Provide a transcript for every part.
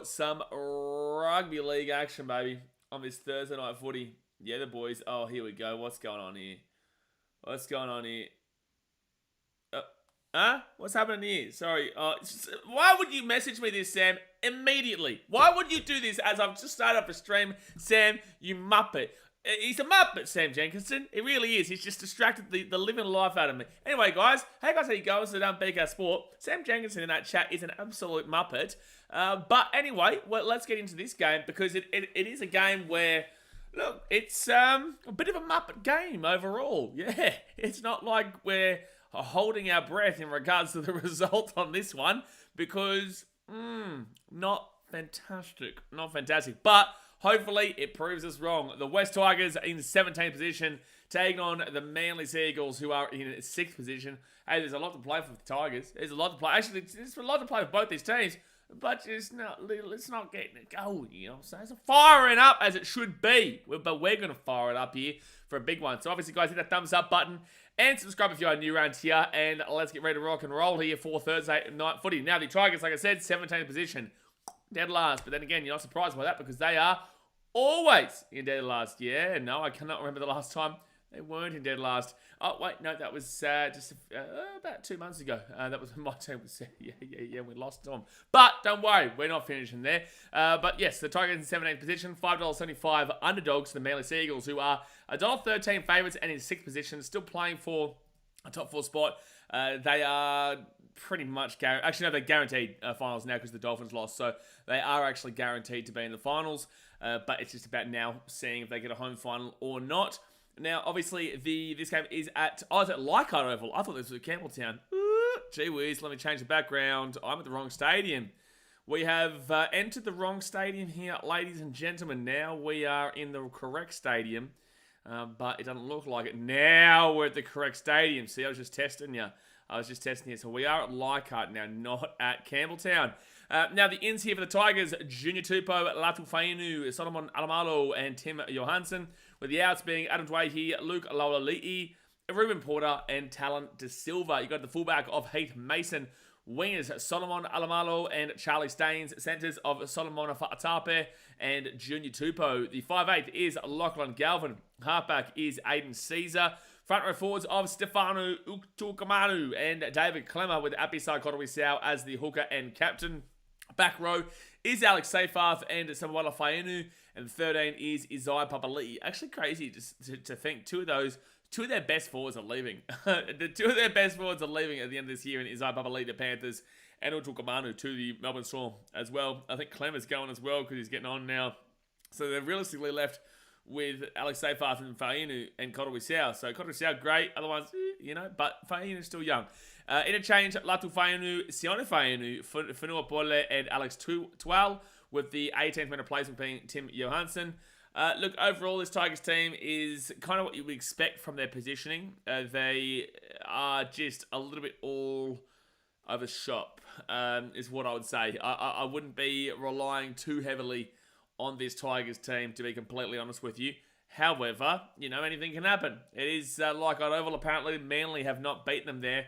for some rugby league action, baby, on this Thursday night footy. Yeah, the boys. Oh, here we go. What's going on here? What's going on here? What's happening here? Sorry. Why would you message me this, Sam, immediately? Why would you do this as I've just started up a stream? Sam, you muppet. He's a muppet, Sam Jenkinson. He really is. He's just distracted the living life out of me. Anyway, guys. Hey, guys, how you going? So down BK Sport. Sam Jenkinson in that chat is an absolute muppet. But anyway, well, let's get into this game because it is a game where, look, it's a bit of a muppet game overall. Yeah, it's not like we're holding our breath in regards to the result on this one because, not fantastic. Not fantastic. But hopefully, it proves us wrong. The West Tigers in 17th position, taking on the Manly Seagulls, who are in 6th position. Hey, there's a lot to play for the Tigers. There's a lot to play. Actually, there's a lot to play for both these teams, but it's not getting it going, you know what I'm saying? It's firing up as it should be, but we're going to fire it up here for a big one. So obviously, guys, hit that thumbs up button and subscribe if you're new around here, and let's get ready to rock and roll here for Thursday night footy. Now, the Tigers, like I said, 17th position, dead last, but then again, you're not surprised by that because they are always in dead last. Yeah, no, I cannot remember the last time they weren't in dead last. Oh, wait, no, that was just about 2 months ago. That was when my team was, yeah, we lost them. But don't worry, we're not finishing there. But yes, the Tigers in 17th position, $5.75 underdogs to the Manly Seagulls, who are $1.13 favourites and in 6th position, still playing for a top 4 spot. They are pretty much guaranteed. Actually, no, they're guaranteed finals now because the Dolphins lost. So they are actually guaranteed to be in the finals. But it's just about now seeing if they get a home final or not. Now, obviously, this game is at... Oh, it's at Leichhardt Oval. I thought this was at Campbelltown. Gee whiz, let me change the background. I'm at the wrong stadium. We have entered the wrong stadium here, ladies and gentlemen. Now we are in the correct stadium. But it doesn't look like it. Now we're at the correct stadium. See, I was just testing you. So we are at Leichhardt now, not at Campbelltown. Now, the ins here for the Tigers, Junior Tupou, Latu Fainu, Solomon Alamalo, and Tim Johansson. With the outs being Adam Dwyer, Luke Laulali'i, Ruben Porter, and Talon De Silva. You got the fullback of Heath Mason. Wingers, Solomon Alamalo and Charlie Staines. Centres of Solomon Fa'atape and Junior Tupou. The 5'8" is Lachlan Galvin. Halfback is Aiden Caesar. Front row forwards of Stefano Uktukamanu and David Clemmer with Apisai Korowisau as the hooker and captain. Back row is Alex Seyfarth and Samuela Fainu. And 13 is Isaiah Papali'i. Actually crazy to think two of their best forwards are leaving. The two of their best forwards are leaving at the end of this year, and Isaiah Papali'i to Panthers and Utukamanu to the Melbourne Storm as well. I think Clemmer's going as well because he's getting on now. So they're realistically left with Alex Seyfarth and Fainu and Korowisau. So Korowisau, great. Otherwise, but Fainu's still young. Interchange, Latu Fainu, Sione Fainu, Whenua Pole, and Alex Tual, with the 18th minute replacement being Tim Johansson. Look, overall, this Tigers team is kind of what you would expect from their positioning. They are just a little bit all over shop, is what I would say. I wouldn't be relying too heavily on this Tigers team, to be completely honest with you. However, anything can happen. It is Leichhardt Oval. Apparently, Manly have not beaten them there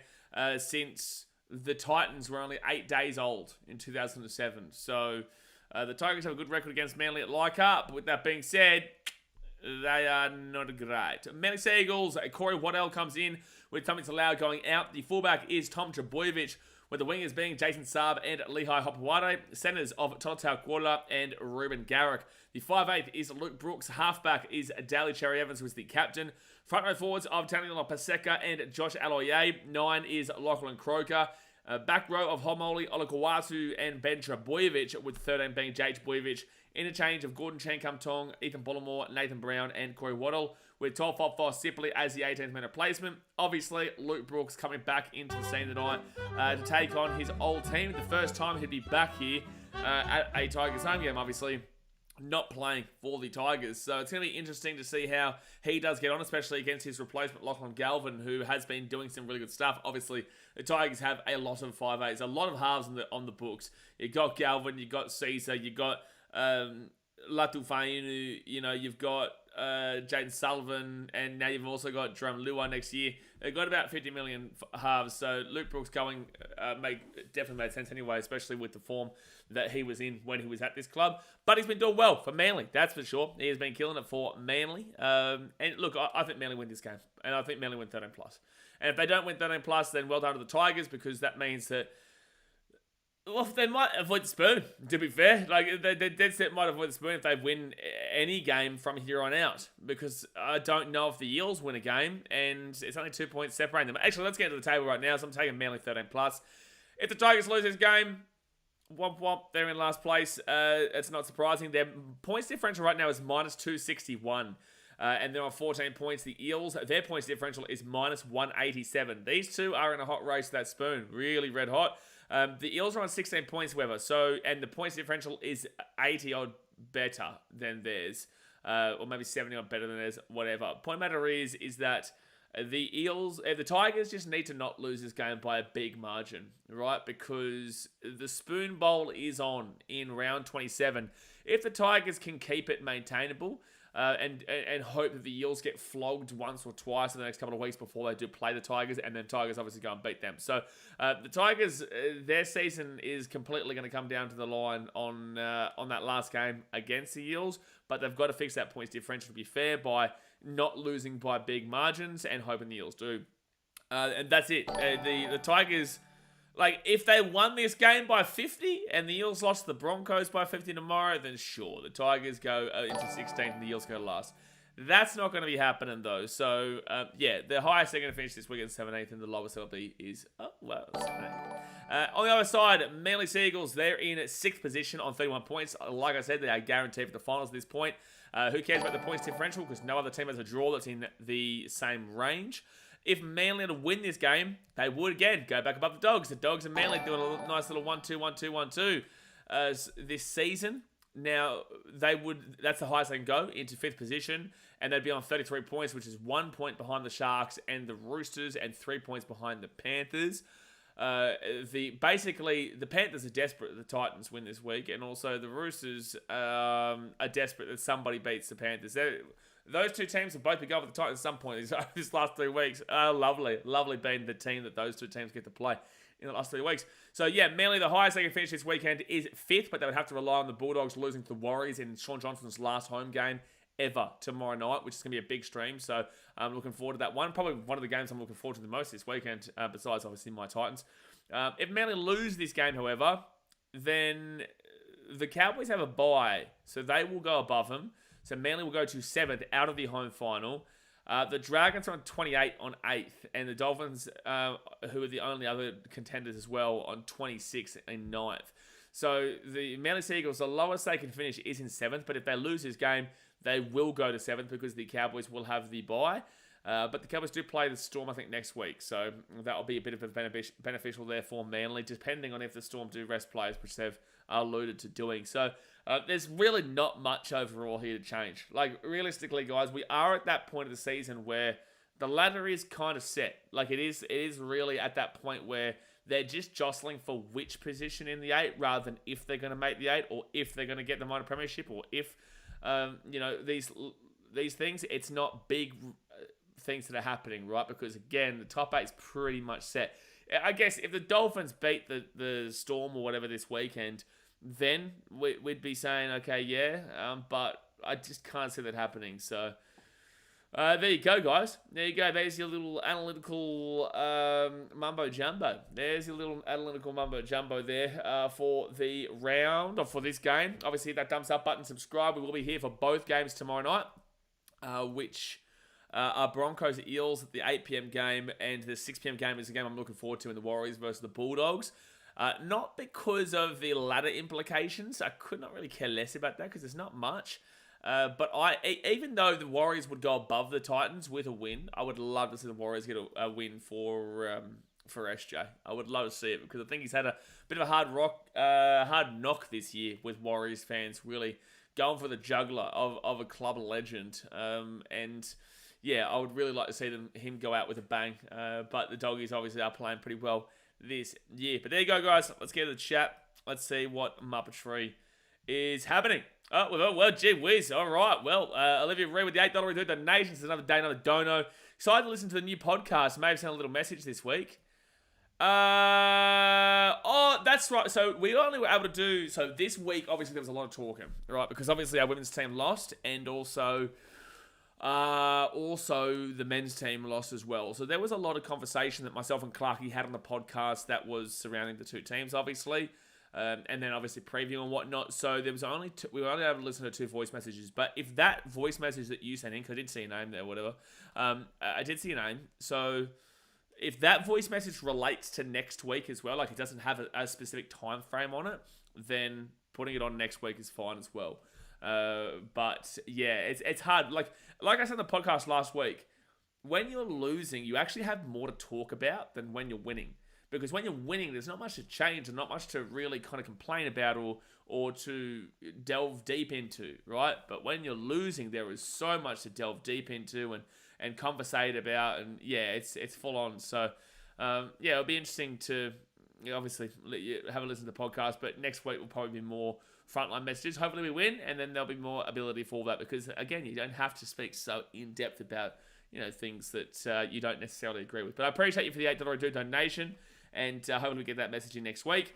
since the Titans were only 8 days old in 2007. So the Tigers have a good record against Manly at Leichhardt. But with that being said, they are not great. Manly Seagulls, Corey Waddell comes in with Tommy Talau going out. The fullback is Tom Trebojevic, with the wingers being Jason Saab and Lehigh Hopewade. Centers of Totau Kuala and Ruben Garrick. The 5'8" is Luke Brooks. Halfback is Daly Cherry Evans, who is the captain. Front row forwards of Taniela Paseka and Josh Aloye. 9 is Lachlan Croker. Back row of Homoli, Olakawatu, and Ben Trebojevic, with 13 being Jake Bojevic. Interchange of Gordon Chankam Tong, Ethan Bullimore, Nathan Brown, and Corey Waddle, with 12 Sipley as the 18th minute replacement. Obviously, Luke Brooks coming back into the scene tonight to take on his old team. The first time he'd be back here at a Tigers home game, obviously not playing for the Tigers. So it's going to be interesting to see how he does get on, especially against his replacement, Lachlan Galvin, who has been doing some really good stuff. Obviously, the Tigers have a lot of 5'8s, a lot of halves on the books. You got Galvin, you got Caesar, you got Latu Fainu, you've got Jaden Sullivan, and now you've also got Jerome Lua next year. They've got about 50 million halves, so Luke Brooks going definitely made sense anyway, especially with the form that he was in when he was at this club. But he's been doing well for Manly, that's for sure. He has been killing it for Manly. And look, I think Manly win this game, and I think Manly win 13+. And if they don't win 13+, then well done to the Tigers, because that means that, well, they might avoid the spoon, to be fair. Like, they dead set might avoid the spoon if they win any game from here on out. Because I don't know if the Eels win a game, and it's only 2 points separating them. Actually, let's get to the table right now. So I'm taking Manly 13+. If the Tigers lose this game, womp womp, they're in last place. It's not surprising. Their points differential right now is minus 261. And they're on 14 points. The Eels, their points differential is minus 187. These two are in a hot race to that spoon. Really red hot. The Eels are on 16 points, however. So, and the points differential is 80 odd better than theirs. Or maybe 70 odd better than theirs, whatever. Point matter is that the Tigers just need to not lose this game by a big margin, right? Because the Spoon Bowl is on in round 27. If the Tigers can keep it maintainable, and hope that the Eels get flogged once or twice in the next couple of weeks before they do play the Tigers, and then Tigers obviously go and beat them. So the Tigers, their season is completely going to come down to the line on that last game against the Eels, but they've got to fix that points differential, to be fair, by not losing by big margins and hoping the Eels do. And that's it. The Tigers, like, if they won this game by 50 and the Eels lost the Broncos by 50 tomorrow, then sure, the Tigers go into 16th and the Eels go last. That's not going to be happening, though. So, yeah, the highest they're going to finish this week is 17th, and the lowest they'll be is, 17th. On the other side, Manly Seagulls, they're in 6th position on 31 points. Like I said, they are guaranteed for the finals at this point. Who cares about the points differential? Because no other team has a draw that's in the same range. If Manly were to win this game, they would again go back above the Dogs. The Dogs and Manly doing a nice little 1-2, 1-2, 1-2 this season. Now, that's the highest they can go, into 5th position, and they'd be on 33 points, which is 1 point behind the Sharks and the Roosters, and 3 points behind the Panthers. Basically, the Panthers are desperate that the Titans win this week, and also the Roosters are desperate that somebody beats the Panthers. Those two teams have both been going with the Titans at some point this last 3 weeks. Lovely being the team that those two teams get to play in the last 3 weeks. So, yeah, Manly, the highest they can finish this weekend is 5th, but they would have to rely on the Bulldogs losing to the Warriors in Sean Johnson's last home game ever tomorrow night, which is going to be a big stream. So, I'm looking forward to that one. Probably one of the games I'm looking forward to the most this weekend, besides, obviously, my Titans. If Manly lose this game, however, then the Cowboys have a bye, so they will go above them. So Manly will go to 7th out of the home final. The Dragons are on 28 on 8th. And the Dolphins, who are the only other contenders as well, on 26 and 9th. So the Manly Seagulls, the lowest they can finish is in 7th. But if they lose this game, they will go to 7th because the Cowboys will have the bye. But the Cowboys do play the Storm, I think, next week. So that will be a bit of a beneficial there for Manly, depending on if the Storm do rest players, which they've alluded to doing. So there's really not much overall here to change. Like, realistically, guys, we are at that point of the season where the ladder is kind of set. Like, it is really at that point where they're just jostling for which position in the 8 rather than if they're going to make the 8 or if they're going to get the minor premiership or if, these things. It's not big things that are happening, right? Because, again, the top 8 is pretty much set. I guess if the Dolphins beat the Storm or whatever this weekend, then we'd be saying, okay, yeah, but I just can't see that happening. So there you go, guys. There you go. There's your little analytical mumbo jumbo. There's your little analytical mumbo jumbo there for the round, or for this game. Obviously, hit that thumbs up button, subscribe. We will be here for both games tomorrow night, which are Broncos Eels at the 8 p.m. game, and the 6 p.m. game is a game I'm looking forward to in the Warriors versus the Bulldogs. Not because of the ladder implications. I could not really care less about that because there's not much. But even though the Warriors would go above the Titans with a win, I would love to see the Warriors get a win for SJ. I would love to see it because I think he's had a bit of a hard knock this year with Warriors fans really going for the jugular of a club legend. And yeah, I would really like to see him go out with a bang. But the Doggies obviously are playing pretty well this year. But there you go, guys. Let's get to the chat. Let's see what Muppetry is happening. Oh, well, gee whiz. All right. Well, Olivia Reed with the $8 donation. It's another day, another dono. Excited to listen to the new podcast. Maybe send a little message this week. Oh, that's right. So we only were able to do, so this week, obviously there was a lot of talking, right? Because obviously our women's team lost, and also the men's team lost as well. So there was a lot of conversation that myself and Clarky had on the podcast that was surrounding the two teams, obviously. And then obviously preview and whatnot. So there was we were only able to listen to 2 voice messages. But if that voice message that you sent in, because I did see your name there, whatever. I did see your name. So if that voice message relates to next week as well, like it doesn't have a specific time frame on it, then putting it on next week is fine as well. But yeah, it's hard. Like I said on the podcast last week, when you're losing, you actually have more to talk about than when you're winning. Because when you're winning, there's not much to change and not much to really kind of complain about or to delve deep into, right? But when you're losing, there is so much to delve deep into and conversate about, and yeah, it's full on. So yeah, it'll be interesting to obviously have a listen to the podcast. But next week will probably be more frontline messages. Hopefully we win, and then there'll be more ability for that. Because again, you don't have to speak so in depth about things that you don't necessarily agree with. But I appreciate you for the $8 donation. And hopefully we get that message in next week.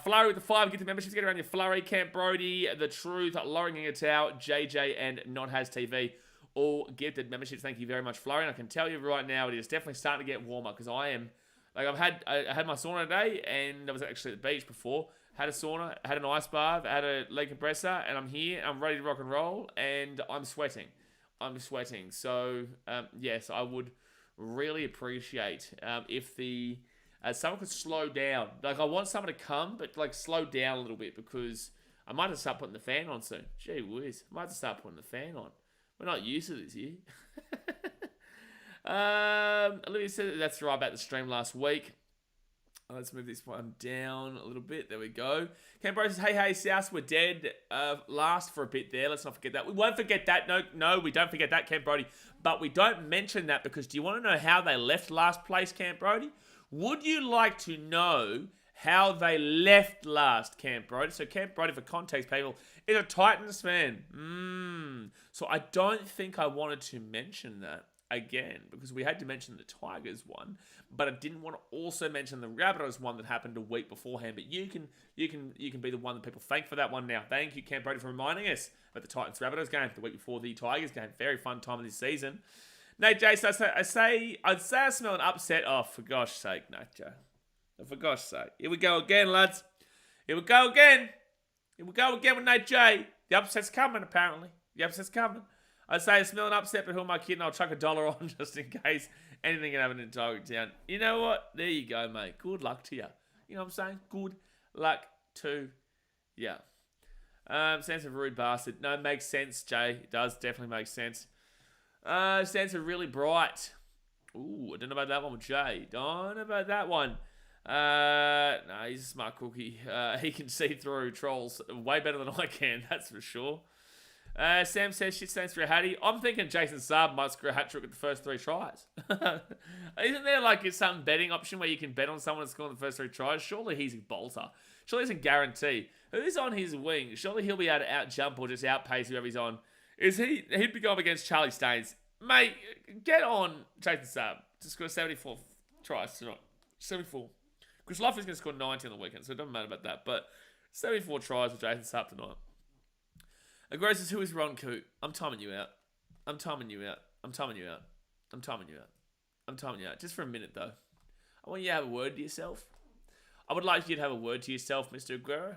Flurry with the 5 gifted memberships. Get around your Flurry, Camp Brody, The Truth, Lowering a Towel, JJ, and Not Has TV. All gifted memberships. Thank you very much, Flurry. And I can tell you right now, it is definitely starting to get warmer because I am, like I had my sauna today, and I was actually at the beach before. Had a sauna, had an ice bath, had a leg compressor, and I'm here. I'm ready to rock and roll, and I'm sweating. So yes, I would really appreciate if someone could slow down. Like, I want someone to come, but, like, slow down a little bit because I might have to start putting the fan on soon. Gee whiz. I might have to start putting the fan on. We're not used to this here. Olivia said that's right about the stream last week. Let's move this one down a little bit. There we go. Canberra says, hey, South, we're dead. Last for a bit there. Let's not forget that. We won't forget that. No, we don't forget that, Camp Brody. But we don't mention that because do you want to know how they left last place, Camp Brody? Would you like to know how they left last, Camp Brody? So Camp Brody, for context, people, is a Titans fan. So I don't think I wanted to mention that again because we had to mention the Tigers one, but I didn't want to also mention the Rabbitohs one that happened a week beforehand. But you can be the one that people thank for that one now. Thank you, Camp Brody, for reminding us about the Titans Rabbitohs game the week before the Tigers game. Very fun time of this season. Nate J, I'd say I smell an upset. Oh, for gosh sake, Nate J. For gosh sake. Here we go again, lads. Here we go again with Nate J. The upset's coming, apparently. The upset's coming. I'd say I smell an upset, but who am I kidding? I'll chuck $1 on just in case anything can happen in Town. You know what? There you go, mate. Good luck to you. You know what I'm saying? Good luck to you. Sense of rude bastard. No, it makes sense, Jay. It does definitely make sense. Stands are really bright. Ooh, I don't know about that one with Jay. Don't know about that one. No, he's a smart cookie. He can see through trolls way better than I can, that's for sure. Sam says shit stands for a hattie. I'm thinking Jason Saab might score a hat trick at the first 3 tries. Isn't there like some betting option where you can bet on someone scoring the first 3 tries? Surely he's a bolter. Surely it's a guarantee. Who's on his wing? Surely he'll be able to out-jump or just outpace whoever he's on. He'd be going against Charlie Staines. Mate, get on Jason Saab to score 74 tries tonight. 74. Chris Luffy's going to score 90 on the weekend, so it doesn't matter about that. But 74 tries with Jason Saab tonight. Aggress says, who is Ron Coote? I'm timing you out. Just for a minute, though. I want you to have a word to yourself. I would like you to have a word to yourself, Mr. Aguero.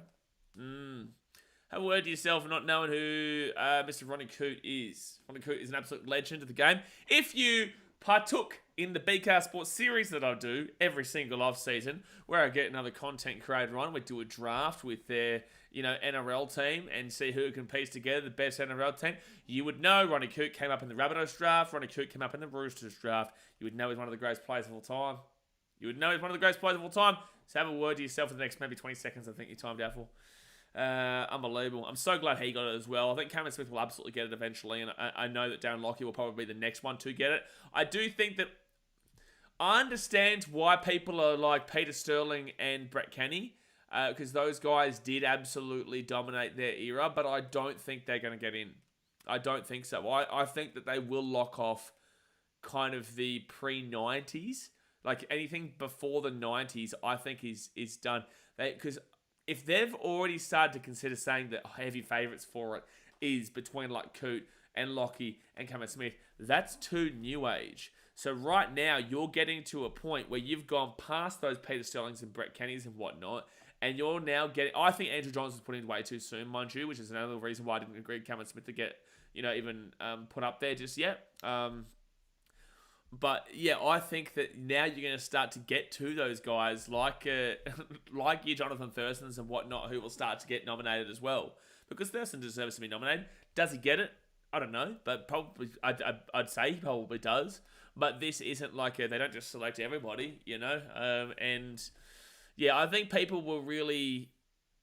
Have a word to yourself and not knowing who Mr. Ronnie Coote is. Ronnie Coote is an absolute legend of the game. If you partook in the BKR Sports series that I do every single off-season, where I get another content creator on, we do a draft with their NRL team and see who can piece together the best NRL team, you would know Ronnie Coote came up in the Rabbitohs draft. Ronnie Coote came up in the Roosters draft. You would know he's one of the greatest players of all time. So have a word to yourself for the next maybe 20 seconds, I think you timed out for. Unbelievable. I'm so glad he got it as well. I think Cameron Smith will absolutely get it eventually, and I know that Darren Lockyer will probably be the next one to get it. I do think that I understand why people are like Peter Sterling and Brett Kenny. because those guys did absolutely dominate their era, but I don't think they're going to get in. I don't think so. I think that they will lock off kind of the pre-90s. Like anything before the 90s, I think is done. Because if they've already started to consider saying that heavy favourites for it is between like Coote and Lockie and Cameron Smith, that's too new age. So right now, you're getting to a point where you've gone past those Peter Sterlings and Brett Kennys and whatnot, and you're now getting... I think Andrew Johnson's put in way too soon, mind you, which is another reason why I didn't agree with Cameron Smith to get, even put up there just yet. But yeah, I think that now you're going to start to get to those guys like like your Jonathan Thurston's and whatnot, who will start to get nominated as well. Because Thurston deserves to be nominated. Does he get it? I don't know, but probably I'd say he probably does. But this isn't like they don't just select everybody, and yeah, I think people were really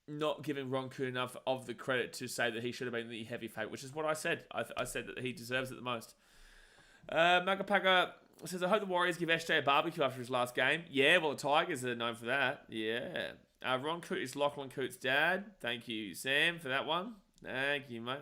not giving Ron Coote enough of the credit to say that he should have been the heavy favourite, which is what I said. I said that he deserves it the most. Magapaka says, I hope the Warriors give SJ a barbecue after his last game. Yeah, well, the Tigers are known for that. Yeah. Ron Coote is Lachlan Coote's dad. Thank you, Sam, for that one. Thank you, mate.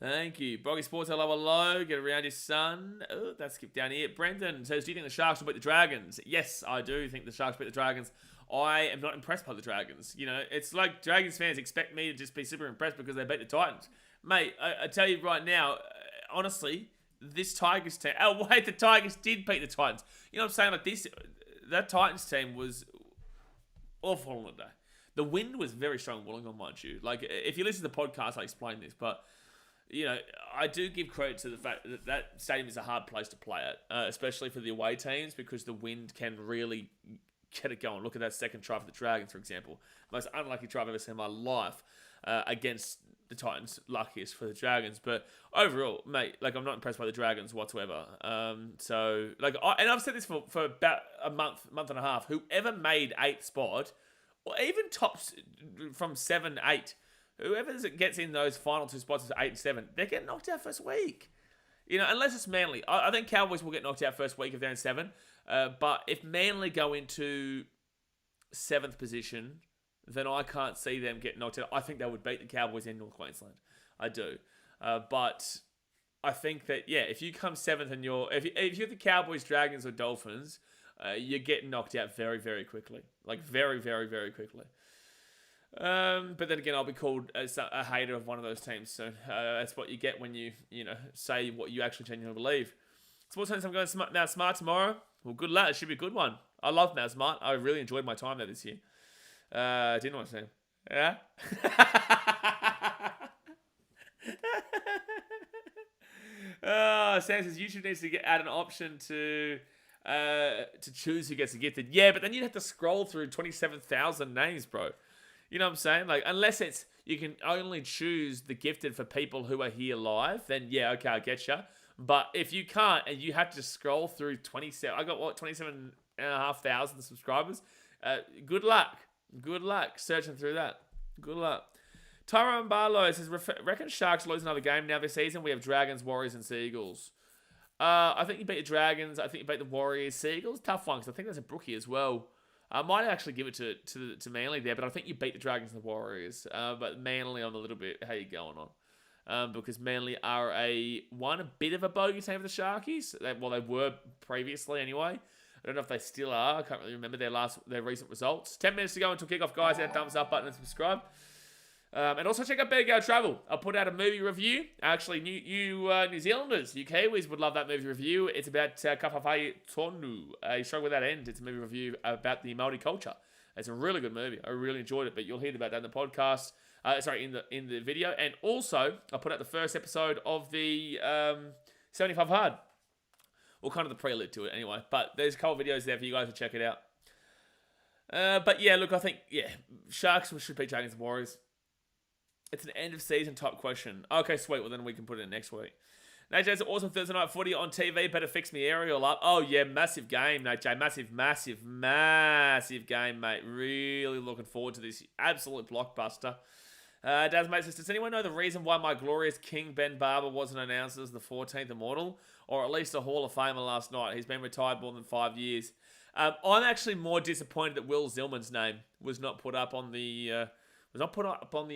Thank you. Broggy Sports, hello. Get around his son. Oh, that's skipped down here. Brendan says, do you think the Sharks will beat the Dragons? Yes, I do think the Sharks beat the Dragons. I am not impressed by the Dragons. It's like Dragons fans expect me to just be super impressed because they beat the Titans. Mate, I tell you right now, honestly, this Tigers team... Oh, wait, the Tigers did beat the Titans. You know what I'm saying? Like that Titans team was awful on the day. The wind was very strong in Wollongong, mind you. Like, if you listen to the podcast, I explain this, but... I do give credit to the fact that that stadium is a hard place to play at, especially for the away teams, because the wind can really get it going. Look at that second try for the Dragons, for example. Most unlucky try I've ever seen in my life against the Titans. Luckiest for the Dragons. But overall, mate, like, I'm not impressed by the Dragons whatsoever. And I've said this for about a month and a half. Whoever made 8th spot, or even tops from 7, 8, whoever gets in those final 2 spots is 8 and 7, they get knocked out first week. Unless it's Manly. I think Cowboys will get knocked out first week if they're in 7. But if Manly go into 7th position, then I can't see them getting knocked out. I think they would beat the Cowboys in North Queensland. I do. But I think that, yeah, if you come 7th and if you're the Cowboys, Dragons, or Dolphins, you're getting knocked out very, very quickly. Like, very, very, very quickly. But then again, I'll be called a hater of one of those teams. So that's what you get when you say what you actually genuinely believe. Sports Sense, I'm going to Mount Smart tomorrow. Well, good luck. It should be a good one. I love Mount Smart. I really enjoyed my time there this year. Didn't want to say. Yeah? Sam says YouTube needs to add an option to choose who gets a gifted. Yeah, but then you'd have to scroll through 27,000 names, bro. You know what I'm saying? Like, unless you can only choose the gifted for people who are here live, then yeah, okay, I get you. But if you can't and you have to scroll through 27, I got 27,500 subscribers. Good luck. Good luck searching through that. Good luck. Tyrone Barlow says, reckon Sharks lose another game now this season. We have Dragons, Warriors, and Seagulls. I think you beat the Dragons. I think you beat the Warriors. Seagulls, tough one, because I think there's a brookie as well. I might actually give it to Manly there, but I think you beat the Dragons and the Warriors. But Manly, I'm a little bit, how you going on? Because Manly are a bit of a bogey team for the Sharkies. They were previously anyway. I don't know if they still are. I can't really remember their recent results. 10 minutes to go until kickoff, guys. Hit that thumbs up button and subscribe. And also check out BKRtravel. I'll put out a movie review. Actually, you New Zealanders, you Kiwis would love that movie review. It's about Kawhawhai Tonu. You struggle with that end. It's a movie review about the Māori culture. It's a really good movie. I really enjoyed it, but you'll hear about that in the podcast. In the video. And also, I put out the first episode of the 75 Hard. Well, kind of the prelude to it anyway. But there's a couple of videos there for you guys to check it out. But yeah, look, I think, Sharks should beat Dragons and Warriors. It's an end of season type question. Okay, sweet. Well, then we can put it in next week. Nate J's awesome Thursday night footy on TV. Better fix me aerial up. Oh, yeah, massive game, Nate J. Massive game, mate. Really looking forward to this absolute blockbuster. Daz mate says, does anyone know the reason why my glorious King Ben Barber wasn't announced as the 14th Immortal? Or at least a Hall of Famer last night? He's been retired more than 5 years. I'm actually more disappointed that Will Zillman's name was not put up on the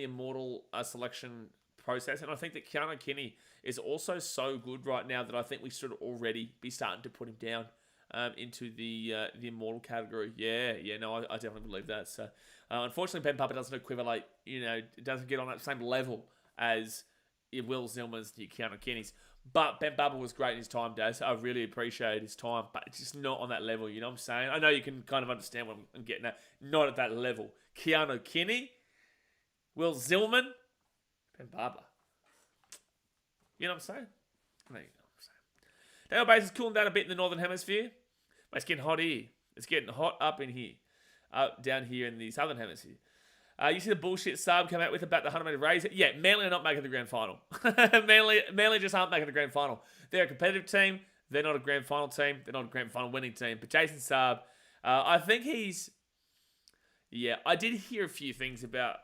Immortal selection process, and I think that Keanu Kinney is also so good right now that I think we should already be starting to put him down into the Immortal category. No, I definitely believe that. So, unfortunately, Ben Papa doesn't equivalent, it doesn't get on that same level as Will Zillman's and Keanu Kinney's. But Ben Papa was great in his time, Daz. I really appreciated his time, but it's just not on that level, you know what I'm saying? I know you can kind of understand what I'm getting at. Not at that level. Keanu Kinney, Will Zillman, Ben Papa. You know what I'm saying? I know you know what I'm saying. Dale Base is cooling down a bit in the Northern Hemisphere. But it's getting hot here. It's getting hot up in here. Down here in the Southern Hemisphere. You see the bullshit sub come out with about the 100-metre race? Yeah, Manly are not making the grand final. Manly just aren't making the grand final. They're a competitive team. They're not a grand final team. They're not a grand final winning team. But Jason Saab, I think he's... Yeah, I did hear a few things about...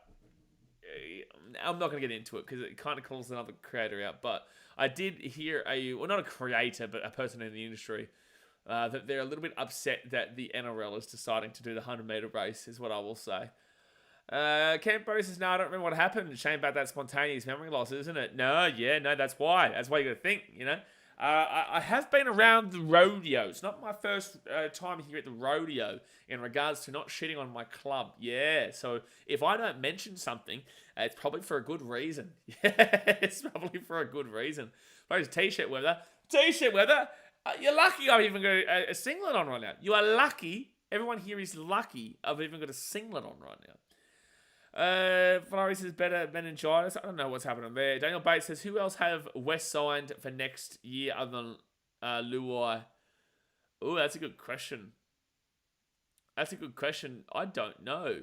I'm not going to get into it because it kind of calls another creator out. But I did hear not a creator, but a person in the industry, that they're a little bit upset that the NRL is deciding to do the 100-metre race, is what I will say. Campbell says, no, I don't remember what happened. Shame about that spontaneous memory loss, isn't it? No, that's why. That's why you got to think, I have been around the rodeo. It's not my first time here at the rodeo in regards to not shitting on my club. Yeah, so if I don't mention something, it's probably for a good reason. Yeah, it's probably for a good reason. But it's t-shirt weather. You're lucky I've even got a singlet on right now. You are lucky. Everyone here is lucky I've even got a singlet on right now. Flurry says better meningitis. I don't know what's happening there. Daniel Bates says, who else have West signed for next year other than Luai? Oh, that's a good question. I don't know.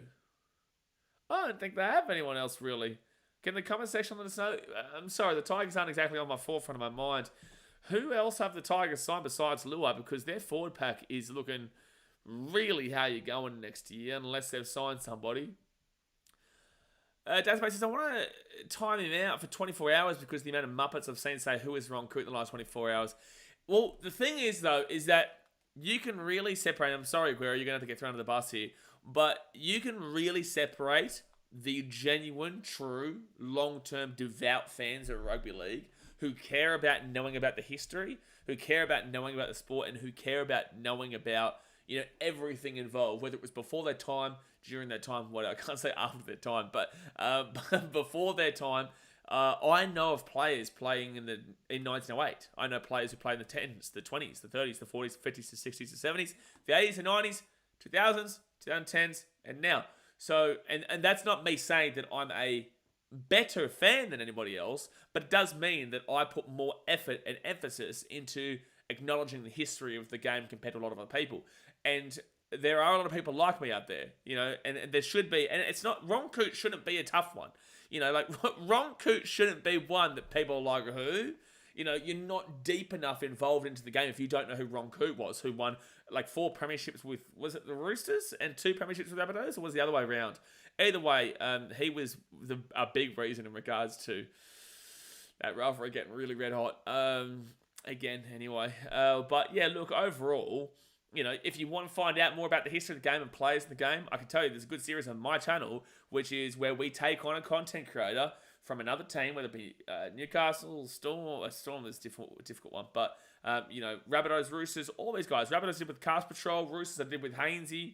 I don't think they have anyone else really. Can the comment section let us know? I'm sorry, the Tigers aren't exactly on my forefront of my mind. Who else have the Tigers signed besides Luai? Because their forward pack is looking really how you're going next year unless they've signed somebody. Dazbase says, I want to time him out for 24 hours because the amount of Muppets I've seen say who is wrong Coot in the last 24 hours. Well, the thing is, though, is that you can really separate. I'm sorry, Guerrero, you're going to have to get thrown under the bus here. But you can really separate the genuine, true, long-term, devout fans of rugby league who care about knowing about the history, who care about knowing about the sport, and who care about knowing about, everything involved, whether it was before their time, during their time, I can't say after their time, but before their time. I know of players playing in 1908. I know players who played in the 10s, the 20s, the 30s, the 40s, the 50s, the 60s, the 70s, the 80s, the 90s, 2000s, 2010s, and now. So, and that's not me saying that I'm a better fan than anybody else, but it does mean that I put more effort and emphasis into acknowledging the history of the game compared to a lot of other people. And there are a lot of people like me out there, and there should be, and it's not, Ron Coote shouldn't be a tough one. Ron Coote shouldn't be one that people are like, who? You're not deep enough involved into the game if you don't know who Ron Coote was, who won 4 premierships with, was it the Roosters, and 2 premierships with Rabbitohs, or was it the other way around? Either way, he was a big reason in regards to that rivalry getting really red hot. Again, anyway. But yeah, look, overall, if you want to find out more about the history of the game and players in the game, I can tell you there's a good series on my channel, which is where we take on a content creator from another team, whether it be Newcastle, Storm is a difficult one, but, Rabbitohs, Roosters, all these guys. Rabbitohs did with Cast Patrol, Roosters I did with Hainsey.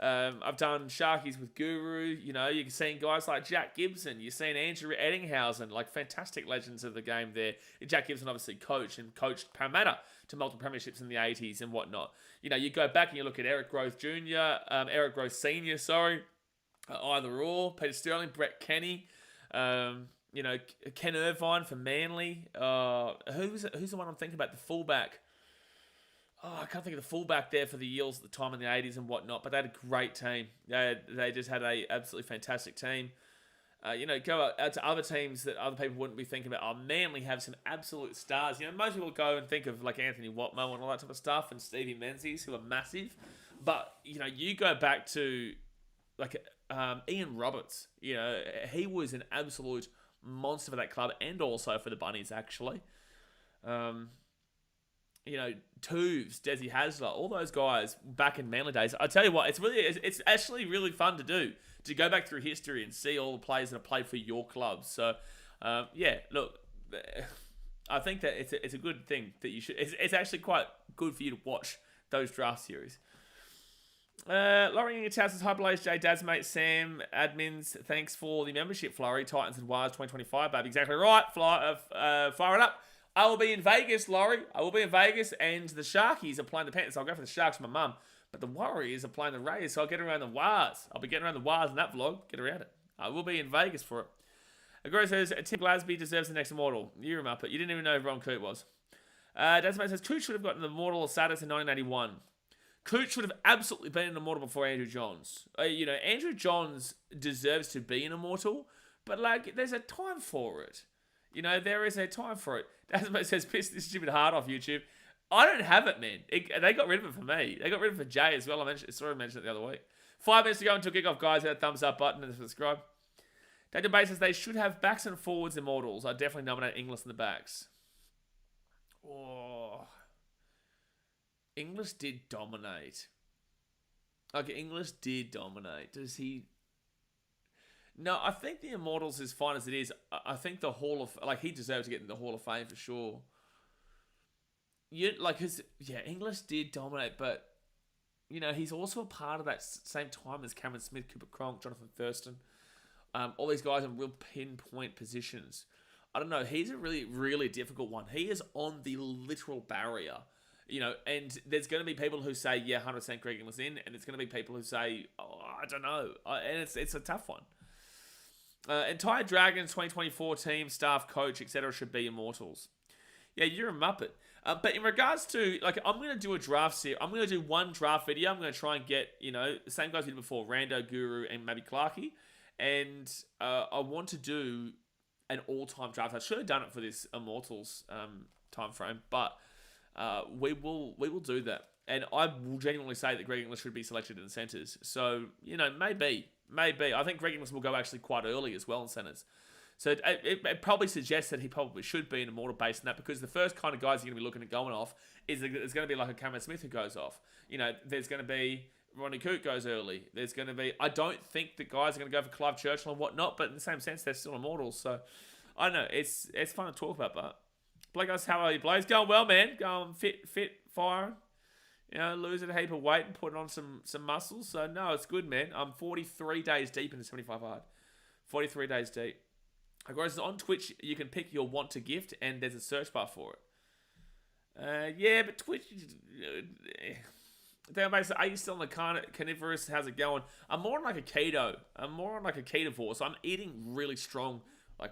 I've done Sharkies with Guru. You're seeing guys like Jack Gibson. You're seeing Andrew Eddinghausen, fantastic legends of the game there. Jack Gibson obviously coached Parramatta to multiple premierships in the 80s and whatnot. You go back and you look at Eric Grove Jr., Eric Grove Sr., either or, Peter Sterling, Brett Kenny, Ken Irvine for Manly. Who's the one I'm thinking about? The fullback. I can't think of the fullback there for the Eels at the time in the 80s and whatnot, but they had a great team. They just had a absolutely fantastic team. Go out to other teams that other people wouldn't be thinking about. Manly have some absolute stars. Most people go and think of Anthony Watmo and all that type of stuff, and Stevie Menzies, who are massive. But, you go back to, Ian Roberts. He was an absolute monster for that club and also for the Bunnies, actually. Toovs, Desi Hasler, all those guys back in Manly days. I tell you what, it's actually really fun to do, to go back through history and see all the players that have played for your club. So, look, I think that it's a good thing that you should. It's actually quite good for you to watch those draft series. Laurie in your house says, hi Blaze, Jay, Dad's mate, Sam, admins, thanks for the membership, Flurry, Titans and Wires 2025, babe. Exactly right, fire it up. I will be in Vegas, Laurie. I will be in Vegas, and the Sharkies are playing the Panthers. So I'll go for the Sharks with my mum. But the Warriors are playing the Raiders, so I'll get around the Wires. I'll be getting around the Wires in that vlog. Get around it. I will be in Vegas for it. Agro says, Tim Glasby deserves the next Immortal. You're a Muppet. You didn't even know who Ron Coote was. Dad's mate says, Coote should have gotten the Immortal status in 1981. Coote should have absolutely been an Immortal before Andrew Johns. Andrew Johns deserves to be an Immortal, but there's a time for it. There is a time for it. Dasmo says, piss this stupid heart off YouTube. I don't have it, man. They got rid of it for me. They got rid of it for Jay as well. I sort of mentioned it the other week. 5 minutes to go until kickoff, guys. Hit that thumbs up button and subscribe. Daniel Bay says, they should have backs and forwards Immortals. I definitely nominate Inglis in the backs. Oh. Inglis did dominate. Okay, Inglis did dominate. Does he... No, I think the Immortals is fine as it is. I think the Hall of... he deserves to get in the Hall of Fame for sure. Inglis did dominate, but, he's also a part of that same time as Cameron Smith, Cooper Cronk, Jonathan Thurston. All these guys in real pinpoint positions. I don't know. He's a really, really difficult one. He is on the literal barrier. And there's going to be people who say, yeah, 100% Greg Inglis in, and there's going to be people who say, oh, I don't know. And it's a tough one. Entire Dragons 2024 team, staff, coach, etc. should be Immortals. Yeah, you're a Muppet. But in regards to, I'm going to do a draft series. I'm going to do one draft video. I'm going to try and get, the same guys we did before, Rando, Guru, and maybe Clarkey. And I want to do an all-time draft. I should have done it for this Immortals time frame, but we will do that. And I will genuinely say that Greg Inglis should be selected in the centres. So, maybe. I think Greg Inglis will go actually quite early as well in centres. So it probably suggests that he probably should be an Immortal based on that, because the first kind of guys you're going to be looking at going off is there's going to be like a Cameron Smith who goes off. There's going to be Ronnie Coote goes early. There's going to be... I don't think the guys are going to go for Clive Churchill and whatnot, but in the same sense, they're still Immortals. So, I don't know. It's fun to talk about, but... Blake guys, how are you, Blaze? Going well, man. Going fit, firing. Losing a heap of weight and putting on some muscles. So, no, it's good, man. I'm 43 days deep into 75 hard. 43 days deep. Guys, on Twitch, you can pick your want to gift, and there's a search bar for it. Yeah, but Twitch... Are you still on the carnivorous? How's it going? I'm more on a keto. I'm more on a ketovore. So I'm eating really strong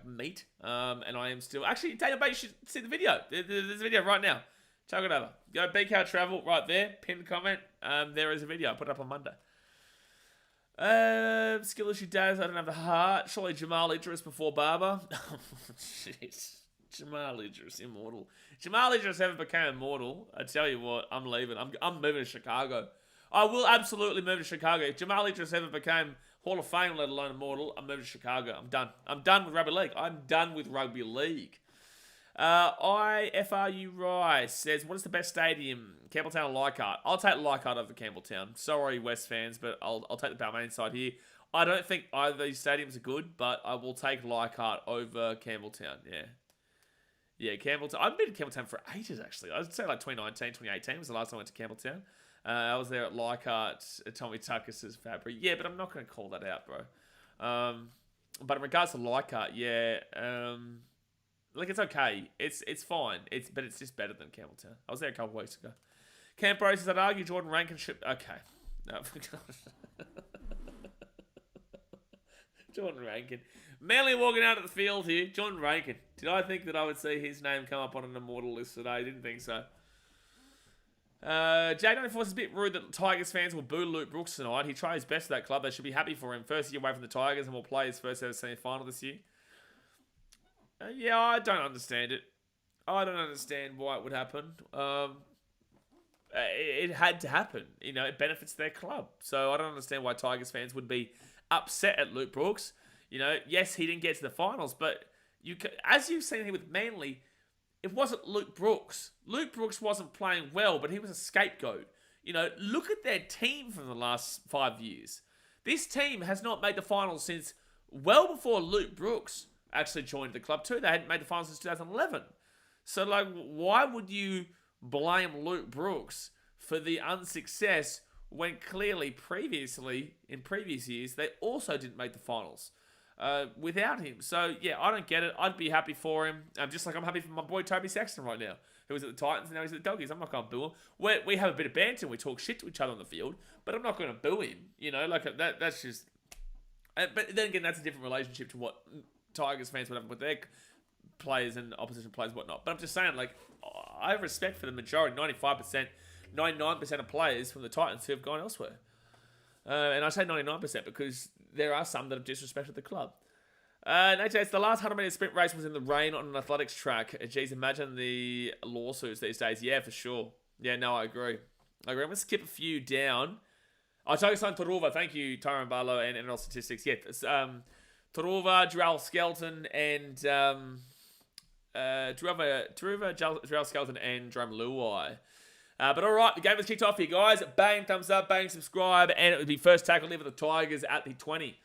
meat. And I am still... Actually, Daniel Bay, you should see the video. There's a video right now. Chuck it over. Go BKRtravel right there. Pin comment. There is a video. I put it up on Monday. Skill issue Daz. I don't have the heart. Surely Jamal Idris before Barber. Oh, shit. Jamal Idris, Immortal. Jamal Idris ever became Immortal, I tell you what, I'm leaving. I'm moving to Chicago. I will absolutely move to Chicago. If Jamal Idris ever became Hall of Fame, let alone Immortal, I'm moving to Chicago. I'm done. I'm done with rugby league. I'm done with rugby league. IFRU Rice says, what is the best stadium? Campbelltown or Leichhardt? I'll take Leichhardt over Campbelltown. Sorry, West fans, but I'll take the Balmain side here. I don't think either of these stadiums are good, but I will take Leichhardt over Campbelltown, yeah. Yeah, Campbelltown. I've been to Campbelltown for ages, actually. I'd say 2019, 2018 was the last time I went to Campbelltown. I was there at Leichhardt, Tommy Tucker's Fabry. Yeah, but I'm not going to call that out, bro. But in regards to Leichhardt, yeah, it's okay. It's fine. But it's just better than Campbelltown. I was there a couple of weeks ago. Camp Bro says, I'd argue Jordan Rankin should... Okay. No, Jordan Rankin. Manly walking out of the field here. Jordan Rankin. Did I think that I would see his name come up on an Immortal list today? I didn't think so. J94 is a bit rude that Tigers fans will boo Luke Brooks tonight. He tried his best for that club. They should be happy for him. First year away from the Tigers and will play his first ever semi-final this year. Yeah, I don't understand it. I don't understand why it would happen. It had to happen. It benefits their club. So I don't understand why Tigers fans would be upset at Luke Brooks. Yes, he didn't get to the finals, but as you've seen here with Manly, it wasn't Luke Brooks. Luke Brooks wasn't playing well, but he was a scapegoat. You know, look at their team from the last 5 years. This team has not made the finals since well before Luke Brooks actually joined the club too. They hadn't made the finals since 2011. So, like, why would you blame Luke Brooks for the unsuccess when clearly previously, in previous years, they also didn't make the finals without him? So, yeah, I don't get it. I'd be happy for him. Just like I'm happy for my boy Toby Sexton right now, who was at the Titans and now he's at the Doggies. I'm not going to boo him. We have a bit of banter and we talk shit to each other on the field, but I'm not going to boo him. You know, like that's just... But then again, that's a different relationship to what Tigers fans would have with their players and opposition players and whatnot. But I'm just saying, like, I have respect for the majority, 95%, 99% of players from the Titans who have gone elsewhere. And I say 99% because there are some that have disrespected the club. It's the last 100-metre sprint race was in the rain on an athletics track. Jeez, imagine the lawsuits these days. Yeah, for sure. Yeah, no, I agree. I'm going to skip a few down. Togosan Taruva, thank you, Tyrone Barlow and NRL Statistics. Yeah, Taruva, Jarrell Skelton, and Jarrell Skelton and Jerome Luai. But all right, the game has kicked off here, guys. Bang, thumbs up, bang, subscribe, and it would be first tackle in for the Tigers at the 20.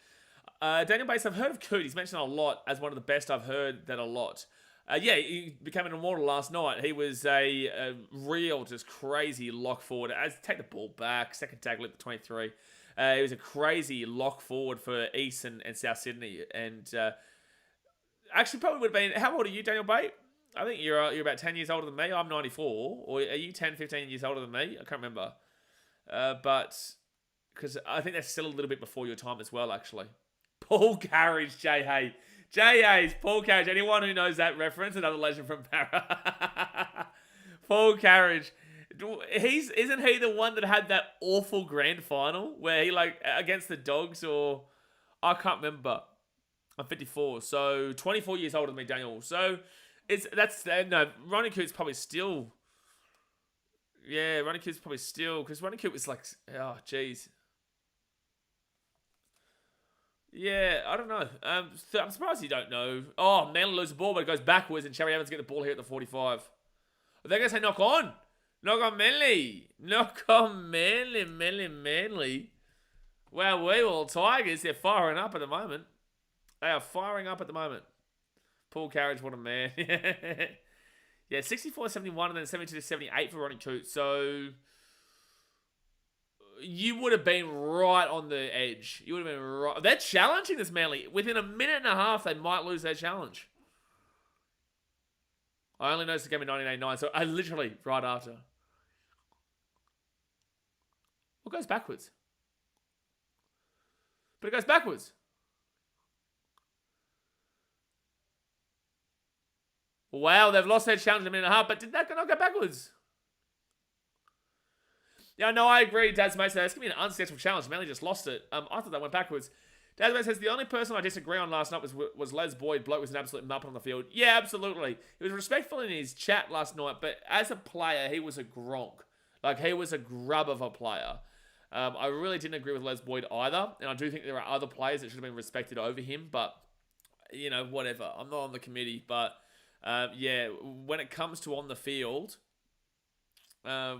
Daniel Bates, I've heard of Coot. He's mentioned a lot as one of the best. I've heard that a lot. He became an Immortal last night. He was a real, just crazy lock forward. Take the ball back, second tackle at the 23. He was a crazy lock forward for East and South Sydney. And actually probably would have been... How old are you, Daniel Bate? I think you're about 10 years older than me. I'm 94. Or are you 10, 15 years older than me? I can't remember. But... Because I think that's still a little bit before your time as well, actually. Paul Carriage, J.A. J.A.'s Paul Carriage. Anyone who knows that reference, another legend from Para. Paul Carriage. Isn't he the one that had that awful grand final where he, like, against the Dogs, or... I can't remember. I'm 54, so 24 years older than me, Daniel. So, Ronnie Coote's probably still... Yeah, Ronnie Coote's probably still... Because Ronnie Coote was like... Oh, jeez. Yeah, I don't know. I'm surprised you don't know. Oh, Manly loses the ball, but it goes backwards, and Cherry Evans get the ball here at the 45. They're going to say knock on. Knock on Manly. Knock on Manly, Manly. Well, we all Tigers, they're firing up at the moment. They are firing up at the moment. Paul Carriage, what a man. Yeah, 64-71 and then 72-78 for Ronnie Coote. So... You would have been right on the edge. You would have been right. They're challenging this Manly. Within a minute and a half, they might lose their challenge. I only noticed the game in 1989, so I literally right after. What goes backwards? But it goes backwards. Wow, they've lost their challenge in a minute and a half, but did that not go backwards? Yeah, no, I agree. Dad's mate says it's going to be an unsuccessful challenge. Manly just lost it. I thought that went backwards. Dad's mate says the only person I disagree on last night was Les Boyd. Bloke was an absolute muppet on the field. Yeah, absolutely. He was respectful in his chat last night, but as a player, he was a gronk. Like, he was a grub of a player. I really didn't agree with Les Boyd either, and I do think there are other players that should have been respected over him, but, you know, whatever. I'm not on the committee, but, yeah, when it comes to on the field... Les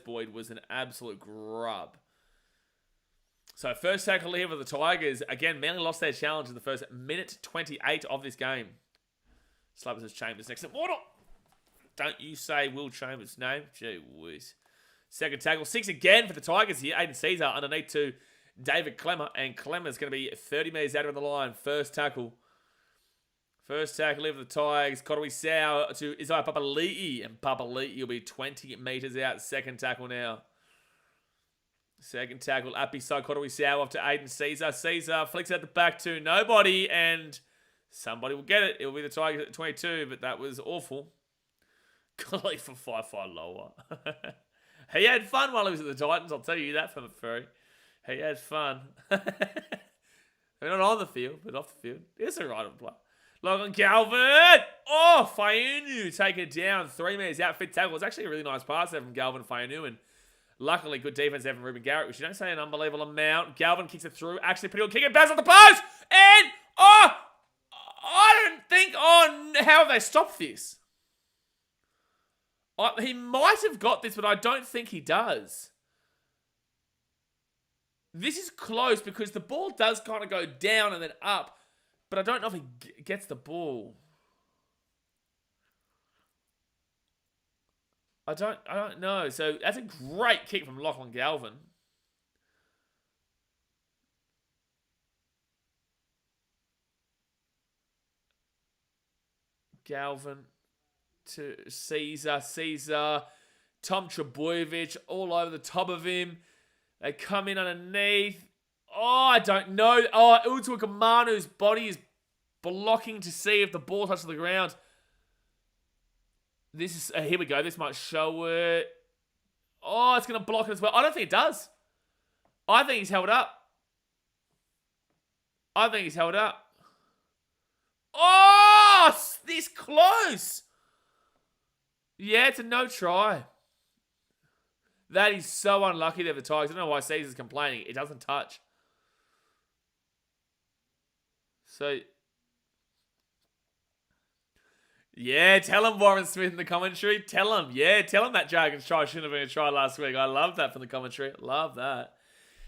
Boyd was an absolute grub. So first tackle here for the Tigers. Again, Manly lost their challenge in the first minute 28 of this game. Slubbers has Chambers next. Immortal! Don't you say Will Chambers' name. Gee whiz. Second tackle. 6 again for the Tigers here. Aiden Caesar underneath to David Clemmer. And Clemmer's going to be 30 metres out of the line. First tackle. First tackle here for the Tigers. Kotoi Sau to Isaiah Papali'i. And Papali'i will be 20 metres out. Second tackle now. Second tackle up beside Kotoi Sau off to Aiden Caesar. Caesar flicks out the back to nobody. And somebody will get it. It will be the Tigers at 22. But that was awful. Golly for 5-5 lower. He had fun while he was at the Titans. I'll tell you that from free. He had fun. Not on the field, but off the field. It's a right on play. Logan Galvin! Oh, Fayunu take it down. 3 metres out, fit tackle. It's actually a really nice pass there from Galvin Fayunu. And luckily, good defense there from Ruben Garrett, which you don't say an unbelievable amount. Galvin kicks it through. Actually, pretty good kick. It bounces off the post! And, I don't think... how have they stopped this? He might have got this, but I don't think he does. This is close because the ball does kind of go down and then up, but I don't know if he gets the ball. I don't know. So that's a great kick from Lachlan Galvin. Galvin to Caesar, Tom Trebojevic all over the top of him. They come in underneath. Oh, I don't know. Oh, Utu Kamanu's body is blocking to see if the ball touches the ground. This is, here we go. This might show it. Oh, it's going to block it as well. I don't think it does. I think he's held up. Oh, this close. Yeah, it's a no try. That is so unlucky there for the Tigers. I don't know why Caesar's complaining. It doesn't touch. So, yeah, tell him, Warren Smith in the commentary. Tell him. Yeah, tell him that Dragons try shouldn't have been a try last week. I love that from the commentary. Love that.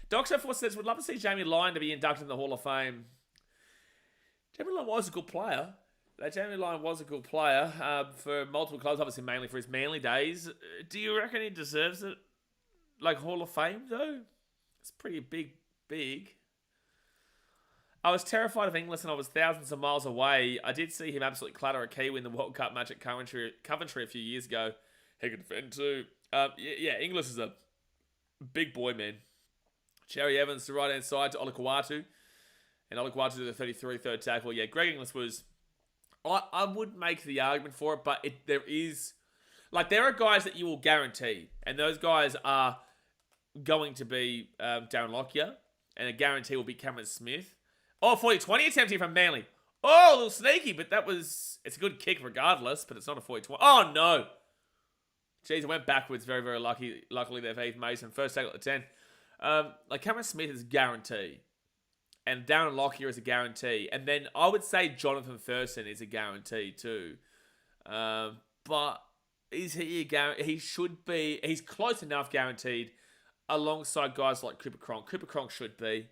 Doxo4 says, would love to see Jamie Lyon to be inducted in the Hall of Fame. Jamie Lyon was a good player. Jamie Lyon was a good player for multiple clubs, obviously mainly for his Manly days. Do you reckon he deserves it? Like Hall of Fame, though? It's pretty big. I was terrified of Inglis and I was thousands of miles away. I did see him absolutely clatter a Kiwi in the World Cup match at Coventry a few years ago. He could defend too. Yeah, Inglis is a big boy, man. Cherry Evans to right-hand side to Olakawatu. And Olakawatu to the 33, third tackle. Yeah, Greg Inglis was... I would make the argument for it, but there is... Like, there are guys that you will guarantee. And those guys are going to be Darren Lockyer. And a guarantee will be Cameron Smith. Oh, 40-20 attempt here from Manly. Oh, a little sneaky, but that was... It's a good kick regardless, but it's not a 40-20. Oh, no. Jeez, it went backwards. Very, very luckily there for Heath Mason. First tackle at the 10. Like, Cameron Smith is a guarantee. And Darren Lockyer is a guarantee. And then I would say Jonathan Thurston is a guarantee too. But is he a guarantee? He should be. He's close enough guaranteed alongside guys like Cooper Cronk. Cooper Cronk should be.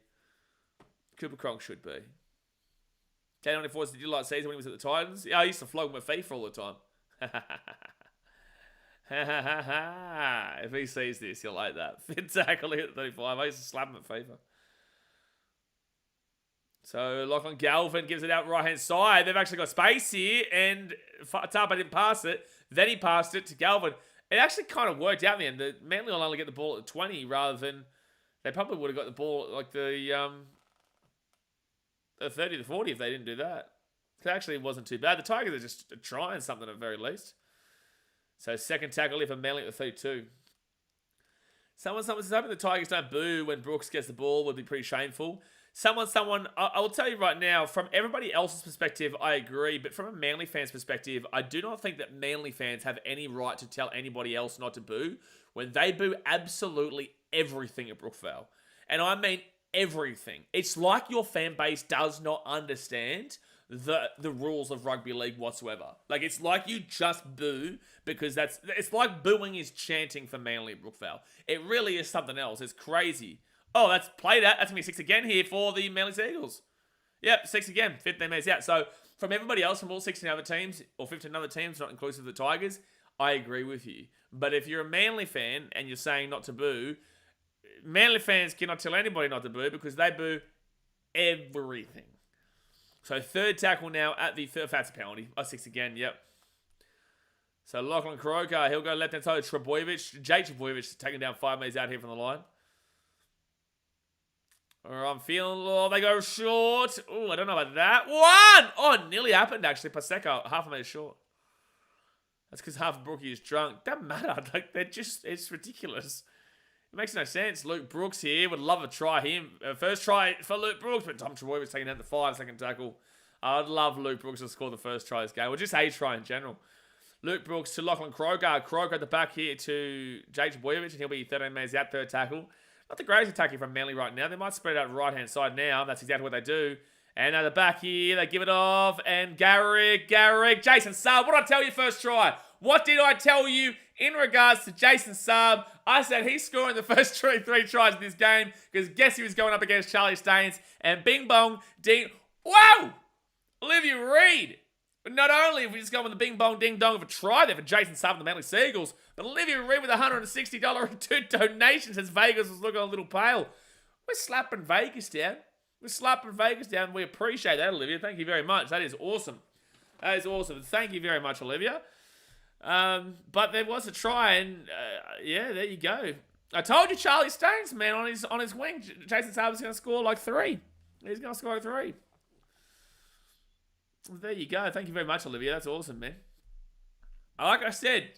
K94 did you like Caesar when he was at the Titans? Yeah, I used to flog him with FIFA all the time. If he sees this, he'll like that. Fit tackle at 35. I used to slap him at FIFA. So, Lachlan Galvin gives it out right-hand side. They've actually got space here, and Tapa didn't pass it. Then he passed it to Galvin. It actually kind of worked out in the end. The Manly will only get the ball at the 20 rather than... They probably would have got the ball at like the 30 to 40 if they didn't do that. It actually wasn't too bad. The Tigers are just trying something at the very least. So, second tackle here for Manly at the 32. Someone says, hoping the Tigers don't boo when Brooks gets the ball would be pretty shameful. I will tell you right now, from everybody else's perspective, I agree. But from a Manly fan's perspective, I do not think that Manly fans have any right to tell anybody else not to boo when they boo absolutely everything at Brookvale. And I mean everything. It's like your fan base does not understand the rules of rugby league whatsoever. Like, it's like you just boo because it's like booing is chanting for Manly at Brookvale. It really is something else. It's crazy. Oh, that's played out. That's going to be 6 again here for the Manly Seagulls. Yep, 6 again. 15 minutes out. So, from everybody else, from all 16 other teams, or 15 other teams, not inclusive of the Tigers, I agree with you. But if you're a Manly fan and you're saying not to boo, Manly fans cannot tell anybody not to boo because they boo everything. So, third tackle now at the third. That's a penalty. 6 again, yep. So, Lachlan Croker, he'll go left-hand side of Trebojevic. Jake Trebojevic taking down 5 metres out here from the line. Or I'm feeling, they go short. Oh, I don't know about that. One! Oh, it nearly happened, actually. Paseka, half a metre short. That's because half of Brookie is drunk. Doesn't matter. Like, it's ridiculous. It makes no sense. Luke Brooks here. Would love to try him. First try for Luke Brooks, but Tom Trebojevic was taking out the 5, second tackle. I'd love Luke Brooks to score the first try this game, or just a try in general. Luke Brooks to Lachlan Croker. Croker at the back here to Jake Trebojevic, and he'll be 13 metres out, third tackle. Not the greatest attacking from Manly right now. They might spread out right-hand side now. That's exactly what they do. And at the back here, they give it off. And Garrick, Jason Saab. What did I tell you first try? What did I tell you in regards to Jason Saab? I said he's scoring the first three tries in this game because guess he was going up against Charlie Staines. And bing bong, ding. Wow! Olivia Reed. But not only have we just gone with the bing bong ding dong of a try there for Jason Saab and the Manly Seagulls, but Olivia Reed with $160 and 2 donations as Vegas was looking a little pale. We're slapping Vegas down. We appreciate that, Olivia. Thank you very much. That is awesome. Thank you very much, Olivia. But there was a try, and yeah, there you go. I told you Charlie Staines, man, on his wing. Jason Saab was going to score like 3. He's going to score like 3. Well, there you go. Thank you very much, Olivia. That's awesome, man. Like I said,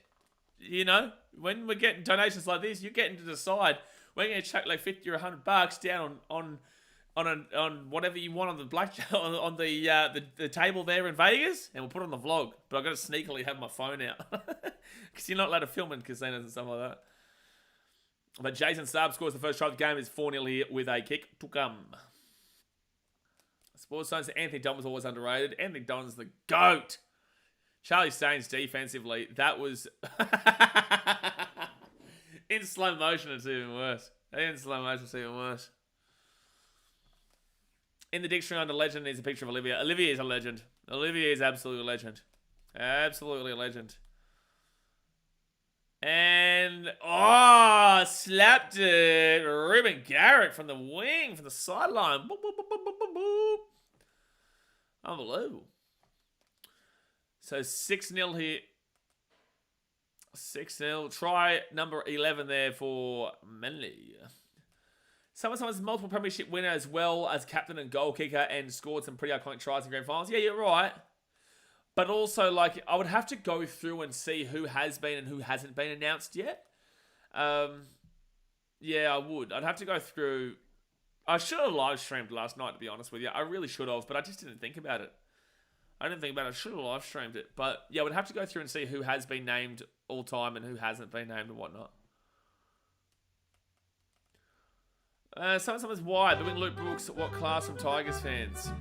when we're getting donations like this, you're getting to decide. We're going to chuck like $50 or $100 down on whatever you want on the blackjack on the table there in Vegas, and we'll put it on the vlog. But I've got to sneakily have my phone out because you're not allowed to film in casinos and stuff like that. But Jason Saab scores the first try of the game. Is 4-0 here with a kick to come. Sports Science, Anthony Don was always underrated. Anthony Don's the GOAT. Charlie Staines defensively, that was... in slow motion, it's even worse. In the dictionary under legend is a picture of Olivia. Olivia is a legend. Olivia is absolutely a legend. Absolutely a legend. And, slapped it. Ruben Garrett from the wing, from the sideline. Boop, boop, boop, boop, boop, boop. Unbelievable. So 6-0 here. 6-0. Try number 11 there for Manly. Someone's multiple premiership winner as well as captain and goal kicker and scored some pretty iconic tries in grand finals. Yeah, you're right. But also, like, I would have to go through and see who has been and who hasn't been announced yet. Yeah, I would. I'd have to go through. I should have live streamed last night, to be honest with you. I really should have, but I just didn't think about it. I should have live streamed it. But yeah, I would have to go through and see who has been named all time and who hasn't been named and whatnot. Someone says, why? Doing Luke Brooks, what class from Tigers fans?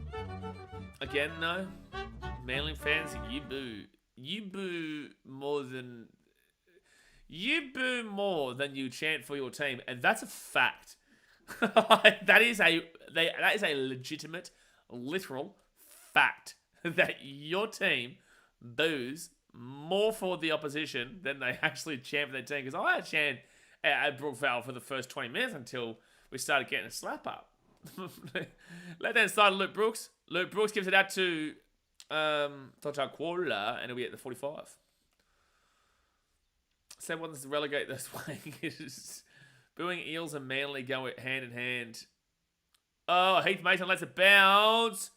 Again, no. Manly fans, you boo. You boo more than you chant for your team. And that's a fact. that is a legitimate, literal fact that your team boos more for the opposition than they actually chant for their team. Because I chant at Brookvale for the first 20 minutes until we started getting a slap up. Left hand side of Luke Brooks. Luke Brooks gives it out to Tocha Kuala, and it'll be at the 45. Sam wants to relegate this way. Booing Eels and Manly go hand in hand. Oh, Heath Mason lets it bounce.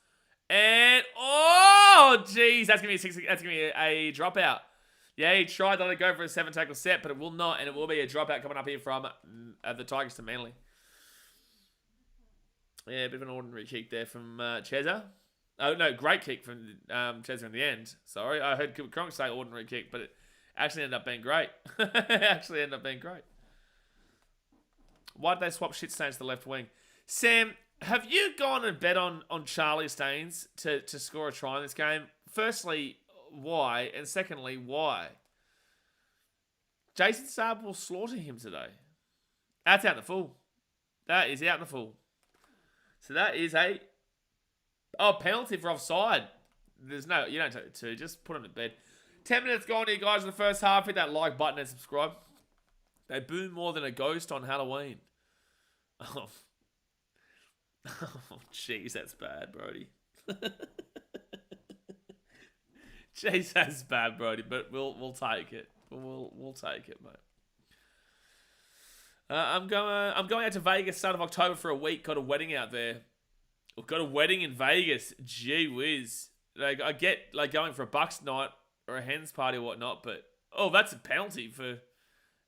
And, oh, jeez, that's going to be a dropout. Yeah, he tried to let it go for a 7-tackle set, but it will not, and it will be a dropout coming up here from the Tigers to Manly. Yeah, a bit of an ordinary kick there from Cheza. Oh, no, great kick from Cheza in the end. Sorry, I heard Kronk say ordinary kick, but it actually ended up being great. Why did they swap shit Staines to the left wing? Sam, have you gone and bet on Charlie Staines to score a try in this game? Firstly, why? And secondly, why? Jason Saab will slaughter him today. That's out in the full. That is out in the full. So that is a penalty for offside. You don't take the 2. Just put him to bed. 10 minutes gone here, guys, in the first half. Hit that like button and subscribe. They boo more than a ghost on Halloween. Oh, jeez, that's bad, Brody. Jeez, that's bad, Brody. But we'll take it. We'll take it, mate. I'm going out to Vegas start of October for a week. Got a wedding out there. Got a wedding in Vegas. Gee whiz. Like, I get like going for a Bucks night or a hens party or whatnot, but that's a penalty for.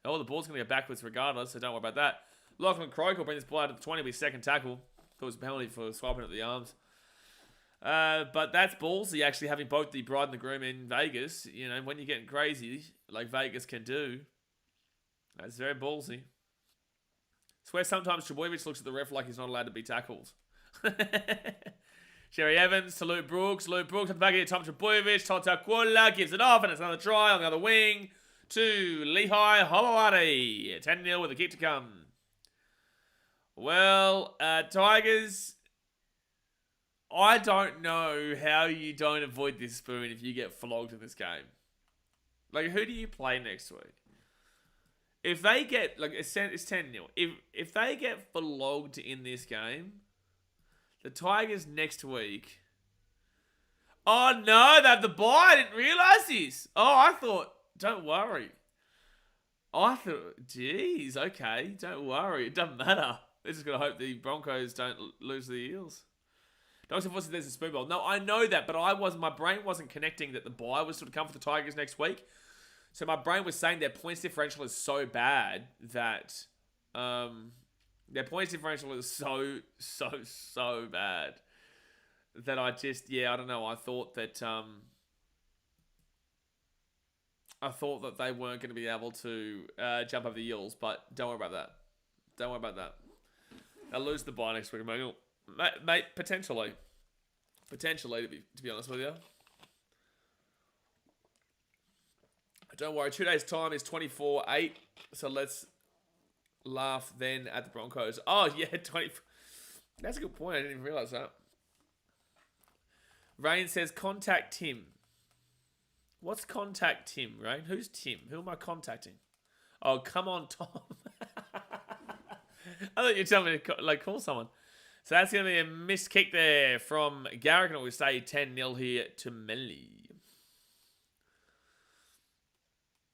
The ball's gonna go backwards regardless, so don't worry about that. Lachlan Croak will bring this ball out to the 20. It'll be second tackle. It was a penalty for swiping at the arms. But that's ballsy, actually, having both the bride and the groom in Vegas. When you're getting crazy, like Vegas can do. That's very ballsy. It's where sometimes Trebojevic looks at the ref like he's not allowed to be tackled. Sherry Evans to Luke Brooks. Luke Brooks at the back of Tom Trebojevic. Tonta Kuala gives it off, and it's another try on the other wing to Lehigh Holowati. 10-0 with a kick to come. Well, Tigers, I don't know how you don't avoid this spoon if you get flogged in this game. Like, who do you play next week? If they get, like, it's 10-0. If they get flogged in this game, the Tigers next week... Oh, no, they have the bye. I didn't realise this. Oh, I thought, don't worry. I thought, geez, okay, don't worry. It doesn't matter. They're just going to hope the Broncos don't lose the Eels. Don't suppose there's a spoon bowl. No, I know that, but my brain wasn't connecting that the bye was sort of come for the Tigers next week. So my brain was saying their points differential is so bad that their points differential is so bad that I don't know. I thought that they weren't going to be able to jump over the Eels, but don't worry about that. Don't worry about that. They'll lose the bye next week, mate. Potentially, to be honest with you. Don't worry, 2 days' time is 24-8. So let's laugh then at the Broncos. Oh, yeah, 20. That's a good point. I didn't even realise that. Rain says, contact Tim. What's contact Tim, Rain? Who's Tim? Who am I contacting? Oh, come on, Tom. I thought you were telling me to call someone. So that's going to be a missed kick there from Garrick. And we say 10-0 here to Melly.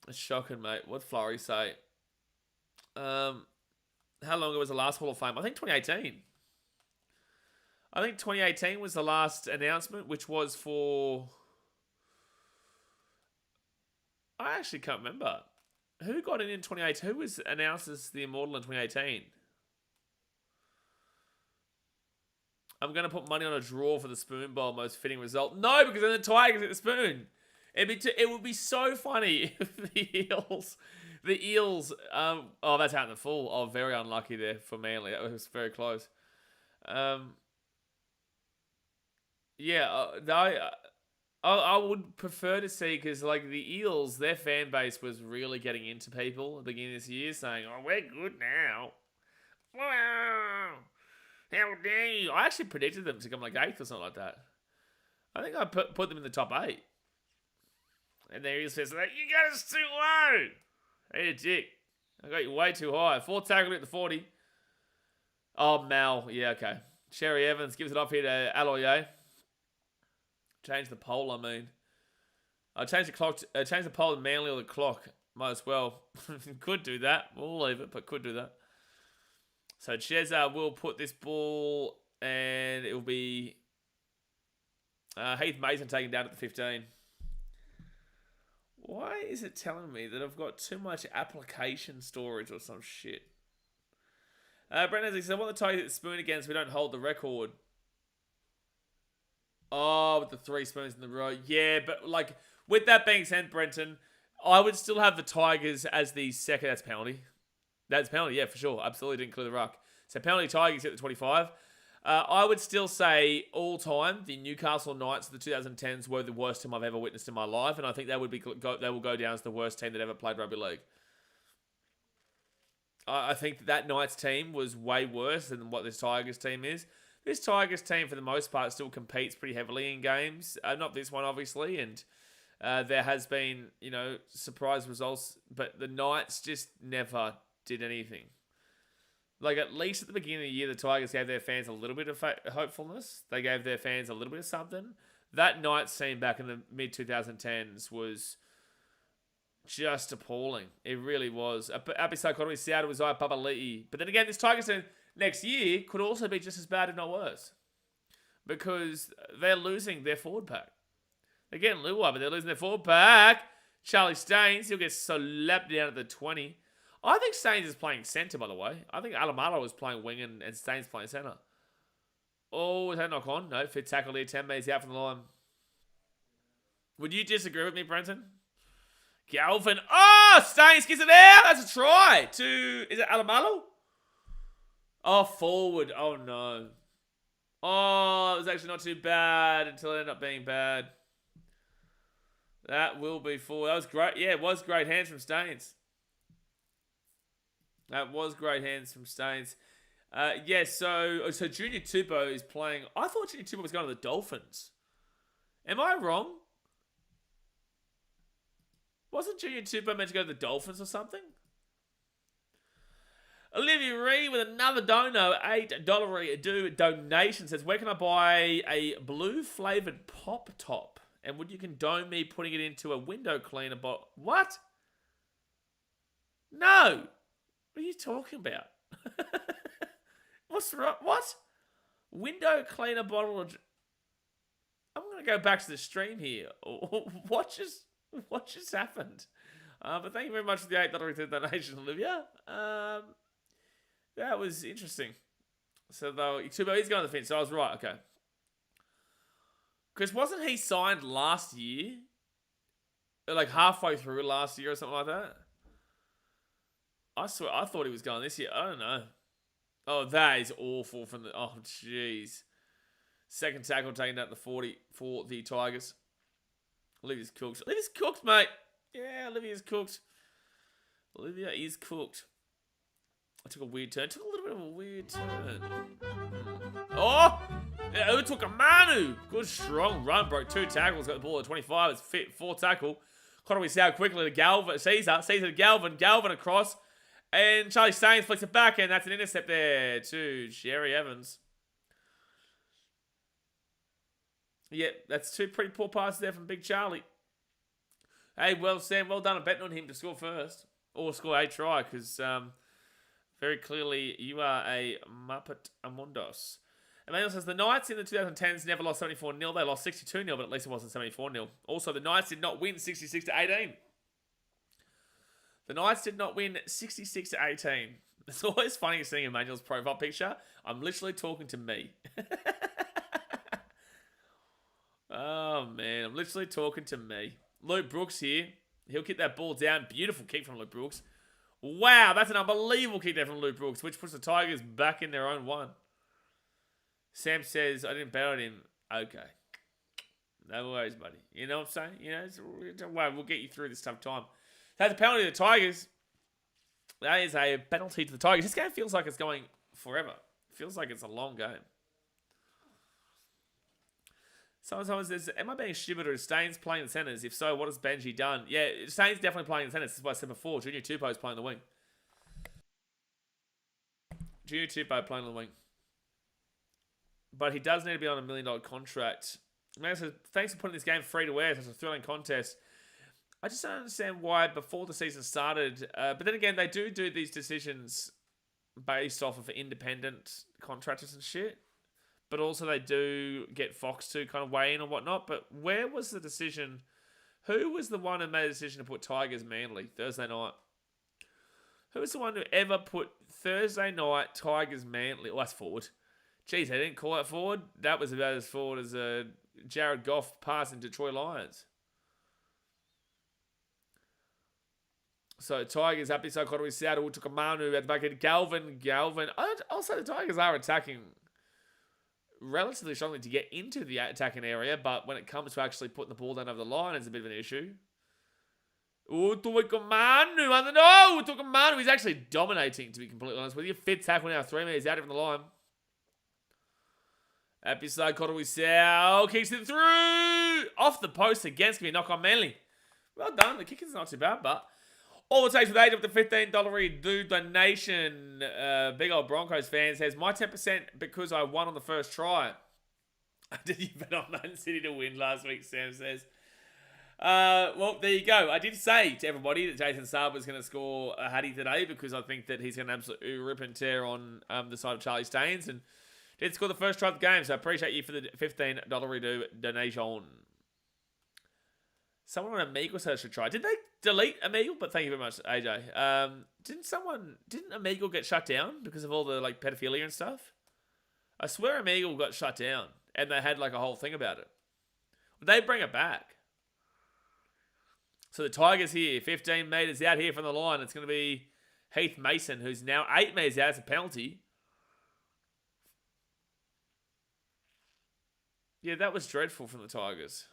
It's shocking, mate. What'd Flurry say? How long ago was the last Hall of Fame? I think 2018. I think 2018 was the last announcement, which was for... I actually can't remember. Who got it in 2018? Who was announced as the Immortal in 2018? I'm going to put money on a draw for the Spoon Bowl most fitting result. No, because then the Tigers get the spoon. It would be so funny if the Eels, oh, that's out in the full. Oh, very unlucky there for Manly. That was very close. Yeah, I would prefer to see, because like the Eels, their fan base was really getting into people at the beginning of this year, saying, "Oh, we're good now. Wow, how dare you!" I actually predicted them to come like 8th or something like that. I think I put them in the top 8. And there he says, "You got us too low." Hey, dick. I got you way too high. 4th tackle at the 40. Oh, Mal. Yeah, okay. Sherry Evans gives it off here to Aloye. Change the poll, I mean. I'll change the clock. Change the poll to Manly or the clock. Might as well. Could do that. We'll leave it, but could do that. So Cheza will put this ball, and it will be Heath Mason taken down at the 15. Why is it telling me that I've got too much application storage or some shit? Brendan says, I want to tell you that spoon again so we don't hold the record. Oh, with the 3 spoons in the row. Yeah, but like, with that being said, Brenton, I would still have the Tigers as the second. That's penalty. That's penalty, yeah, for sure. Absolutely didn't clear the ruck. So penalty Tigers at the 25. I would still say all time the Newcastle Knights of the 2010s were the worst team I've ever witnessed in my life, and I think they will go down as the worst team that ever played rugby league. I think that Knights team was way worse than what this Tigers team is. This Tigers team, for the most part, still competes pretty heavily in games. Not this one, obviously, and there has been, surprise results, but the Knights just never did anything. Like, at least at the beginning of the year, the Tigers gave their fans a little bit of hopefulness. They gave their fans a little bit of something. That Knights team back in the mid-2010s was just appalling. It really was. Abiso Conway, Seattle was Papali'i. But then again, this Tigers team next year could also be just as bad, if not worse. Because they're losing their forward pack. They're getting Luai, but they're losing their forward pack. Charlie Staines, he'll get slapped down at the 20. I think Staines is playing centre, by the way. I think Alamaro was playing wing and Staines playing centre. Oh, is that knock on? No, fit tackle here. 10 metres out from the line. Would you disagree with me, Brenton? Galvin. Oh, Staines gets it out. That's a try to... Is it Alamalo? Oh, forward. Oh, no. Oh, it was actually not too bad until it ended up being bad. That will be full. That was great. Yeah, it was great hands from Staines. That was great hands from Staines. Yeah, so Junior Tupou is playing. I thought Junior Tupou was going to the Dolphins. Am I wrong? Wasn't Junior Tupou meant to go to the Dolphins or something? Olivia Ree with another dono, $8 donation, says, where can I buy a blue-flavoured pop-top? And would you condone me putting it into a window cleaner bottle? What? No! What are you talking about? What's wrong? What? Window cleaner bottle of... I'm going to go back to the stream here. What just happened? But thank you very much for the $8 donation, Olivia. That was interesting. So, though, he's going to the fence. So I was right. Okay. Because wasn't he signed last year? Like halfway through last year or something like that? I swear, I thought he was going this year. I don't know. Oh, that is awful from the... Oh, jeez. Second tackle taken out the 40 for the Tigers. Olivia's cooked. Olivia's cooked, mate. Yeah, Olivia's cooked. Olivia is cooked. I took a weird turn. Took a little bit of a weird turn. Oh! Yeah, who took a Manu? Good strong run, broke 2 tackles. Got the ball at 25. It's fit. 4 tackle. Conway Sow quickly to Galvin. Caesar to Galvin. Galvin across. And Charlie Staines flicks it back. And that's an intercept there to Sherry Evans. Yeah, that's 2 pretty poor passes there from Big Charlie. Hey, well, Sam, well done. I'm betting on him to score first. Or score a try, because very clearly you are a Muppet Amundos. Emmanuel says, the Knights in the 2010s never lost 74-0. They lost 62-0, but at least it wasn't 74-0. Also, the Knights did not win 66-18. The Knights did not win 66-18. It's always funny seeing Emmanuel's profile picture. I'm literally talking to me. Oh, man. I'm literally talking to me. Luke Brooks here. He'll kick that ball down. Beautiful kick from Luke Brooks. Wow, that's an unbelievable kick there from Luke Brooks, which puts the Tigers back in their own one. Sam says, I didn't bet on him. Okay. No worries, buddy. You know what I'm saying? You know, don't worry, we'll get you through this tough time. That's a penalty to the Tigers. That is a penalty to the Tigers. This game feels like it's going forever. It feels like it's a long game. Someone says, am I being stupid or is Staines playing the centres? If so, what has Benji done? Yeah, Staines definitely playing the centres. This is what I said before. Junior Tupou is playing the wing. Junior Tupou playing the wing. But he does need to be on $1 million contract. Man says, thanks for putting this game free to wear. It's a thrilling contest. I just don't understand why before the season started. But then again, they do these decisions based off of independent contractors and shit. But also they do get Fox to kind of weigh in and whatnot. But where was the decision? Who was the one who made a decision to put Tigers Manly Thursday night? Who was the one who ever put Thursday night Tigers Manly? Oh, that's forward. Jeez, they didn't call that forward. That was about as forward as Jared Goff passing Detroit Lions. So Tigers happy. So Conway Saddle took a Manu at the back end. Galvin. I'll say the Tigers are attacking relatively strongly to get into the attacking area, but when it comes to actually putting the ball down over the line, it's a bit of an issue. Oh, Manu. I don't know. Manu. He's actually dominating, to be completely honest with you. Fifth tackle now. 3 minutes out of the line. Happy side, Conway Sow kicks it through. Off the post against me. Knock on Manly. Well done. The kicking's not too bad, but all it takes with age of the $15 donation. Big old Broncos fan says, my 10% because I won on the first try. Did you bet on Man City to win last week, Sam says. Well, there you go. I did say to everybody that Jason Saab was going to score a hattie today because I think that he's going to absolutely rip and tear on the side of Charlie Staines and did score the first try of the game. So I appreciate you for the $15 donation. Someone on Amigo said I should try. Did they delete Amigo? But thank you very much, AJ. Didn't Amigo get shut down because of all the like pedophilia and stuff? I swear Amigo got shut down and they had like a whole thing about it. Would they bring it back? So the Tigers here, 15 metres out here from the line. It's going to be Heath Mason, who's now 8 metres out. It's a penalty. Yeah, that was dreadful from the Tigers.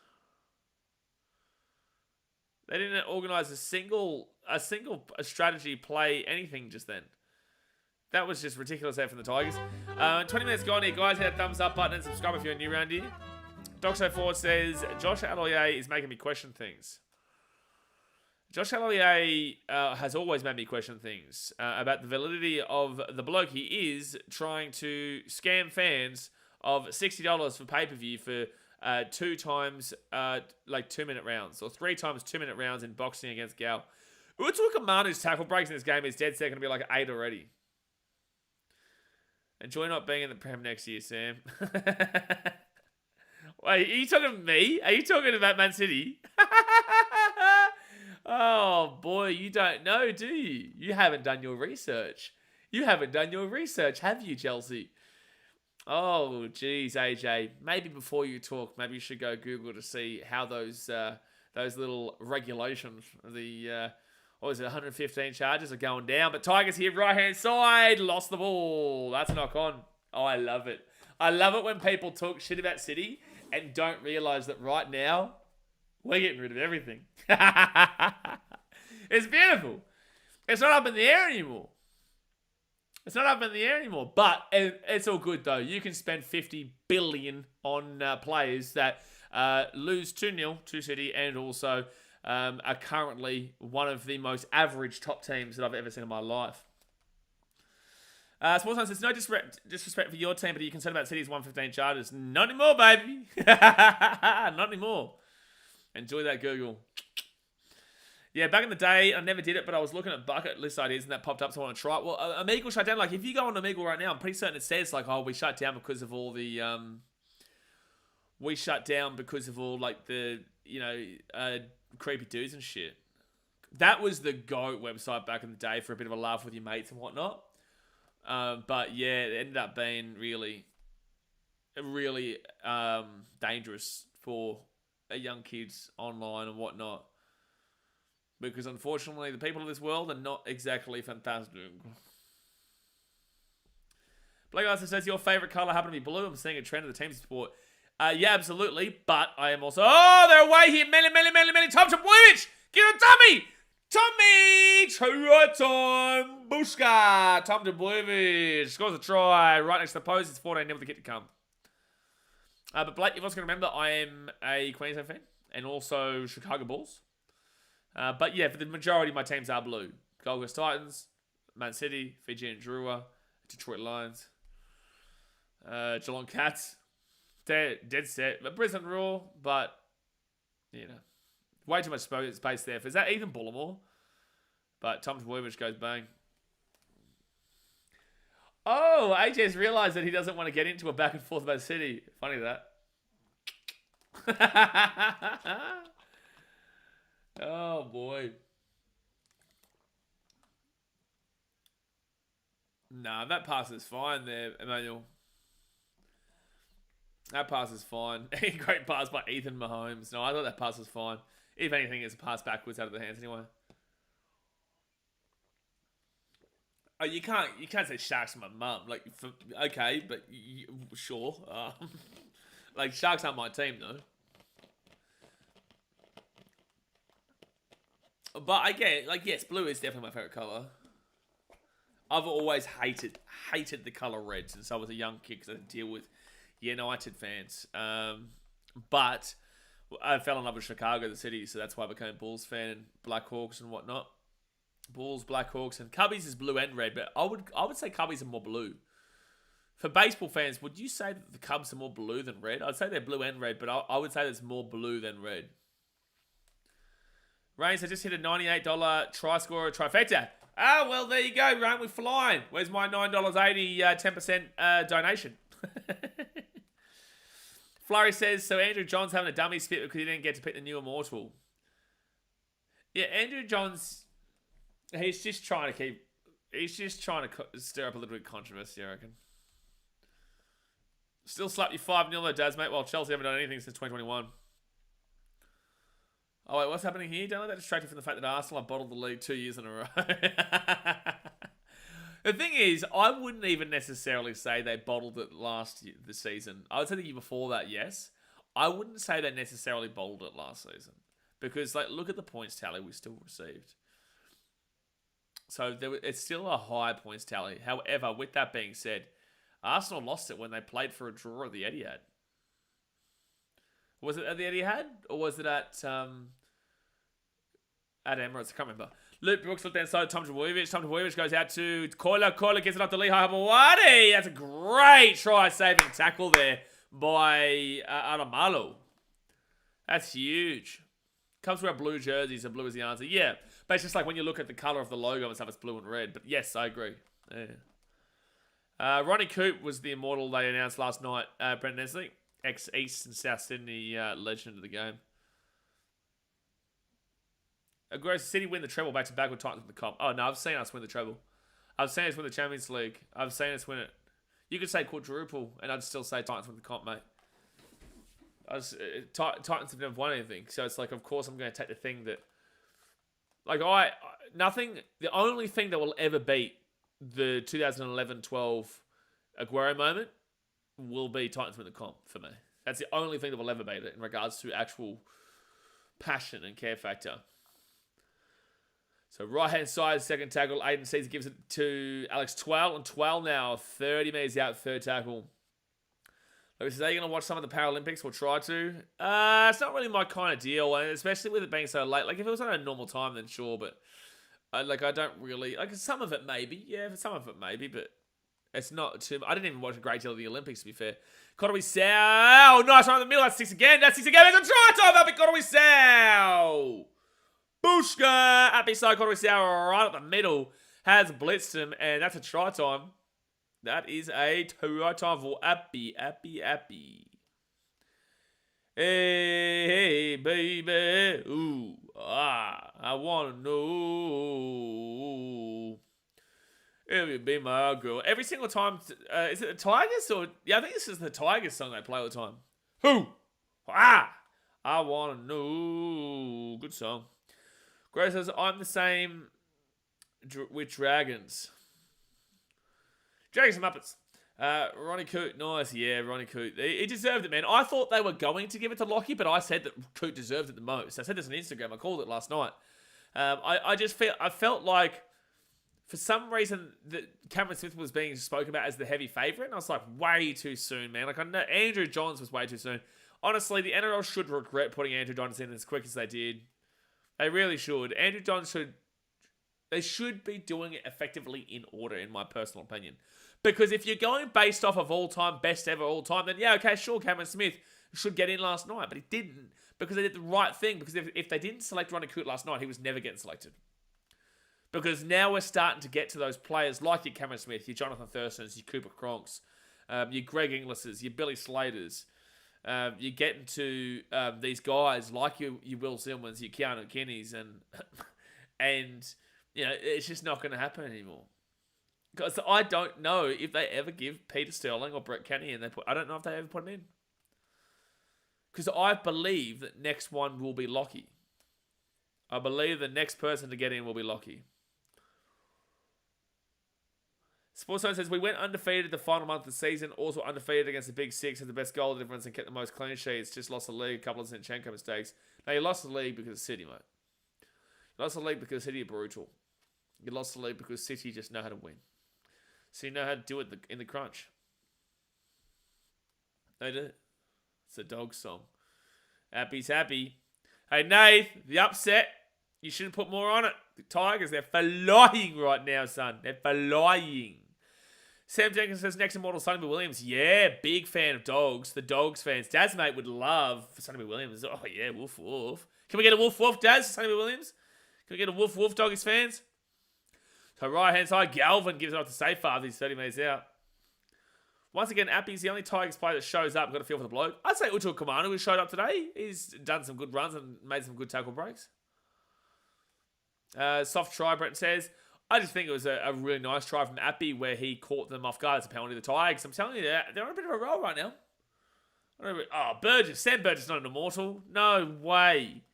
They didn't organise a single strategy play, anything just then. That was just ridiculous there from the Tigers. 20 minutes gone here, guys. Hit that thumbs up button and subscribe if you're new around here. Doxo4 says, Josh Aloier is making me question things. Josh Aloier has always made me question things about the validity of the bloke. He is trying to scam fans of $60 for pay-per-view for 2 times 2-minute rounds, or 3 times 2-minute rounds in boxing against Gal. Utu Commander's tackle breaks in this game is dead set going to be like 8 already. Enjoy not being in the Prem next year, Sam. Wait, are you talking to me? Are you talking about Man City? Oh, boy, you don't know, do you? You haven't done your research. You haven't done your research, have you, Chelsea? Oh, geez, AJ. Maybe before you talk, maybe you should go Google to see how those little regulations, the 115 charges are going down. But Tigers here, right-hand side, lost the ball. That's a knock on. Oh, I love it. I love it when people talk shit about City and don't realise that right now, we're getting rid of everything. It's beautiful. It's not up in the air anymore. It's not up in the air anymore. But it's all good, though. You can spend $50 billion on players that lose 2-0 to City and also are currently one of the most average top teams that I've ever seen in my life. Sports says, no disrespect for your team, but are you concerned about City's 115 charges? Not anymore, baby. Not anymore. Enjoy that, Google. Yeah, back in the day, I never did it, but I was looking at bucket list ideas and that popped up, so I want to try it. Well, Omegle shut down. Like, if you go on Omegle right now, I'm pretty certain it says, like, oh, we shut down because of all the, creepy dudes and shit. That was the GOAT website back in the day for a bit of a laugh with your mates and whatnot. But yeah, it ended up being really dangerous for young kids online and whatnot. Because unfortunately, the people of this world are not exactly fantastic. Blake Arthur says, your favourite colour happened to be blue. I'm seeing a trend of the team support. Yeah, absolutely. But I am also... Oh, they're away here. Melly. Tom to Bluich. Get on Tommy. Time. Bushka. Tom to Bluich. Scores a try. Right next to the post. It's 14-0 with the kick to come. But Blake, you've also got to remember, I am a Queensland fan. And also Chicago Bulls. But yeah, for the majority of my teams are blue. Gold Coast Titans, Man City, Fijian Drua, Detroit Lions, Geelong Cats. They're dead set. But Brisbane Roar, but, you know, way too much space there. Is that Ethan Bullimore? But Tom Dvojevic goes bang. Oh, AJ's realised that he doesn't want to get into a back and forth about City. Funny that. Oh, boy. Nah, that pass is fine there, Emmanuel. That pass is fine. Great pass by Ethan Mahomes. No, I thought that pass was fine. If anything, it's a pass backwards out of the hands anyway. Oh, you can't say Sharks are my mum. Like, okay, but sure. Like, Sharks aren't my team, though. But I get it. Like, yes, blue is definitely my favourite colour. I've always hated the colour red since I was a young kid because I had to deal with United fans. But I fell in love with Chicago, the city, so that's why I became a Bulls fan and Blackhawks and whatnot. Bulls, Blackhawks, and Cubbies is blue and red, but I would say Cubbies are more blue. For baseball fans, would you say that the Cubs are more blue than red? I'd say they're blue and red, but I would say there's more blue than red. Reigns, I just hit a $98 try-scorer trifecta. Ah, well, there you go, Rain. We're flying. Where's my $9.80 10% donation? Flurry says, so Andrew Johns having a dummy spit because he didn't get to pick the new Immortal. Yeah, Andrew Johns, he's just trying to stir up a little bit of controversy, I reckon. Still slap you 5-0 though, Daz, mate, while Chelsea haven't done anything since 2021. Oh, wait, what's happening here? Don't let that distract you from the fact that Arsenal have bottled the league 2 years in a row. The thing is, I wouldn't even necessarily say they bottled it the season. I would say the year before that, yes. I wouldn't say they necessarily bowled it last season. Because, like, look at the points tally we still received. So it's still a high points tally. However, with that being said, Arsenal lost it when they played for a draw at the Etihad. Was it at the Etihad? Or was it at Emirates? I can't remember. Luke Brooks looked inside. Tom Trbojevic goes out to Coiler. Coiler gets it up to Lehigh Habawadi. That's a great try-saving tackle there by Adamalu. That's huge. Comes to our blue jerseys, and blue is the answer. Yeah, but it's just like when you look at the colour of the logo and stuff, it's blue and red. But yes, I agree. Yeah. Ronnie Coop was the immortal they announced last night. Brent Nesley, ex-East and South Sydney legend of the game. Aggressive City win the treble back-to-back with Titans in the comp. Oh, no, I've seen us win the treble. I've seen us win the Champions League. I've seen us win it. You could say quadruple, and I'd still say Titans win the comp, mate. Titans have never won anything, so it's like, of course, I'm going to take the thing that... Like, the only thing that will ever beat the 2011-12 Aguero moment will be Titans win the comp for me. That's the only thing that will ever beat it in regards to actual passion and care factor. So right-hand side, second tackle. Aiden Caesar gives it to Alex Twell. And Twell now, 30 metres out, third tackle. Like, are you going to watch some of the Paralympics? We'll try to. It's not really my kind of deal, and especially with it being so late. Like, if it was on a normal time, then sure, but... I don't really... Like, some of it maybe. Yeah, some of it maybe, but... It's not too... I didn't even watch a great deal of the Olympics, to be fair. Connery Sow. Nice one in the middle. That's six again. There's a try time up in Connery Sow. Bushka! Happy side Connery Sow right up the middle. Has blitzed him, and that's a try time. That is a try time for Appy. Hey, baby. Ooh, I want to know if you be my girl. Every single time, is it the Tigers? Or yeah, I think this is the Tigers song they play all the time. Who? I want to know. Good song. Grace says, I'm the same with Dragons. Dragons and Muppets. Ronnie Coote, nice. Yeah, Ronnie Coote. He deserved it, man. I thought they were going to give it to Lockie, but I said that Coote deserved it the most. I said this on Instagram. I called it last night. I felt like, for some reason, that Cameron Smith was being spoken about as the heavy favourite, and I was like, way too soon, man. Like, I know Andrew Johns was way too soon. Honestly, the NRL should regret putting Andrew Johns in as quick as they did. They really should. Andrew Johns should... They should be doing it effectively in order, in my personal opinion. Because if you're going based off of all-time, best ever all-time, then yeah, okay, sure, Cameron Smith should get in last night. But he didn't, because they did the right thing. Because if they didn't select Ronnie Coote last night, he was never getting selected. Because now we're starting to get to those players like your Cameron Smith, your Jonathan Thurstons, your Cooper Cronks, your Greg Inglis's, your Billy Slaters. You're getting to these guys like your Will Silmans, your Keanu Kenny's, and you know, it's just not going to happen anymore. Because I don't know if they ever give Peter Sterling or Brett Kenny, and I don't know if they ever put him in. Because I believe that next one will be Lockie. I believe the next person to get in will be Lockie. Sportszone says, we went undefeated the final month of the season, also undefeated against the Big Six, had the best goal difference and kept the most clean sheets, just lost the league, a couple of Zinchenko mistakes. Now, you lost the league because of City, mate. You lost the league because City are brutal. You lost the league because City just know how to win. So you know how to do it in the crunch. They do. It's a dog song. Happy's happy. Hey, Nath, the upset. You shouldn't put more on it. The Tigers, they're flying right now, son. They're flying. Sam Jenkins says, next Immortal, Sonny Williams. Yeah, big fan of dogs. The dogs fans. Dad's mate would love Sonny Williams. Oh, yeah, woof, woof. Can we get a woof, woof, Daz? Sonny Williams? Can we get a woof, woof, doggies fans? So right-hand side, Galvin gives it off to Safar. He's 30 metres out. Once again, Appy's the only Tigers player that shows up. Got a feel for the bloke. I'd say Utu Kamanu, who showed up today. He's done some good runs and made some good tackle breaks. Soft try, Brent says. I just think it was a really nice try from Appy where he caught them off guard. It's a penalty to the Tigers. I'm telling you, they're on a bit of a roll right now. Oh, Burgess. Sam Burgess is not an immortal. No way.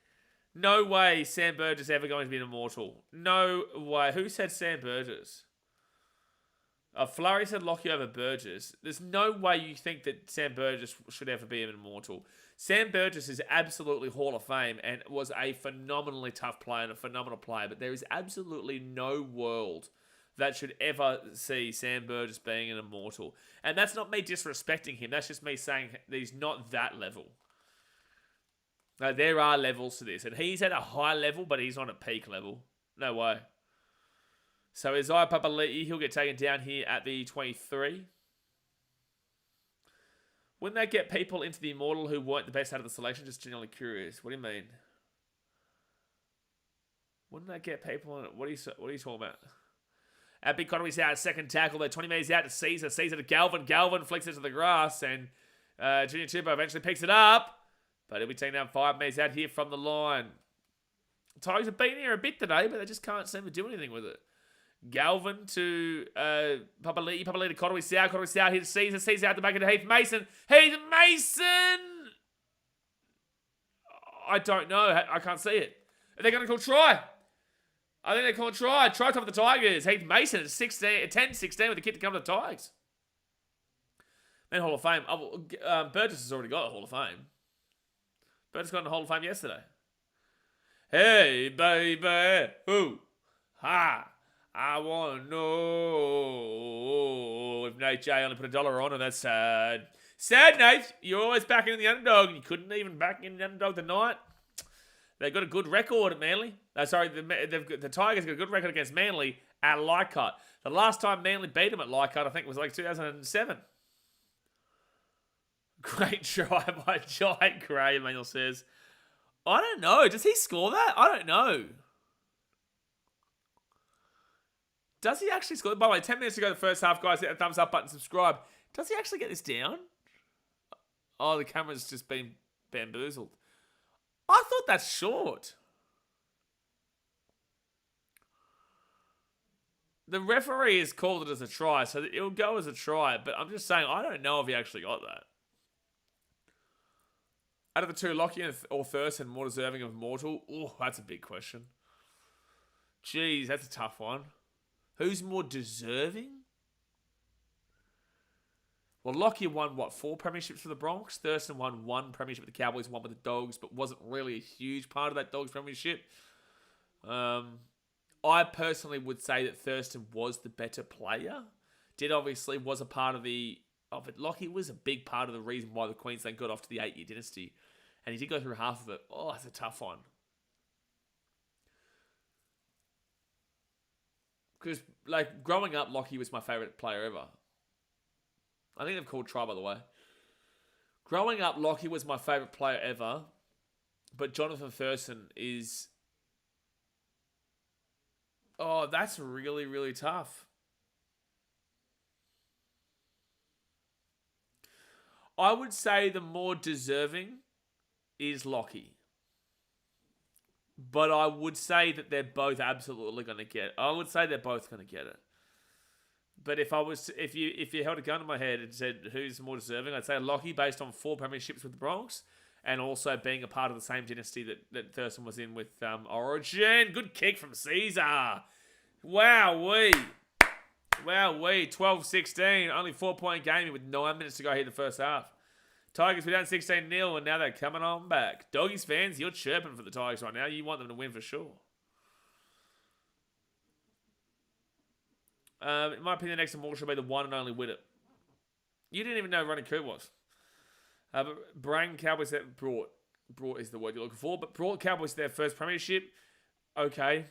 No way Sam Burgess is ever going to be an immortal. No way. Who said Sam Burgess? Flurry said Lockie over Burgess. There's no way you think that Sam Burgess should ever be an immortal. Sam Burgess is absolutely Hall of Fame and was a phenomenally tough player and a phenomenal player, but there is absolutely no world that should ever see Sam Burgess being an immortal. And that's not me disrespecting him. That's just me saying that he's not that level. Now, there are levels to this, and he's at a high level, but he's not at peak level. No way. So Isaiah Papali'i, he'll get taken down here at the 23. Wouldn't that get people into the Immortal who weren't the best out of the selection? Just genuinely curious. What do you mean? Wouldn't that get people in it? What are you talking about? At BKRmy's out, second tackle. They're 20 metres out to Caesar. Caesar to Galvin. Galvin flicks it to the grass, and Junior Tupou eventually picks it up. But he'll be taken down 5 metres out here from the line. Tigers have been here a bit today, but they just can't seem to do anything with it. Galvin to Papali'i. Papali'i to Cottery South. Cottery South here to Caesar. Caesar out the back of Heath Mason. Heath Mason! I don't know. I can't see it. Are they going to call try? I think they're calling try. Try top of the Tigers. Heath Mason at 10-16 with the kick to come to the Tigers. Then Hall of Fame. Burgess has already got a Hall of Fame. Burgess got in the Hall of Fame yesterday. Hey, baby. Ooh. Ha. I want to know if Nate J only put $1 on, and that's sad. Sad, Nate. You're always backing in the underdog, and you couldn't even back in the underdog tonight. They've got a good record at Manly. The Tigers got a good record against Manly at Leichhardt. The last time Manly beat them at Leichhardt, I think, was like 2007. Great try by Giant Gray, Emmanuel says. I don't know. Does he score that? I don't know. Does he actually score? By the way, 10 minutes to go the first half, guys. Hit the thumbs up button, subscribe. Does he actually get this down? Oh, the camera's just been bamboozled. I thought that's short. The referee has called it as a try, so it'll go as a try. But I'm just saying, I don't know if he actually got that. Out of the two, Lockie or Thurston more deserving of Immortal? Oh, that's a big question. Jeez, that's a tough one. Who's more deserving? Well, Lockyer won, 4 premierships for the Bronx? Thurston won 1 premiership with the Cowboys, 1 with the Dogs, but wasn't really a huge part of that Dogs premiership. I personally would say that Thurston was the better player. Was a part of it. Lockyer was a big part of the reason why the Queensland got off to the 8-year dynasty. And he did go through half of it. Oh, that's a tough one. Because, growing up, Lockie was my favourite player ever. I think they've called try, by the way. Growing up, Lockie was my favourite player ever. But Jonathan Thurston is... Oh, that's really, really tough. I would say the more deserving is Lockie. But I would say that they're both absolutely going to get it. I would say they're both going to get it. But if you held a gun to my head and said who's more deserving, I'd say Lockie based on 4 premierships with the Bronx and also being a part of the same dynasty that Thurston was in with Origin. Good kick from Caesar. Wow-wee. 12-16. Only 4-point game with 9 minutes to go here in the first half. Tigers were down 16-0 and now they're coming on back. Doggies fans, you're chirping for the Tigers right now. You want them to win for sure. In my opinion, the next Immortal should be the one and only Widdop. You didn't even know Ronnie Coo was. But Brang Cowboys that brought is the word you're looking for, but brought Cowboys their first premiership. Okay.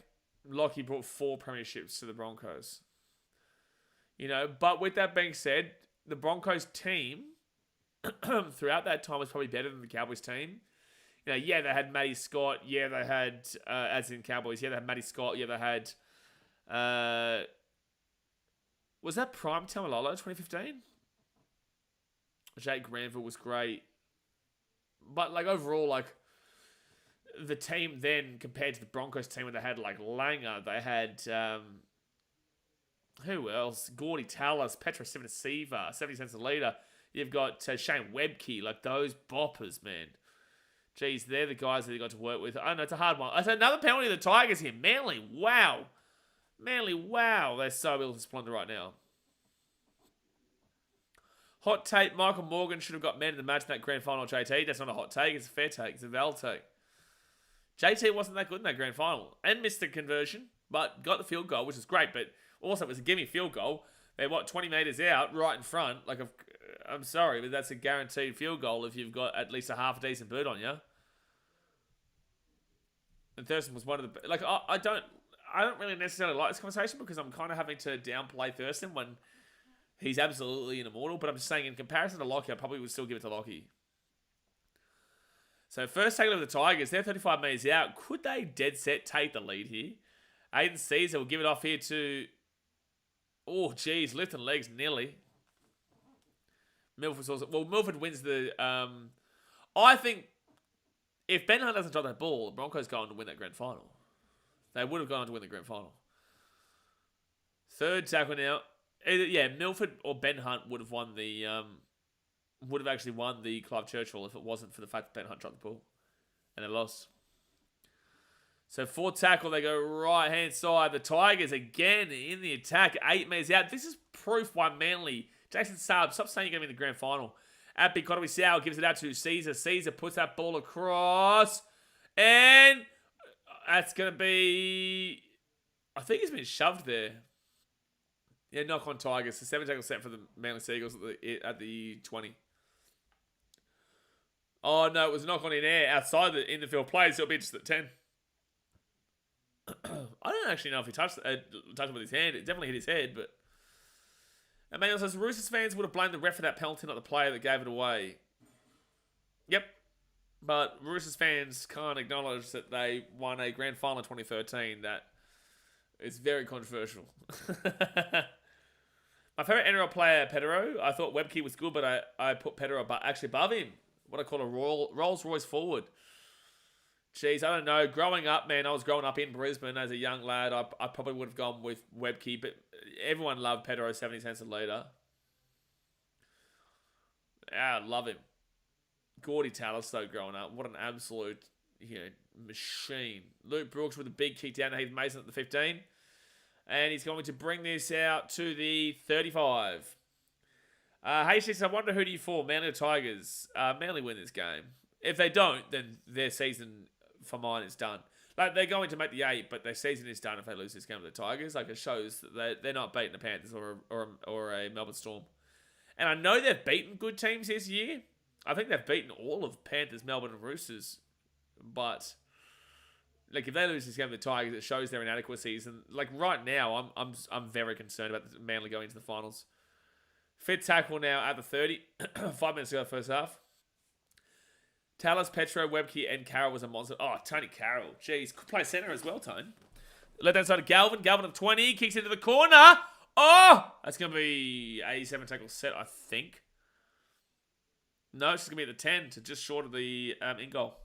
Lockie brought 4 premierships to the Broncos. But with that being said, the Broncos team throughout that time was probably better than the Cowboys team. They had Matty Scott. Yeah, they had, as in Cowboys, they had Matty Scott. Yeah, they had, was that Prime Tamalolo 2015? Jake Granville was great. But, overall, the team then, compared to the Broncos team, where they had, Langer, they had, who else? Gordy Tallis, Petra Sivanasiva, 70 cents a litre. You've got Shane Webke, those boppers, man. Jeez, they're the guys that they got to work with. I know, it's a hard one. That's another penalty of the Tigers here. Manly, wow. They're so ill to splendor right now. Hot take, Michael Morgan should have got man of the match in that grand final, JT. That's not a hot take, it's a fair take. It's a valid take. JT wasn't that good in that grand final. And missed the conversion, but got the field goal, which is great. But also, it was a gimme field goal. They're, 20 metres out, right in front. Like, I'm sorry, but that's a guaranteed field goal if you've got at least a half a decent bird on you. And Thurston was one of the... Like, I don't really necessarily like this conversation because I'm kind of having to downplay Thurston when he's absolutely an immortal. But I'm just saying, in comparison to Lockie, I probably would still give it to Lockie. So, first tackle of the Tigers. They're 35 metres out. Could they dead set take the lead here? Aiden Caesar will give it off here to... Oh, geez. Lifting legs nearly. Milford's also... Well, Milford wins the... I think if Ben Hunt doesn't drop that ball, the Broncos go on to win that grand final. They would have gone on to win the grand final. Third tackle now. Either, Milford or Ben Hunt would have won the... would have actually won the Clive Churchill if it wasn't for the fact that Ben Hunt dropped the ball. And they lost. So, fourth tackle, they go right-hand side. The Tigers again in the attack. 8 metres out. This is proof why Manly... Jason Saab, stop saying you're going to be in the grand final. At BKRmy Sow gives it out to Caesar. Caesar puts that ball across. And that's going to be... I think he's been shoved there. Yeah, knock on Tigers. So 7 tackle set for the Manly Seagulls at the 20. Oh, no, it was a knock on in air outside the in the field play, so it'll be just at 10. I don't actually know if he touched it with his hand. It definitely hit his head, but... Emmanuel says, Roosters fans would have blamed the ref for that penalty, not the player that gave it away. Yep. But Roosters fans can't acknowledge that they won a grand final in 2013. That is very controversial. My favourite NRL player, Pedro. I thought Webke was good, but I put Pedro actually above him. What I call a Rolls Royce forward. Jeez, I don't know. Growing up, man, I was growing up in Brisbane as a young lad. I probably would have gone with Webke, but everyone loved Pedro 70 cents a litre. I love him. Gordy Tallis, though, growing up. What an absolute machine. Luke Brooks with a big kick down to Heath Mason at the 15. And he's going to bring this out to the 35. Hey, Six, I wonder who do you for? Manly or Tigers? Manly win this game. If they don't, then their season for mine is done. Like, they're going to make the 8, but their season is done if they lose this game to the Tigers. Like, it shows that they're not beating the Panthers or a Melbourne Storm. And I know they've beaten good teams this year. I think they've beaten all of Panthers, Melbourne, and Roosters. But like, if they lose this game to the Tigers, it shows their inadequacies. And like right now, I'm very concerned about the Manly going into the finals. Fifth tackle now at the 30. 5 minutes to go first half. Talis, Petro, Webke, and Carroll was a monster. Oh, Tony Carroll. Jeez, could play centre as well, Tone. Left hand side of Galvin. Galvin of 20. Kicks into the corner. Oh! That's going to be 87 tackle set, I think. No, it's just going to be at the 10 to just short of the in goal.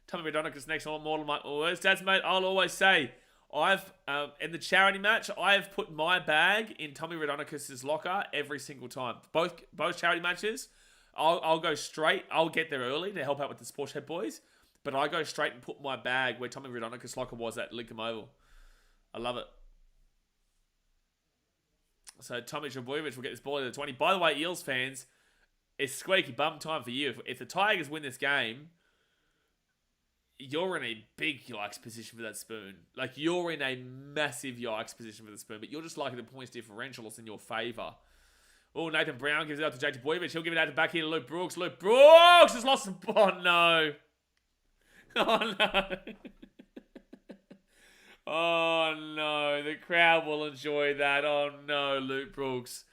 Tommy Radonicus next on Mortal Mike always. Dad's mate, I'll always say, I've in the charity match, I have put my bag in Tommy Radonicus' locker every single time. Both charity matches. I'll go straight. I'll get there early to help out with the Sports Head boys. But I go straight and put my bag where Tommy Radonicus' locker was at Lincoln Oval. I love it. So Tommy Trebojevic will get this ball to the 20. By the way, Eels fans, it's squeaky bum time for you. If the Tigers win this game, you're in a big yikes position for that spoon. Like, you're in a massive yikes position for the spoon. But you're just liking the points differential is in your favour. Oh, Nathan Brown gives it out to JT Boyovich. He'll give it out to back here to Luke Brooks. Luke Brooks has lost the... Oh, no. Oh, no. Oh, no. The crowd will enjoy that. Oh, no, Luke Brooks.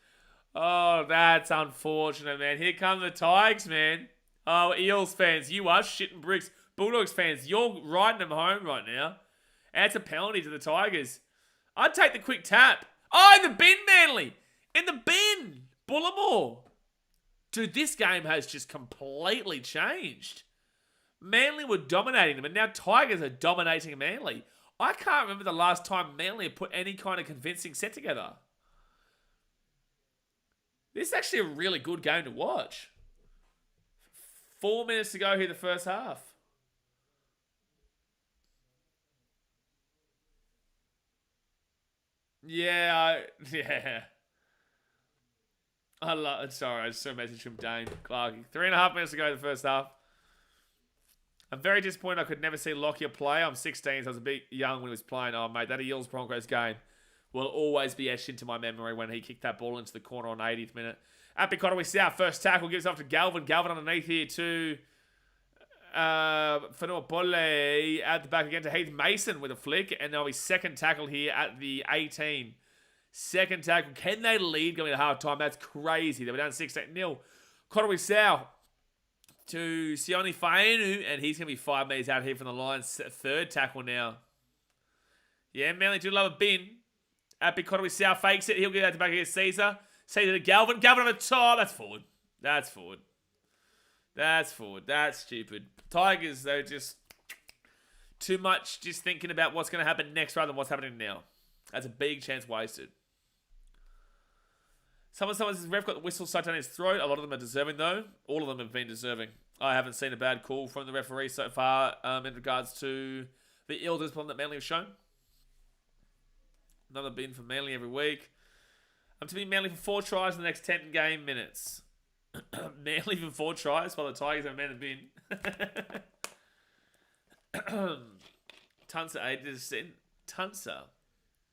Oh, that's unfortunate, man. Here come the Tigers, man. Oh, Eels fans, you are shitting bricks. Bulldogs fans, you're riding them home right now. And it's a penalty to the Tigers. I'd take the quick tap. Oh, in the bin, Manly. In the bin. Bullimore. Dude, this game has just completely changed. Manly were dominating them, and now Tigers are dominating Manly. I can't remember the last time Manly put any kind of convincing set together. This is actually a really good game to watch. 4 minutes to go here the first half. Yeah. Sorry, I just saw a message from Dane Clark. 3.5 minutes to go in the first half. I'm very disappointed I could never see Lockyer play. I'm 16, so I was a bit young when he was playing. Oh, mate, that Eels Broncos game will always be etched into my memory when he kicked that ball into the corner on 80th minute. At BKRmy South, first tackle gives off to Galvin. Galvin underneath here to Fanua Pole at the back again to Heath Mason with a flick. And now his second tackle here at the 18. Second tackle. Can they lead going to half time? That's crazy. They were down 16-0. BKRmy South to Sione Fainu, and he's going to be 5 metres out here from the line. Third tackle now. Yeah, Manly do love a bin. At BKRmy South fakes it. He'll get out the back against Caesar. Caesar to Galvin. Galvin on the top. That's forward. That's forward. That's forward. That's stupid. Tigers, though, just too much just thinking about what's going to happen next rather than what's happening now. That's a big chance wasted. Someone says ref got the whistle stuck down his throat. A lot of them are deserving, though. All of them have been deserving. I haven't seen a bad call from the referee so far in regards to the ill discipline that Manly have shown. Another bin for Manly every week. I'm to be Manly for 4 tries in the next 10 game minutes. Manly for 4 tries while the Tigers have man the bin. Tunsa 8%. Tunsa.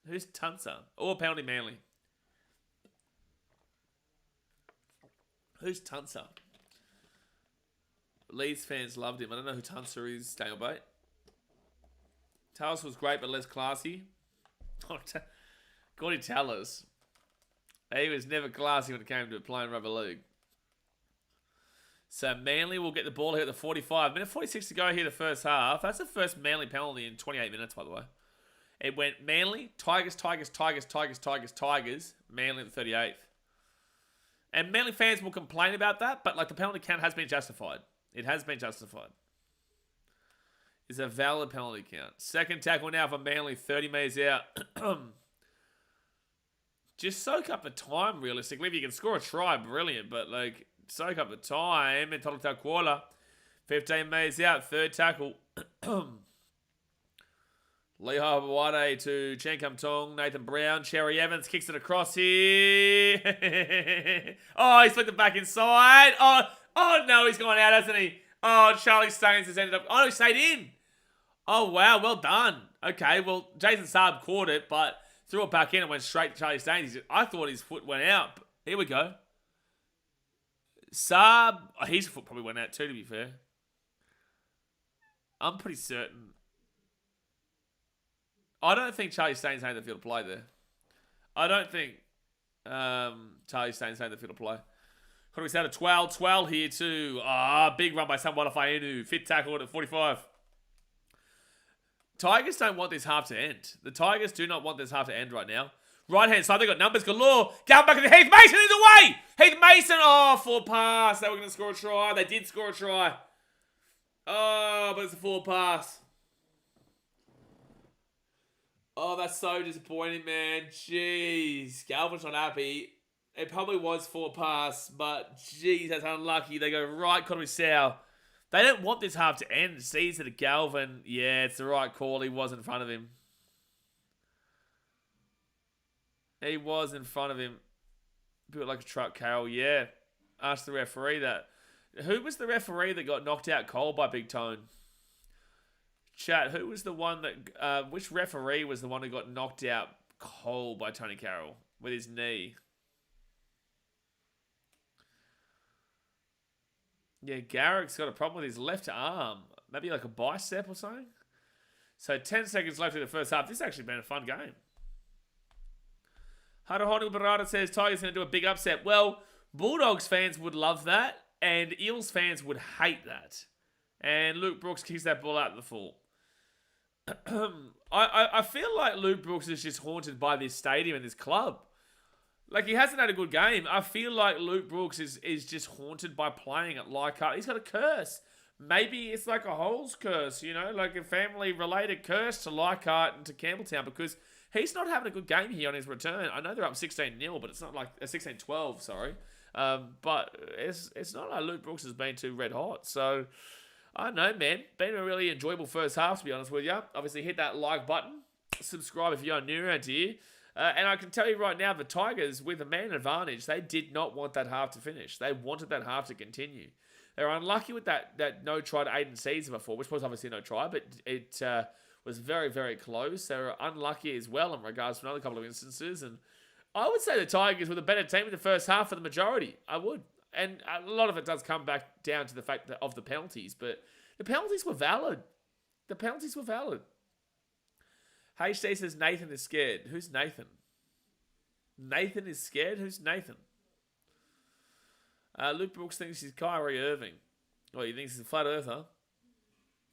Who's Tunsa? Or penalty Manly. Who's Tunsa? Leeds fans loved him. I don't know who Tunsa is, Stalebait. Talos was great but less classy. Gordy Talos. He was never classy when it came to playing rugby league. So Manly will get the ball here at the 45. Minute 46 to go here the first half. That's the first Manly penalty in 28 minutes, by the way. It went Manly, Tigers, Tigers, Tigers, Tigers, Tigers, Tigers, Manly at the 38th. And Manly fans will complain about that, but like the penalty count has been justified. It has been justified. It's a valid penalty count. Second tackle now for Manly, 30 metres out. Just soak up the time, realistically. If you can score a try, brilliant. But, like, soak up the time. And Total Quarter, 15 metres out. Third tackle. Lehigh Bawade to Chen Kum Tong. Nathan Brown. Cherry Evans kicks it across here. Oh, he's flipped it back inside. Oh, no, he's gone out, hasn't he? Oh, Charlie Staines has ended up... Oh, he stayed in. Oh, wow, well done. Okay, well, Jason Saab caught it, but... threw it back in and went straight to Charlie Staines. I thought his foot went out. But here we go. Saab. Oh, his foot probably went out too, to be fair. I'm pretty certain. I don't think Charlie Staines had the field of play there. I don't think Charlie Staines had the field of play. Could we start at 12? 12 here too. Big run by Samwala Fainu. Fit tackle at 45. Tigers don't want this half to end. The Tigers do not want this half to end right now. Right-hand side, they got numbers galore. Going back to the Heath Mason is away! Heath Mason, full pass. They were going to score a try. They did score a try. Oh, but it's a full pass. Oh, that's so disappointing, man. Jeez. Galvin's not happy. It probably was full pass, but jeez, that's unlucky. They go right, BKRmy South. They don't want this half to end. Caesar to Galvin. Yeah, it's the right call. He was in front of him. He was in front of him. Built like a truck, Carol. Yeah. Ask the referee that. Who was the referee that got knocked out cold by Big Tone? Chat, who was the one that... which referee was the one who got knocked out cold by Tony Carroll with his knee? Yeah, Garrick's got a problem with his left arm. Maybe like a bicep or something. So 10 seconds left in the first half. This has actually been a fun game. Haruhonu Barada says Tigers going to do a big upset. Well, Bulldogs fans would love that. And Eels fans would hate that. And Luke Brooks kicks that ball out of the full. I feel like Luke Brooks is just haunted by this stadium and this club. Like, he hasn't had a good game. I feel like Luke Brooks is just haunted by playing at Leichhardt. He's got a curse. Maybe it's like a Holes curse, you know, like a family-related curse to Leichhardt and to Campbelltown, because he's not having a good game here on his return. I know they're up 16-0, but it's not like 16-12, sorry. But it's not like Luke Brooks has been too red hot. So, I don't know, man. Been a really enjoyable first half, to be honest with you. Obviously, hit that like button. Subscribe if you're new around here. And I can tell you right now, the Tigers, with a man advantage, they did not want that half to finish. They wanted that half to continue. They were unlucky with that no try to Aiden Caesar before, which was obviously no try, but it was very, very close. They were unlucky as well in regards to another couple of instances. And I would say the Tigers were the better team in the first half for the majority. I would. And a lot of it does come back down to the fact of the penalties, but the penalties were valid. The penalties were valid. HD says Nathan is scared. Who's Nathan? Nathan is scared? Who's Nathan? Luke Brooks thinks he's Kyrie Irving. Well, he thinks he's a flat earther.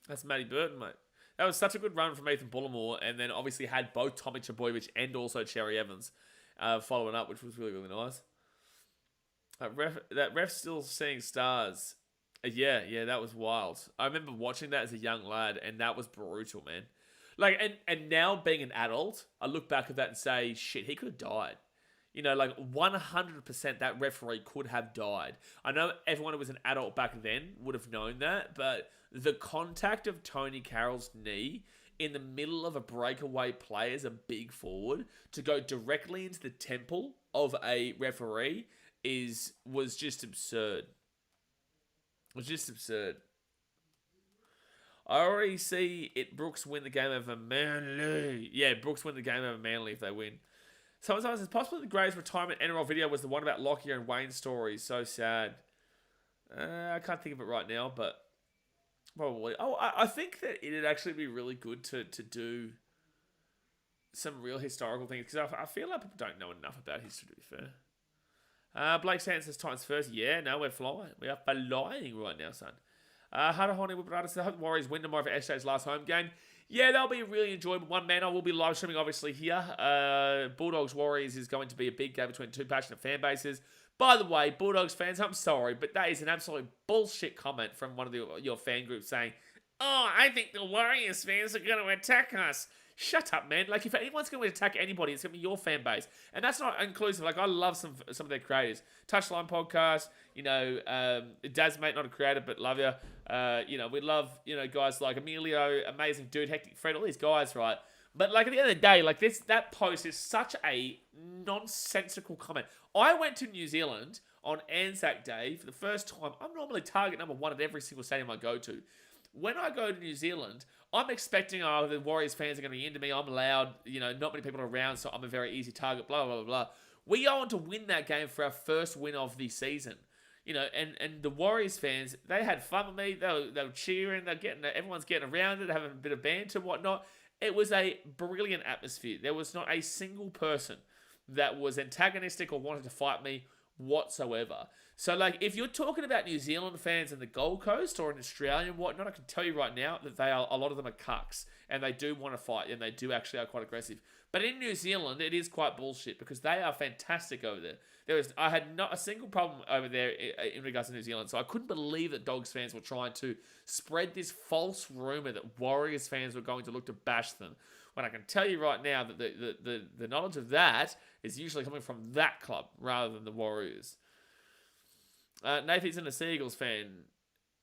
That's Matty Burton, mate. That was such a good run from Ethan Bullimore, and then obviously had both Tommy Trbojevic and also Cherry Evans following up, which was really, really nice. That ref still seeing stars. Yeah, that was wild. I remember watching that as a young lad, and that was brutal, man. Like, and now being an adult, I look back at that and say, shit, he could have died. You know, like 100% that referee could have died. I know everyone who was an adult back then would have known that, but the contact of Tony Carroll's knee in the middle of a breakaway play as a big forward to go directly into the temple of a referee was just absurd. It was just absurd. I already see Brooks win the game over Manly. Yeah, Brooks win the game over Manly if they win. Someone says, possibly the greatest retirement NRL video was the one about Lockyer and Wayne's story. So sad. I can't think of it right now, but probably. Oh, I think that it'd actually be really good to do some real historical things, because I feel like people don't know enough about history, to be fair. Blake Sands says Titans first. Yeah, no, we're flying. We are flying right now, son. Hunter Honey Wibrata says, I hope the Warriors win tomorrow for SJ's last home game. Yeah, that'll be a really enjoyable one, man. I will be live streaming, obviously, here. Bulldogs Warriors is going to be a big game between two passionate fan bases. By the way, Bulldogs fans, I'm sorry, but that is an absolute bullshit comment from one of your fan groups saying, oh, I think the Warriors fans are going to attack us. Shut up, man. Like, if anyone's going to attack anybody, it's going to be your fan base. And that's not inclusive. Like, I love some of their creators. Touchline Podcast, Daz, mate, not a creator, but love you. We love, guys like Emilio, amazing dude, Hectic Fred, all these guys, right? But, like, at the end of the day, like, that post is such a nonsensical comment. I went to New Zealand on Anzac Day for the first time. I'm normally target number one at every single stadium I go to. When I go to New Zealand, I'm expecting, the Warriors fans are going to be into me. I'm loud, not many people are around, so I'm a very easy target, blah, blah, blah, blah. We go on to win that game for our first win of the season. And the Warriors fans, they had fun with me. They were cheering. Everyone's getting around it, having a bit of banter, whatnot. It was a brilliant atmosphere. There was not a single person that was antagonistic or wanted to fight me whatsoever. So, like, if you're talking about New Zealand fans in the Gold Coast or in Australia and whatnot, I can tell you right now that a lot of them are cucks, and they do want to fight, and they do actually are quite aggressive. But in New Zealand, it is quite bullshit, because they are fantastic over there. I had not a single problem over there in regards to New Zealand, so I couldn't believe that Dogs fans were trying to spread this false rumour that Warriors fans were going to look to bash them. When I can tell you right now that the knowledge of that is usually coming from that club rather than the Warriors. Nathan's a Seagulls fan.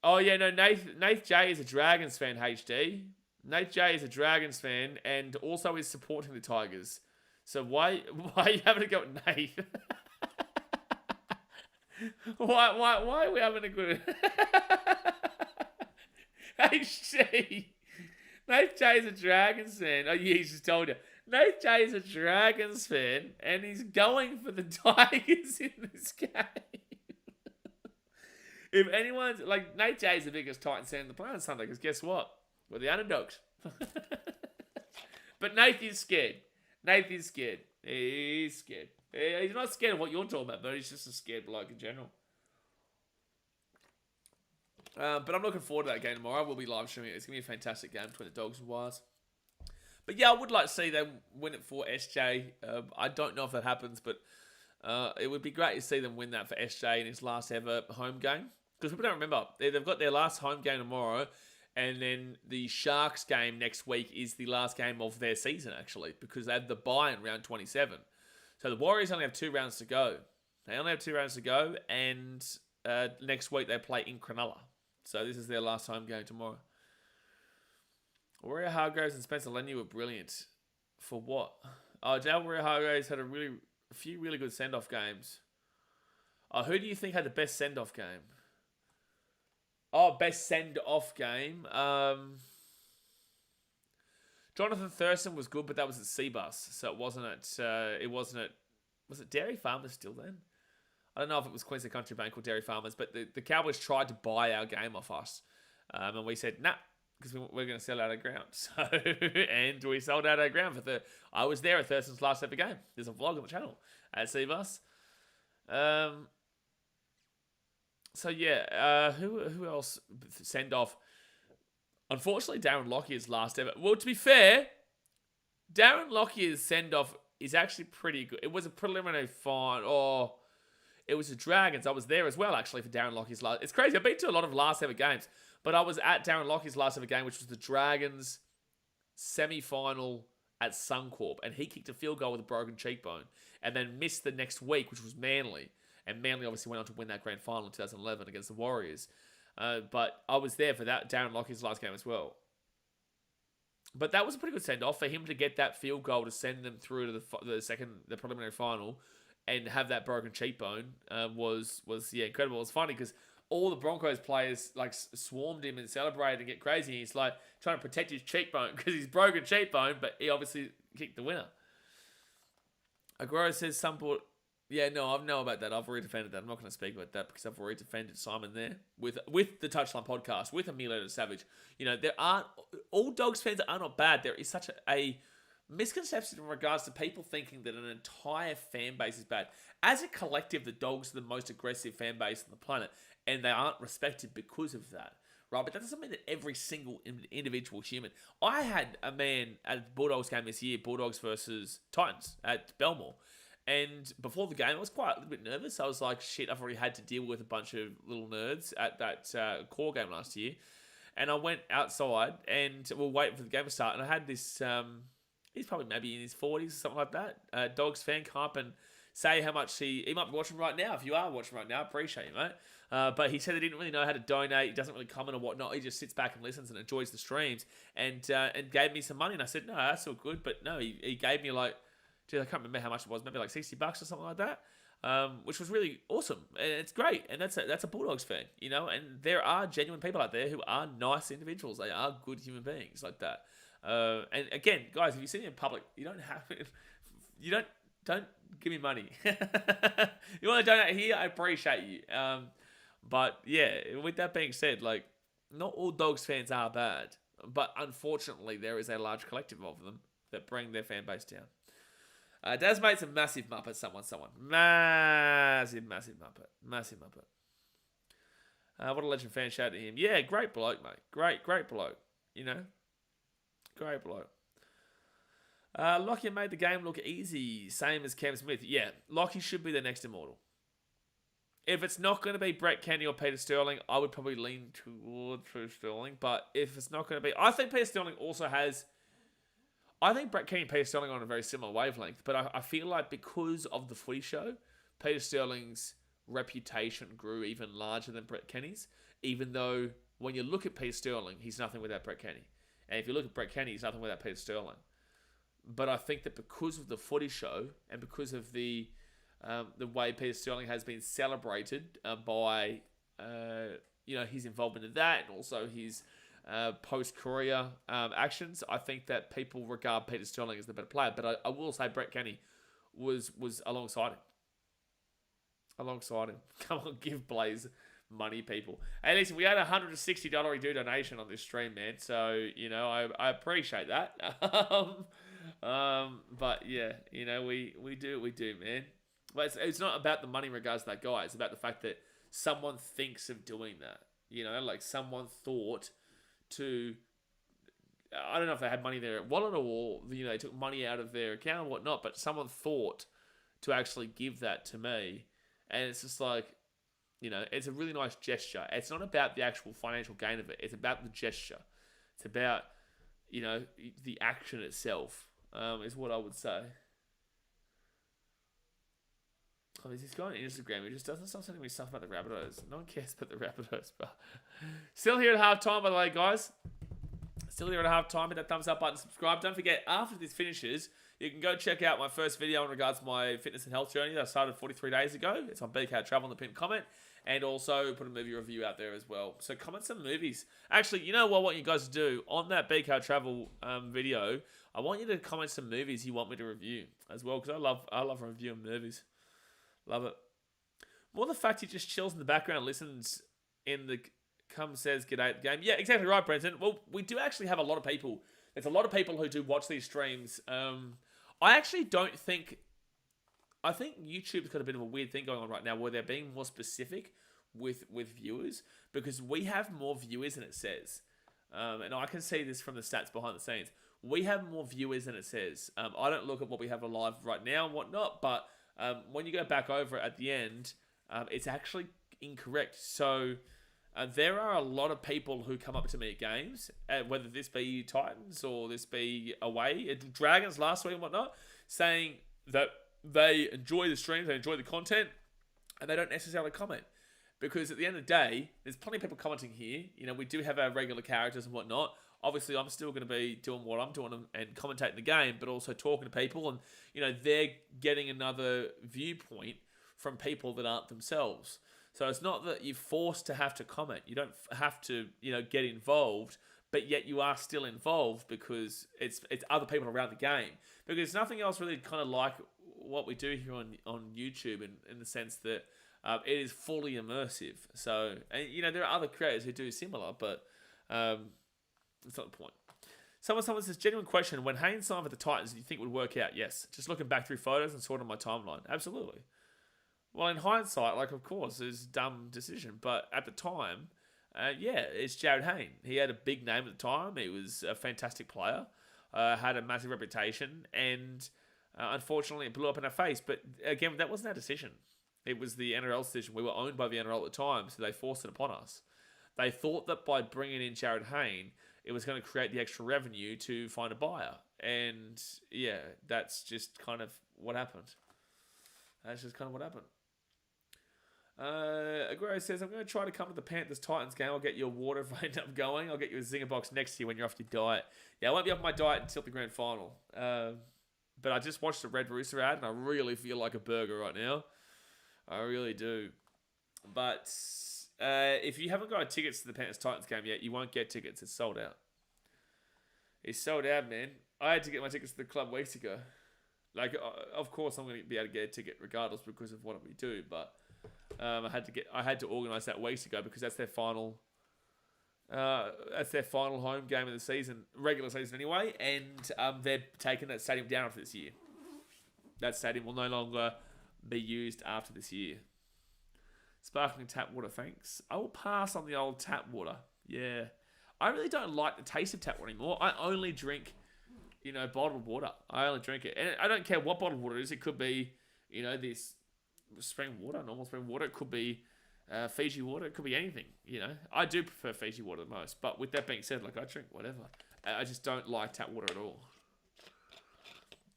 Oh, yeah, no, Nath J is a Dragons fan, HD. Nath J is a Dragons fan and also is supporting the Tigers. So why are you having a go at Nath? why are we having a good... HD. Nath J is a Dragons fan. Oh, yeah, he's just told you. Nath J is a Dragons fan and he's going for the Tigers in this game. If anyone's, like, Nate J is the biggest Titans fan on the planet Sunday, because guess what? We're the underdogs. But Nate is scared. Nate is scared. He's scared. He's not scared of what you're talking about, but he's just a scared bloke in general. But I'm looking forward to that game tomorrow. We'll be live streaming it. It's going to be a fantastic game between the Dogs and Wires. But yeah, I would like to see them win it for SJ. I don't know if that happens, but it would be great to see them win that for SJ in his last ever home game. Because people don't remember, they've got their last home game tomorrow, and then the Sharks game next week is the last game of their season, actually, because they had the bye in round 27. So the Warriors only have 2 rounds to go. And next week they play in Cronulla. So this is their last home game tomorrow. Warrior Hargroves and Spencer Lenny were brilliant. For what? Oh, Del Hargraves had a few really good send-off games. Oh, who do you think had the best send-off game? Oh, best send-off game. Jonathan Thurston was good, but that was at Seabus, so it wasn't at. Was it Dairy Farmers still then? I don't know if it was Queensland Country Bank or Dairy Farmers, but the Cowboys tried to buy our game off us, and we said nah, because we're going to sell out our ground. So, and we sold out our ground for I was there at Thurston's last ever game. There's a vlog on the channel at Seabus. So yeah, who else send off? Unfortunately, Darren Lockyer's last ever. Well, to be fair, Darren Lockyer's send off is actually pretty good. It was a preliminary fine, or it was the Dragons. I was there as well, actually, for Darren Lockyer's last. It's crazy. I've been to a lot of last ever games, but I was at Darren Lockyer's last ever game, which was the Dragons semi-final at Suncorp, and he kicked a field goal with a broken cheekbone, and then missed the next week, which was Manly, and Manly obviously went on to win that grand final in 2011 against the Warriors. But I was there for that Darren Lockyer's last game as well. But that was a pretty good send-off for him to get that field goal to send them through to the preliminary final, and have that broken cheekbone was incredible. It was funny because all the Broncos players like swarmed him and celebrated and get crazy. He's like trying to protect his cheekbone because he's broken cheekbone, but he obviously kicked the winner. Aguero says yeah, no, I know about that. I've already defended that. I'm not going to speak about that because I've already defended Simon there with the Touchline podcast, with Emilio Savage. You know, all Dogs fans are not bad. There is such a misconception in regards to people thinking that an entire fan base is bad. As a collective, the Dogs are the most aggressive fan base on the planet, and they aren't respected because of that, right? But that doesn't mean that every single individual human. I had a man at the Bulldogs game this year, Bulldogs versus Titans at Belmore, and before the game, I was quite a little bit nervous. I was like, shit, I've already had to deal with a bunch of little nerds at that core game last year. And I went outside, and we were waiting for the game to start, and I had this... he's probably maybe in his 40s or something like that. Dogs fan come up and say how much he might be watching right now. If you are watching right now, I appreciate you, mate. But he said he didn't really know how to donate. He doesn't really comment or whatnot. He just sits back and listens and enjoys the streams, and gave me some money. And I said, no, that's all good. But no, he gave me like, geez, I can't remember how much it was. Maybe like $60 or something like that. Which was really awesome, and it's great, and that's a Bulldogs fan, you know. And there are genuine people out there who are nice individuals. They are good human beings like that. And again, guys, if you see me in public, you don't give me money. You want to donate here, I appreciate you. But yeah, with that being said, like, not all Dogs fans are bad, but unfortunately, there is a large collective of them that bring their fan base down. Dasmate's a massive muppet. Someone. Massive muppet. What a legend fan. Shout out to him. Yeah, great bloke, mate. Great bloke. You know? Great bloke. Lockyer made the game look easy. Same as Cam Smith. Yeah, Lockyer should be the next Immortal. If it's not going to be Brett Kenny or Peter Sterling, I would probably lean towards Peter Sterling. But if it's not going to be... I think Peter Sterling also has... I think Brett Kenny and Peter Sterling are on a very similar wavelength, but I feel like because of the footy show, Peter Sterling's reputation grew even larger than Brett Kenny's, even though when you look at Peter Sterling, he's nothing without Brett Kenny. And if you look at Brett Kenny, he's nothing without Peter Sterling. But I think that because of the footy show and because of the way Peter Sterling has been celebrated by his involvement in that, and also his... post-career actions, I think that people regard Peter Sterling as the better player. But I will say Brett Kenny was alongside him. Come on, give Blaze money, people. Hey, listen, we had a $160 donation on this stream, man. So, you know, I appreciate that. But yeah, you know, we do what we do, man. But it's not about the money in regards to that guy. It's about the fact that someone thinks of doing that. You know, like someone thought to, I don't know if they had money in their wallet or, you know, they took money out of their account or whatnot, but someone thought to actually give that to me. And it's just like, you know, it's a really nice gesture. It's not about the actual financial gain of it. It's about the gesture. It's about, you know, the action itself, is what I would say. Oh, there's this guy on Instagram who just doesn't stop sending me stuff about the Rabbitohs. No one cares about the Rabbitohs, but still here at halftime, by the way, guys. Still here at half time. Hit that thumbs up button, subscribe. Don't forget, after this finishes, you can go check out my first video in regards to my fitness and health journey that I started 43 days ago. It's on BKRtravel in the pinned comment. And also put a movie review out there as well. So comment some movies. Actually, you know what I want you guys to do? On that BKRtravel video, I want you to comment some movies you want me to review as well. Because I love reviewing movies. Love it. More the fact he just chills in the background, listens in the says g'day at the game. Yeah, exactly right, Brenton. Well, we do actually have a lot of people. There's a lot of people who do watch these streams. I actually don't think... I think YouTube's got a bit of a weird thing going on right now where they're being more specific with viewers because we have more viewers than it says. And I can see this from the stats behind the scenes. We have more viewers than it says. I don't look at what we have alive right now and whatnot, but when you go back over it at the end, it's actually incorrect. So there are a lot of people who come up to me at games, whether this be Titans or this be away, Dragons last week and whatnot, saying that they enjoy the streams, they enjoy the content, and they don't necessarily comment. Because at the end of the day, there's plenty of people commenting here. You know, we do have our regular characters and whatnot. Obviously, I'm still going to be doing what I'm doing and commentating the game, but also talking to people. And, you know, they're getting another viewpoint from people that aren't themselves. So it's not that you're forced to have to comment. You don't have to, you know, get involved, but yet you are still involved because it's other people around the game. Because there's nothing else really kind of like what we do here on YouTube in the sense that it is fully immersive. So, and, you know, there are other creators who do similar, but that's not the point. Someone says, genuine question, when Haynes signed for the Titans, do you think it would work out? Yes. Just looking back through photos and sorting my timeline. Absolutely. Well, in hindsight, like, of course, it's a dumb decision. But at the time, yeah, it's Jared Hayne. He had a big name at the time. He was a fantastic player. Had a massive reputation. And unfortunately, it blew up in our face. But again, that wasn't our decision. It was the NRL decision. We were owned by the NRL at the time, so they forced it upon us. They thought that by bringing in Jared Hayne, it was going to create the extra revenue to find a buyer. And, yeah, that's just kind of what happened. That's just kind of what happened. Aguero says, I'm going to try to come to the Panthers-Titans game. I'll get you a water if I end up going. I'll get you a zinger box next year when you're off your diet. Yeah, I won't be off my diet until the grand final. But I just watched the Red Rooster ad, and I really feel like a burger right now. I really do. But if you haven't got tickets to the Panthers-Titans game yet, you won't get tickets. It's sold out. It's sold out, man. I had to get my tickets to the club weeks ago. Like, of course, I'm going to be able to get a ticket regardless because of what we do. But I had to organise that weeks ago because that's their final. That's their final home game of the season, regular season anyway, and they're taking that stadium down for this year. That stadium will no longer be used after this year. Sparkling tap water, thanks. I will pass on the old tap water. Yeah. I really don't like the taste of tap water anymore. I only drink, you know, bottled water. I only drink it. And I don't care what bottled water it is. It could be, you know, this spring water, normal spring water. It could be Fiji water. It could be anything, you know. I do prefer Fiji water the most. But with that being said, like, I drink whatever. I just don't like tap water at all.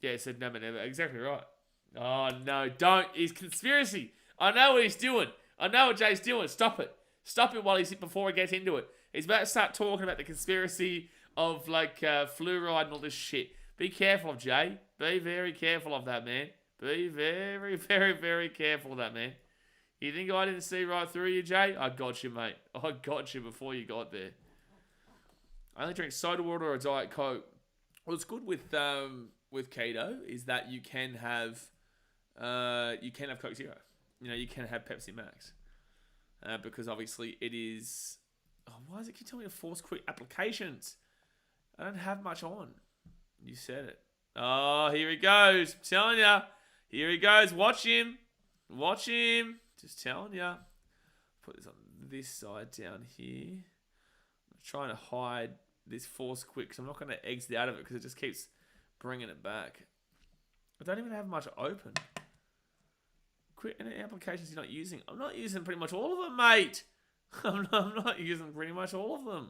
Yeah, it said never, never. Exactly right. Oh, no, don't. He's conspiracy. I know what he's doing. I know what Jay's doing. Stop it. Stop it before he gets into it. He's about to start talking about the conspiracy of, like, fluoride and all this shit. Be careful of Jay. Be very careful of that, man. Be very, very, very careful of that, man. You think I didn't see right through you, Jay? I got you, mate. I got you before you got there. I only drink soda water or a Diet Coke. What's good with keto is that you can have Coke Zero. You know, you can have Pepsi Max. Because obviously it is... Oh, why does it keep telling me to force quick applications? I don't have much on. You said it. Oh, here he goes. I'm telling ya. Here he goes. Watch him. Watch him. Just telling ya. Put this on this side down here. I'm trying to hide this force quick because I'm not going to exit out of it because it just keeps bringing it back. I don't even have much open. Quit any applications you're not using. I'm not using pretty much all of them, mate. I'm not using pretty much all of them.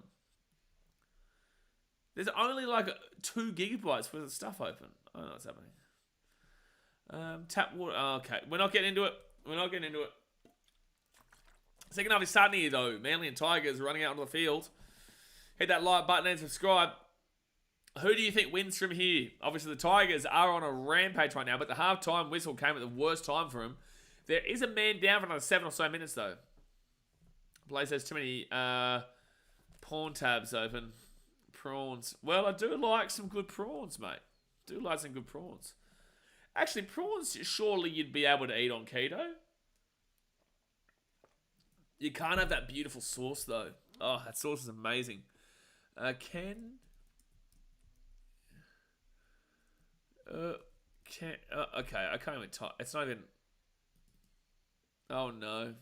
There's only like 2 gigabytes worth of stuff open. I don't know what's happening. Tap water. Oh, okay, we're not getting into it. We're not getting into it. Second half is starting here though. Manly and Tigers running out onto the field. Hit that like button and subscribe. Who do you think wins from here? Obviously, the Tigers are on a rampage right now, but the halftime whistle came at the worst time for him. There is a man down for another 7 or so minutes, though. Blaze has too many pawn tabs open. Prawns. Well, I do like some good prawns, mate. Do like some good prawns. Actually, prawns, surely you'd be able to eat on keto. You can't have that beautiful sauce, though. Oh, that sauce is amazing. Okay, I can't even type. It's not even... Oh, no.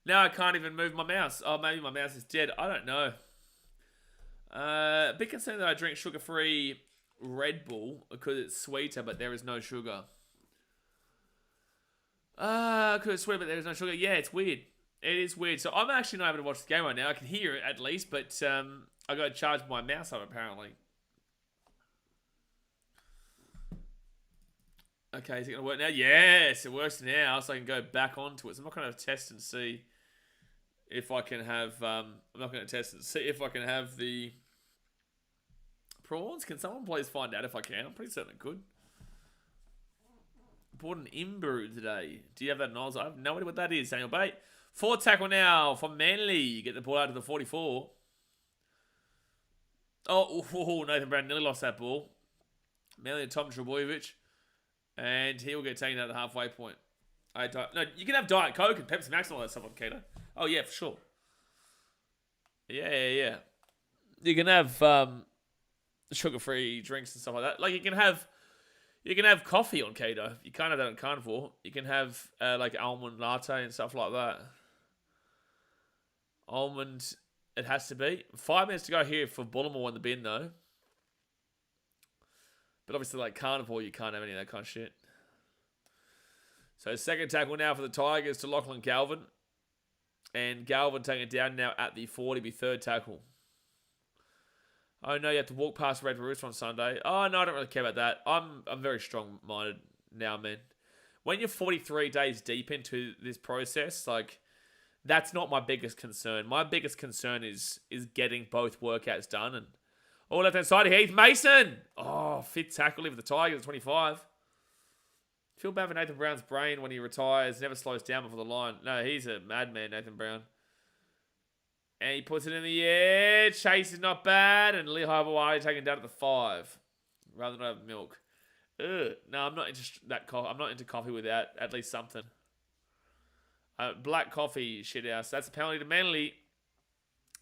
Now I can't even move my mouse. Oh, maybe my mouse is dead. I don't know. A bit concerned that I drink sugar-free Red Bull because it's sweeter, but there is no sugar. Because it's sweet, but there is no sugar. Yeah, it's weird. It is weird. So I'm actually not able to watch the game right now. I can hear it at least, but I got to charge my mouse up apparently. Okay, is it going to work now? Yes, it works now, so I can go back onto it. So I'm not going to test and see if I can have... I'm not going to test and see if I can have the prawns. Can someone please find out if I can? I'm pretty certain I could. Bought an Imbrew today. Do you have that nozzle? I have no idea what that is, Daniel Bate. 4 tackle now for Manly. You get the ball out to the 44. Oh, Nathan Brown nearly lost that ball. Manly and Tom Trebojevic. And he will get taken out at the halfway point. No, you can have Diet Coke and Pepsi Max and all that stuff on keto. Oh, yeah, for sure. Yeah. You can have sugar-free drinks and stuff like that. Like, you can have coffee on keto. You can't have that on carnivore. You can have, like, almond latte and stuff like that. Almond, it has to be. 5 minutes to go here for Bullimore in the bin, though. But obviously, like carnivore, you can't have any of that kind of shit. So second tackle now for the Tigers to Lachlan Galvin. And Galvin taking it down now at the 40, be third tackle. Oh no, you have to walk past Red Rooster on Sunday. Oh no, I don't really care about that. I'm very strong-minded now, man. When you're 43 days deep into this process, like, that's not my biggest concern. My biggest concern is getting both workouts done. And left-hand side, Heath Mason. Oh, fifth tackle for the Tigers at 25. Feel bad for Nathan Brown's brain when he retires. Never slows down before the line. No, he's a madman, Nathan Brown. And he puts it in the air. Chase is not bad. And Lehigh Hawaii taken down at the 5. Rather than have milk. Ugh. No, I'm not into that coffee. I'm not into coffee without at least something. Black coffee, shit house. That's a penalty to Manly.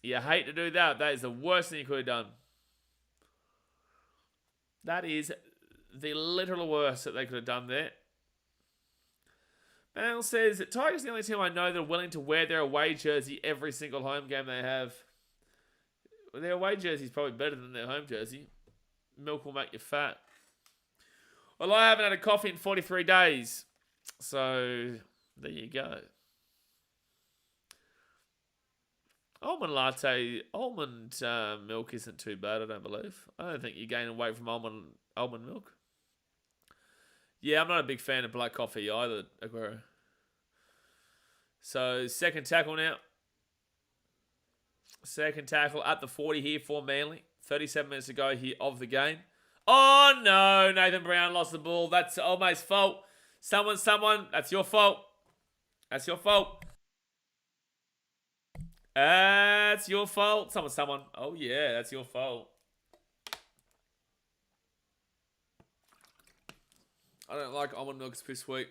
You hate to do that. That is the worst thing you could have done. That is the literal worst that they could have done there. Mal says, Tigers are the only team I know that are willing to wear their away jersey every single home game they have. Well, their away jersey is probably better than their home jersey. Milk will make you fat. Well, I haven't had a coffee in 43 days. So, there you go. Almond latte, almond milk isn't too bad, I don't believe. I don't think you're gaining weight from almond milk. Yeah, I'm not a big fan of black coffee either, Aguero. So, second tackle now. Second tackle at the 40 here for Manly. 37 minutes to go here of the game. Oh, no. Nathan Brown lost the ball. That's Olmay's fault. Someone. That's your fault. That's your fault. That's your fault. Someone. Oh, yeah, that's your fault. I don't like almond milk. It's pretty sweet.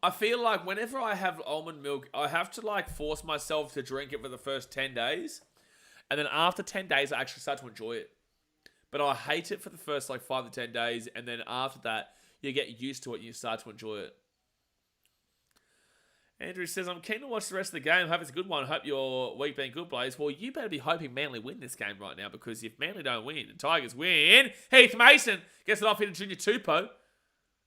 I feel like whenever I have almond milk, I have to, like, force myself to drink it for the first 10 days. And then after 10 days, I actually start to enjoy it. But I hate it for the first, like, 5 to 10 days. And then after that, you get used to it and you start to enjoy it. Andrew says, I'm keen to watch the rest of the game. Hope it's a good one. Hope your week been good, Blaze. Well, you better be hoping Manly win this game right now, because if Manly don't win, the Tigers win. Heath Mason gets it off here to Junior Tupou.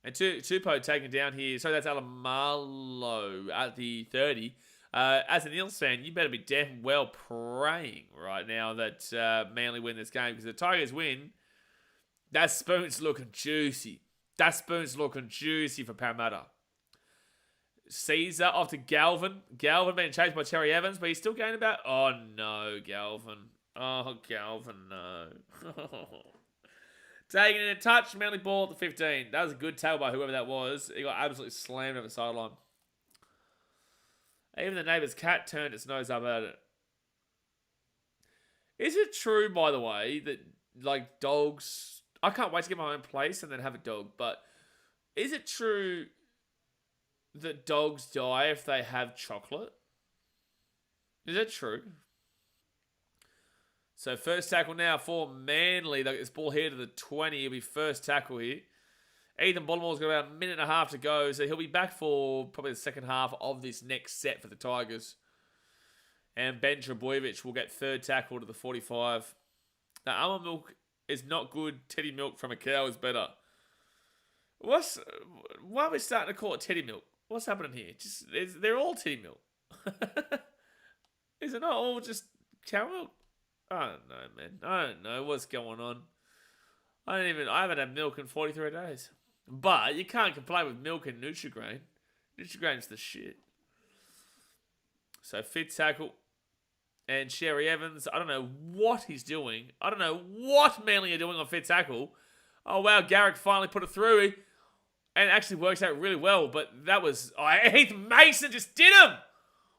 And Tupou taken down here. So that's Alamalo at the 30. As an Eels fan, you better be damn well praying right now that Manly win this game, because if the Tigers win, that spoon's looking juicy. That spoon's looking juicy for Parramatta. Caesar off to Galvin. Galvin being chased by Terry Evans, but he's still going about... Oh, no, Galvin. Oh, Galvin, no. Taking in a touch, Manly ball at the 15. That was a good tackle by whoever that was. He got absolutely slammed over the sideline. Even the neighbour's cat turned its nose up at it. Is it true, by the way, that, like, dogs... I can't wait to get my own place and then have a dog, but is it true that dogs die if they have chocolate? Is that true? So first tackle now for Manly. They get this ball here to the 20. It'll be first tackle here. Ethan Bullimore's got about a minute and a half to go, so he'll be back for probably the second half of this next set for the Tigers. And Ben Trebojevic will get third tackle to the 45. Now, almond milk is not good. Teddy milk from a cow is better. Why are we starting to call it teddy milk? What's happening here? They're all teddy milk. Is it not all just cow milk? I don't know, man. I don't know what's going on. I haven't had milk in 43 days. But you can't complain with milk and Nutrigrain. Nutrigrain's the shit. So fifth tackle. And Sherry Evans, I don't know what he's doing. I don't know what Manly are doing on fifth tackle. Oh, wow, Garrick finally put it through. And it actually works out really well. But that was... Oh, Heath Mason just did him!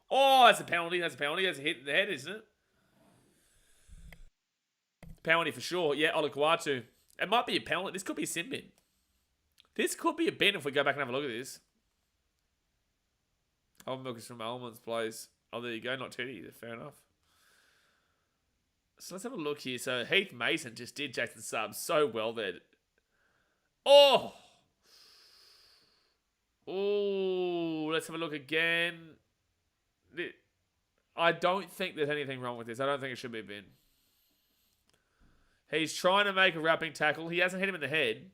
Oh, that's a penalty. That's a penalty. That's a hit in the head, isn't it? Penalty for sure. Yeah, Olakuatu. It might be a penalty. This could be a sin bin. This could be a bin if we go back and have a look at this. Almond milk is from Almonds, please. Oh, there you go. Not Teddy. Fair enough. So let's have a look here. So Heath Mason just did Jackson Sub so well there. Oh! Oh, let's have a look again. I don't think there's anything wrong with this. I don't think it should be a bin. He's trying to make a wrapping tackle. He hasn't hit him in the head.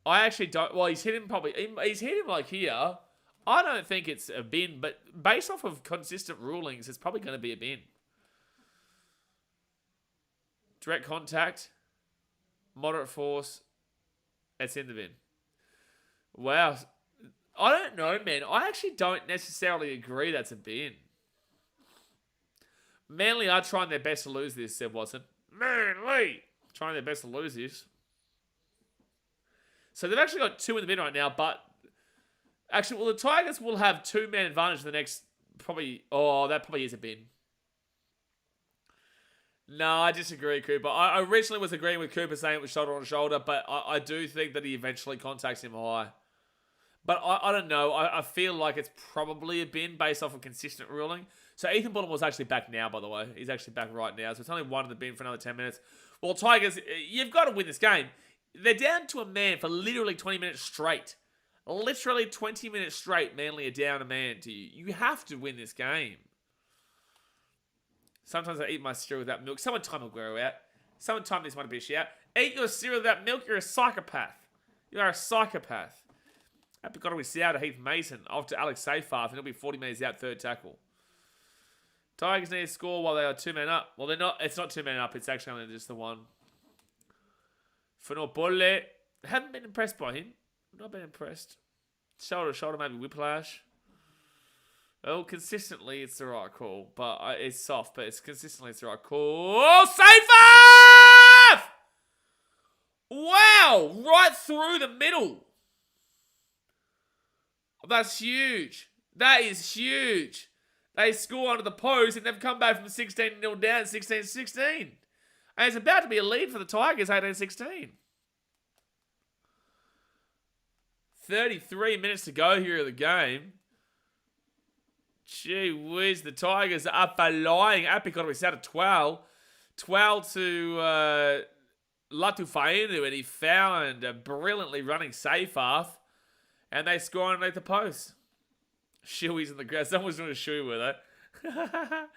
I actually don't... Well, he's hit him probably... He's hit him like here. I don't think it's a bin, but based off of consistent rulings, it's probably going to be a bin. Direct contact. Moderate force. It's in the bin. Wow. I don't know, man. I actually don't necessarily agree that's a bin. Manly are trying their best to lose this, Seb Watson. Manly! Trying their best to lose this. So they've actually got two in the bin right now, but... Actually, well, the Tigers will have two-man advantage for the next... Probably... Oh, that probably is a bin. No, I disagree, Cooper. I originally was agreeing with Cooper saying it was shoulder on shoulder, but I do think that he eventually contacts him high. But I don't know. I feel like it's probably a bin based off of consistent ruling. So Ethan Bullimore's actually back now, by the way. He's actually back right now. So it's only one in the bin for another 10 minutes. Well, Tigers, you've got to win this game. They're down to a man for literally 20 minutes straight. Literally 20 minutes straight, Manly are down a man to you. You have to win this game. Sometimes I eat my cereal without milk. Someone time Aguero out. Someone time this one bitch out. Eat your cereal without milk, you're a psychopath. You are a psychopath. Happy got to be out to Heath Mason. Off to Alex Seyfarth, and he'll be 40 minutes out, third tackle. Tigers need to score while they are two men up. Well, they're not. It's not two men up. It's actually only just the one. Fonobole. Haven't been impressed by him. Not been impressed. Shoulder to shoulder, maybe whiplash. Well, consistently, it's the right call. But it's soft, but it's consistently it's the right call. Oh, Seyfarth! Wow! Right through the middle. That's huge. That is huge. They score under the post and they've come back from 16-0 down, 16-16. And it's about to be a lead for the Tigers, 18-16. 33 minutes to go here of the game. Gee whiz, the Tigers are flying. Apicot was out of 12. 12 to Latufainu, and he found a brilliantly running Seyfarth. And they score underneath the post. Shoeies in the ground. Someone's doing a shoey with it.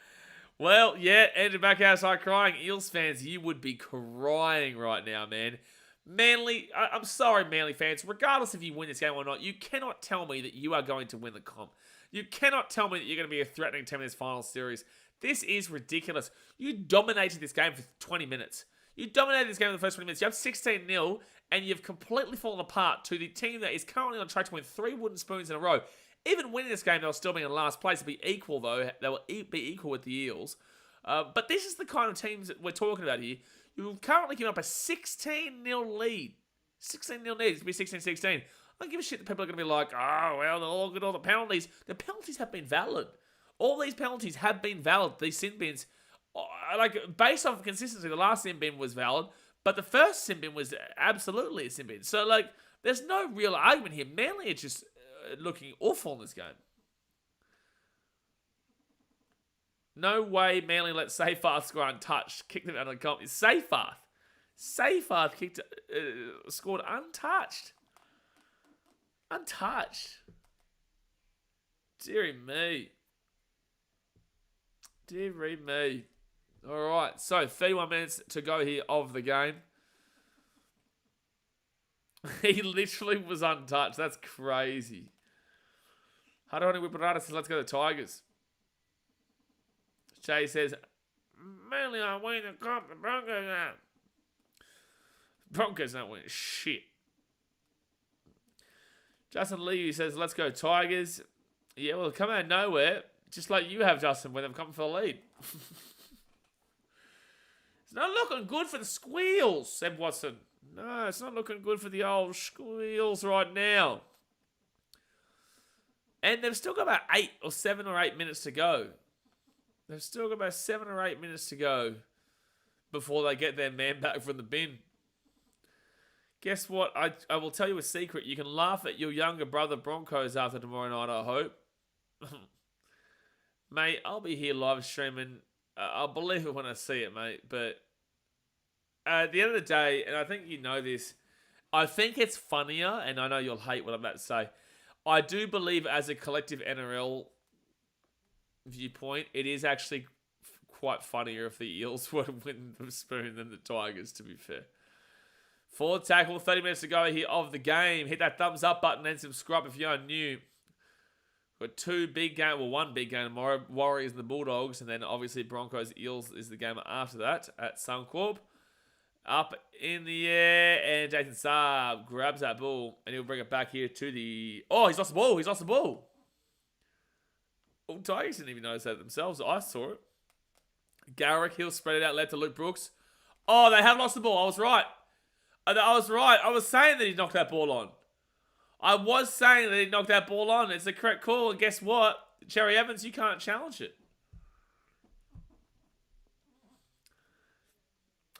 Well, yeah, ended back outside crying. Eels fans, you would be crying right now, man. Manly, I'm sorry, Manly fans. Regardless if you win this game or not, you cannot tell me that you are going to win the comp. You cannot tell me that you're going to be a threatening team in this final series. This is ridiculous. You dominated this game for 20 minutes. You dominated this game in the first 20 minutes. You have 16-0, and you've completely fallen apart to the team that is currently on track to win 3 wooden spoons in a row. Even winning this game, they'll still be in last place. It'll be equal, though. They will be equal with the Eels. But this is the kind of teams that we're talking about here. You've currently given up a 16-0 lead. 16-0 lead. It's going to be 16-16. I don't give a shit that people are going to be like, oh, well, look at all the penalties. The penalties have been valid. All these penalties have been valid. These sin bins, like, based off consistency, the last sin bin was valid, but the first sin bin was absolutely a sin bin. So, like, there's no real argument here. Manly are just looking awful in this game. No way Manly let Seyfarth score untouched. Kicked them out of the comp. It's Seyfarth. Seyfarth scored untouched. Untouched. Deary me. Deary me. All right. So, 31 minutes to go here of the game. He literally was untouched. That's crazy. Hadoni Whipperata says, let's go to the Tigers. Shay says, Manly aren't winning the comp. The Broncos aren't. Broncos don't win shit. Justin Lee says, let's go Tigers. Yeah, well, come out of nowhere. Just like you have, Justin, when they've come for the lead. It's not looking good for the Squeals, Seb Watson. No, it's not looking good for the old Squeals right now. And they've still got about 7 or 8 minutes to go. They've still got about 7 or 8 minutes to go before they get their man back from the bin. Guess what? I will tell you a secret. You can laugh at your younger brother Broncos after tomorrow night, I hope. Mate, I'll be here live streaming. I'll believe it when I see it, mate. But at the end of the day, and I think you know this, I think it's funnier, and I know you'll hate what I'm about to say. I do believe as a collective NRL viewpoint, it is actually quite funnier if the Eels were to win the spoon than the Tigers, to be fair. Forward tackle, 30 minutes to go here of the game. Hit that thumbs up button and subscribe if you're new. Got one big game tomorrow, Warriors and the Bulldogs, and then obviously Broncos Eels is the game after that at Suncorp. Up in the air, and Jason Saab grabs that ball, and he'll bring it back here to the... Oh, he's lost the ball. Oh, Tigers didn't even notice that themselves. I saw it. Garrick, he'll spread it out left to Luke Brooks. Oh, they have lost the ball. I was right. I was saying that he knocked that ball on. It's the correct call, and guess what? Cherry Evans, you can't challenge it.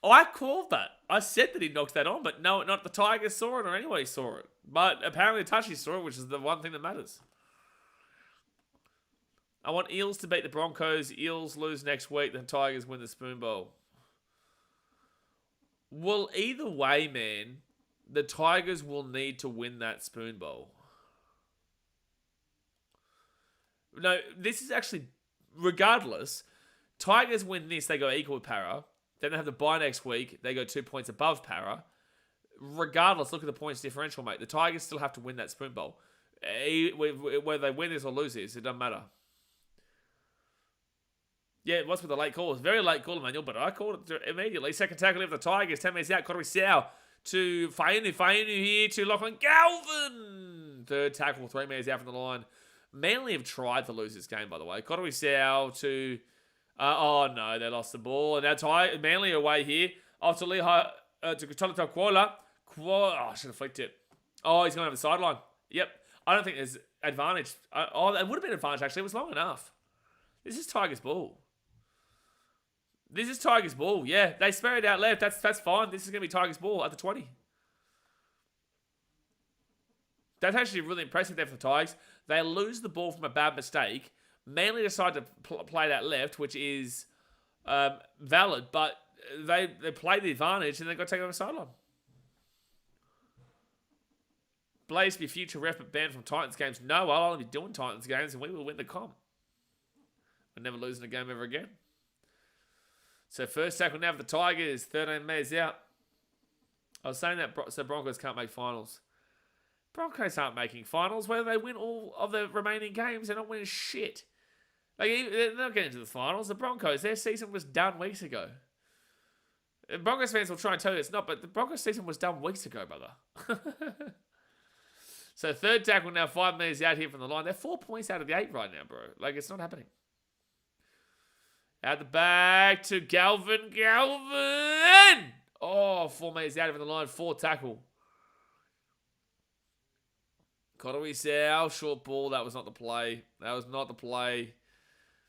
I called that. I said that he knocked that on, but no, not the Tigers saw it or anybody saw it. But apparently the Touchies saw it, which is the one thing that matters. I want Eels to beat the Broncos. Eels lose next week, then Tigers win the Spoon Bowl. Well, either way, man, the Tigers will need to win that Spoon Bowl. No, this is actually, regardless, Tigers win this, they go equal with Para. Then they have the bye next week. They go 2 points above Para. Regardless, look at the points differential, mate. The Tigers still have to win that Spoon Bowl. Whether they win this or lose this, it doesn't matter. Yeah, what's with the late call? It was a very late call, Emmanuel, but I called it immediately. Second tackle of the Tigers. 10 minutes out. Cottery Sow to Fainu. Fainu here to Lachlan Galvin. Third tackle, 3 minutes out from the line. Manly have tried to lose this game, by the way. Cottery Sow to... oh, no, they lost the ball. And now Manly away here. Off to Lehi, to Tolito Kuala. Oh, I should have flicked it. Oh, he's going over the sideline. Yep. I don't think there's advantage. It would have been advantage, actually. It was long enough. This is Tigers' ball. Yeah, they spare it out left. That's fine. This is going to be Tigers' ball at the 20. That's actually really impressive there for the Tigers. They lose the ball from a bad mistake. Manly decide to play that left, which is valid, but they play the advantage and they got taken on the sideline. Blaze to be future ref but banned from Titans games. No, I'll only be doing Titans games and we will win the comp. We're never losing a game ever again. So first tackle now for the Tigers. 13 metres out. I was saying that so Broncos can't make finals. Broncos aren't making finals. Whether they win all of the remaining games, they're not winning shit. Like, they're not getting to the finals. The Broncos, their season was done weeks ago. Broncos fans will try and tell you it's not, but the Broncos season was done weeks ago, brother. So third tackle now, 5 metres out here from the line. They're 4 points out of the 8 right now, bro. Like, it's not happening. Out the back to Galvin. Oh, 4 metres out of the line. 4 tackle. Connery Sow, short ball. That was not the play.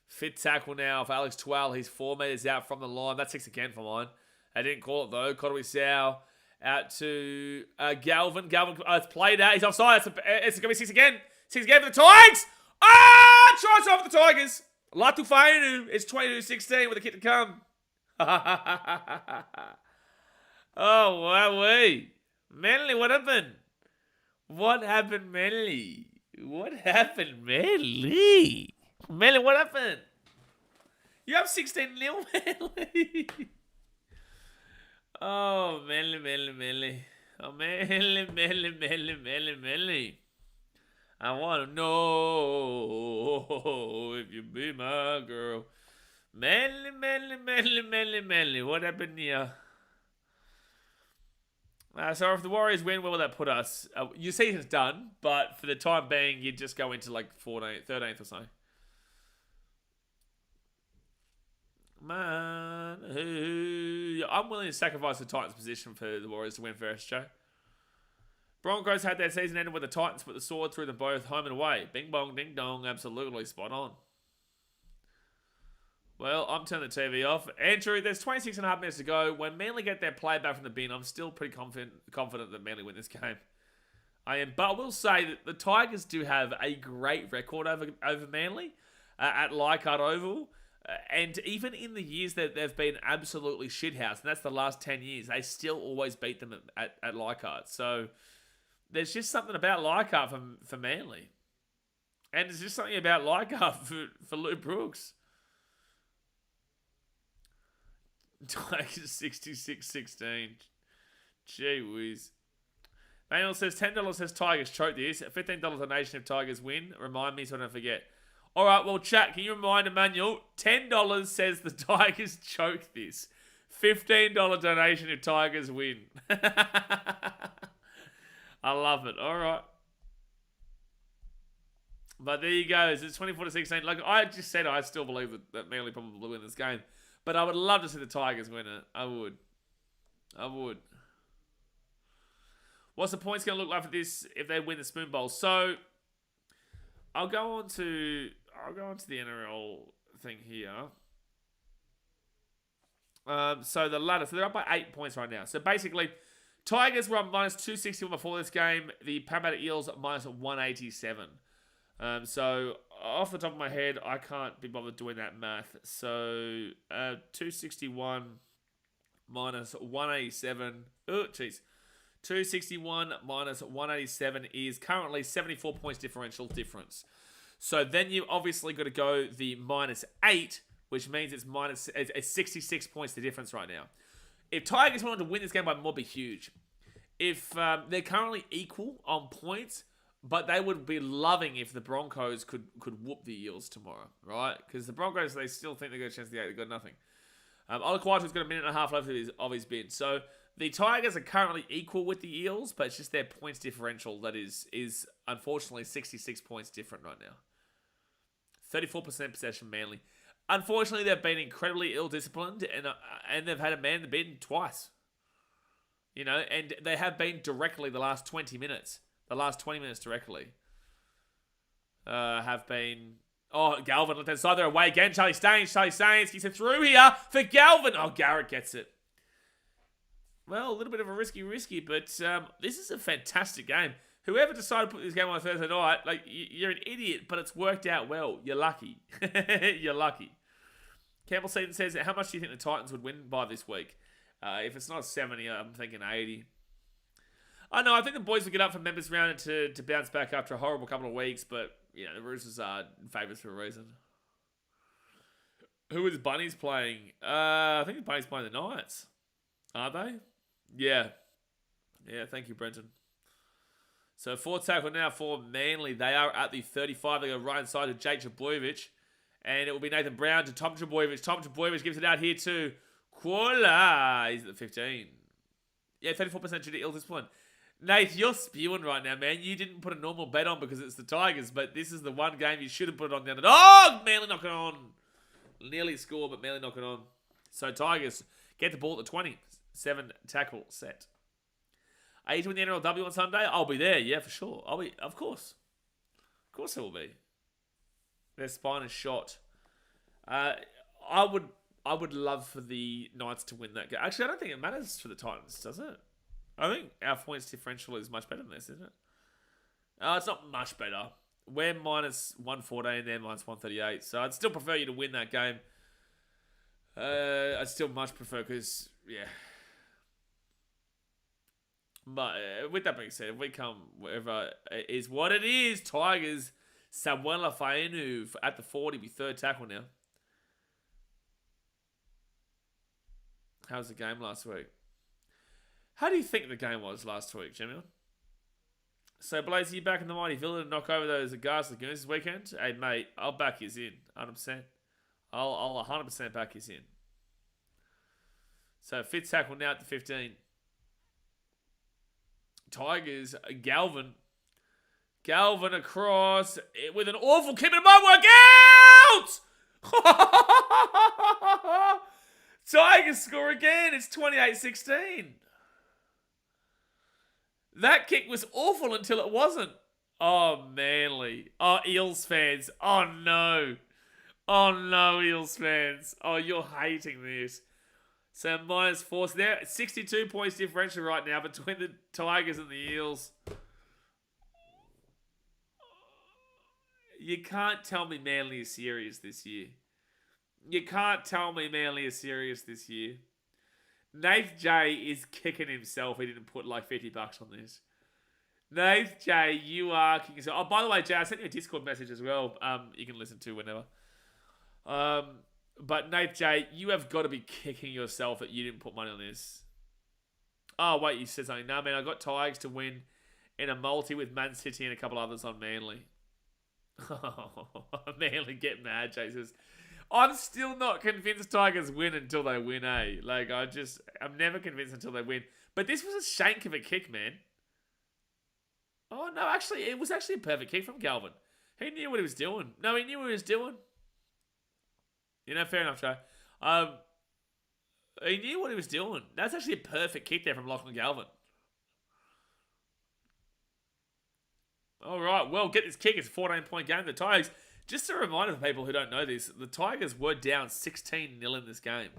Fit tackle now for Alex Twell. He's 4 metres out from the line. That's 6 again for mine. I didn't call it though. Connery Sow out to Galvin. It's played out. He's offside. It's going to be 6 again. 6 again for the Tigers. Tries off the Tigers. Latu Fainu. It's 22-16 with a kick to come. Oh, wowee. Manly, what happened? What happened, Manly? What happened? You have 16-0, Manly. Oh, Manly. Oh, Manly. I want to know if you be my girl. Manly. What happened here? So if the Warriors win, where will that put us? Your season's done, but for the time being, you'd just go into like 14th, 13th or so. Man, I'm willing to sacrifice the Titans' position for the Warriors to win first, Joe. Broncos had their season ended with the Titans put the sword through them both home and away. Bing bong, ding dong, absolutely spot on. Well, I'm turning the TV off. Andrew, there's 26.5 minutes to go. When Manly get their play back from the bin, I'm still pretty confident that Manly win this game. I am, but I will say that the Tigers do have a great record over Manly at Leichhardt Oval. And even in the years that they've been absolutely shithouse, and that's the last 10 years, they still always beat them at Leichhardt. So there's just something about Leichhardt for Manly. And there's just something about Leichhardt for Lou Brooks. Tigers 66-16. Gee whiz. Manuel says $10 says Tigers choke this. $15 donation if Tigers win. Remind me so I don't forget. Alright, well chat, can you remind Emmanuel? $10 says the Tigers choke this. $15 donation if Tigers win. I love it. Alright. But there you go. It's 24-16. Like I just said, I still believe that Manly probably will win this game. But I would love to see the Tigers win it. I would. What's the points going to look like for this if they win the Spoon Bowl? So I'll go on to the NRL thing here. So the ladder. So they're up by 8 points right now. So basically, Tigers were up minus 261 before this game. The Parramatta Eels minus 187. So off the top of my head, I can't be bothered doing that math. So 261 minus 187. Oh, jeez. 261 minus 187 is currently 74 points differential difference. So then you obviously got to go the minus 8, which means it's 66 points the difference right now. If Tigers wanted to win this game by more, it'd be huge. If they're currently equal on points, but they would be loving if the Broncos could whoop the Eels tomorrow, right? Because the Broncos, they still think they got a chance to get it. They've got nothing. Olakwatu's got a minute and a half left of his bid. So the Tigers are currently equal with the Eels, but it's just their points differential that is unfortunately 66 points different right now. 34% possession Manly. Unfortunately, they've been incredibly ill-disciplined, and they've had a man in the bin twice. You know, and they have been directly the last 20 minutes. The last 20 minutes directly have been... Oh, Galvin left hand side. They're away again. Charlie Staines. Gets it through here for Galvin. Oh, Garrett gets it. Well, a little bit of a risky, but this is a fantastic game. Whoever decided to put this game on Thursday night, like, you're an idiot, but it's worked out well. You're lucky. You're lucky. Campbelltown says, how much do you think the Titans would win by this week? If it's not 70, I'm thinking 80. I know, I think the boys will get up for members round to bounce back after a horrible couple of weeks, but, you know, the Roosters are favourites for a reason. Who is Bunnies playing? I think the Bunnies playing the Knights. Are they? Yeah. Yeah, thank you, Brenton. So, fourth tackle now for Manly. They are at the 35. They go right inside to Jake Trbojevic. And it will be Nathan Brown to Tom Trbojevic. Tom Trbojevic gives it out here to Koala. He's at the 15. Yeah, 34% due to ill discipline. Nate, you're spewing right now, man. You didn't put a normal bet on because it's the Tigers, but this is the one game you should have put it on the other. Oh, Manly knock it on. Nearly score, but Manly knock it on. So Tigers get the ball at the 20. 7 tackle set. Are you doing the NRLW on Sunday? I'll be there, yeah, for sure. I'll be, of course. Of course I will be. Their spine is shot. I would love for the Knights to win that game. Actually, I don't think it matters for the Titans, does it? I think our points differential is much better than this, isn't it? It's not much better. We're minus 114, they're minus 138. So I'd still prefer you to win that game. I'd still much prefer because, yeah. But with that being said, if we come wherever it is what it is, Tigers, Samuela Fainu at the 40, be third tackle now. How was the game last week? How do you think the game was last week, Jimmy? So, Blaze, you back in the mighty Villa to knock over those Gas Lagoons this weekend? Hey, mate, I'll back his in, 100%. I'll 100% back his in. So, fifth tackle now at the 15. Tigers, Galvin. Galvin across with an awful kick and might work out! Tigers score again. It's 28-16. That kick was awful until it wasn't. Oh, Manly. Oh, Eels fans. Oh, no. Oh, no, Eels fans. Oh, you're hating this. So, minus 4. So, they're 62 points differential right now between the Tigers and the Eels. You can't tell me Manly is serious this year. You can't tell me Manly is serious this year. Nath J is kicking himself. He didn't put like $50 on this. Nath J, you are kicking yourself. Oh, by the way, Jay, I sent you a Discord message as well. You can listen to whenever. But Nath J, you have got to be kicking yourself that you didn't put money on this. Oh, wait, you said something. No, man, I got Tigers to win in a multi with Man City and a couple others on Manly. Oh, Manly, get mad, Jay says. I'm still not convinced Tigers win until they win, eh? Like, I'm never convinced until they win. But this was a shank of a kick, man. Oh, no, actually, it was actually a perfect kick from Galvin. He knew what he was doing. No, he knew what he was doing. You know, fair enough, Joe. He knew what he was doing. That's actually a perfect kick there from Lachlan Galvin. All right, well, get this kick. It's a 14-point game. The Tigers... Just a reminder for people who don't know this, the Tigers were down 16-0 in this game.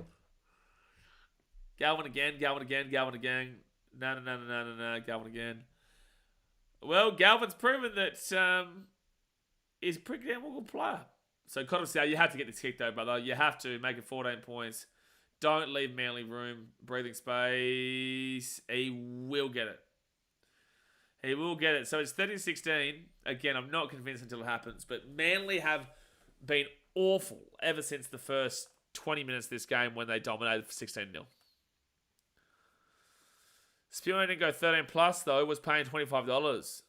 Galvin again, Galvin again, Galvin again. No, Galvin again. Well, Galvin's proven that he's a pretty damn good player. So, Cottonseal, you have to get this kick though, brother. You have to make it 14 points. Don't leave Manly room, breathing space. He will get it. He will get it. So it's 30-16. Again, I'm not convinced until it happens. But Manly have been awful ever since the first 20 minutes of this game when they dominated for 16-0. Spewing didn't go 13 plus, though. Was paying $25.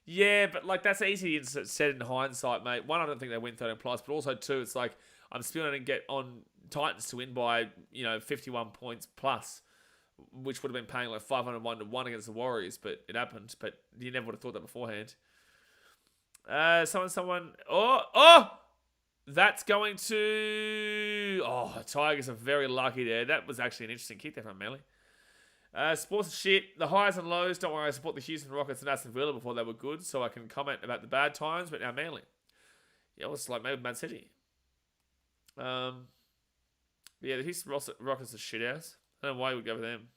Yeah, but like that's easy said in hindsight, mate. One, I don't think they win 13 plus. But also, two, it's like I'm spewing didn't get on Titans to win by, 51 points plus, which would have been paying like 501 to 1 against the Warriors, but it happened. But you never would have thought that beforehand. Someone. Oh! That's going to... Oh, Tigers are very lucky there. That was actually an interesting kick there from Manly. Sports and shit. The highs and lows. Don't worry, I support the Houston Rockets and Aston Villa before they were good, so I can comment about the bad times, but now Manly. Yeah, it was like maybe Man City. Yeah, the Houston Rockets are shit house. I don't know why you would go for them.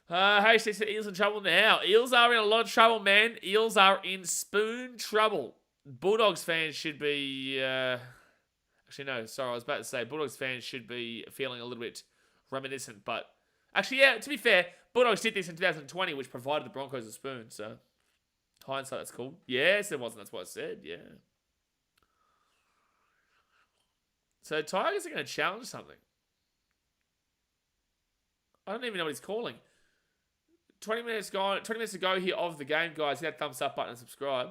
Hey, she said Eels in trouble now. Eels are in a lot of trouble, man. Eels are in spoon trouble. Bulldogs fans should be... Actually, no, sorry, I was about to say Bulldogs fans should be feeling a little bit reminiscent, but... Actually, yeah, to be fair, Bulldogs did this in 2020, which provided the Broncos a spoon, so... Hindsight, that's cool. Yes, it wasn't, that's what I said, yeah. So Tigers are going to challenge something. I don't even know what he's calling. 20 minutes to go here of the game, guys. Hit that thumbs up button and subscribe.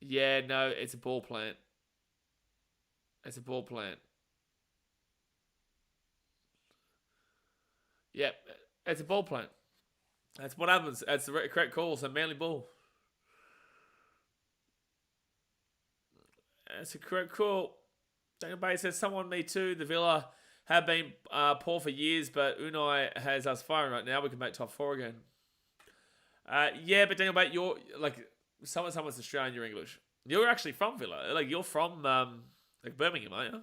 Yeah, no, it's a ball plant. It's a ball plant. Yep, it's a ball plant. That's what happens. That's the correct call. So Manly ball. That's a correct call. Daniel Bay says, someone me too. The Villa have been poor for years, but Unai has us firing right now. We can make top 4 again. Yeah, but Daniel Bay, you're like someone's Australian. You're English. You're actually from Villa. Like you're from like Birmingham, aren't you?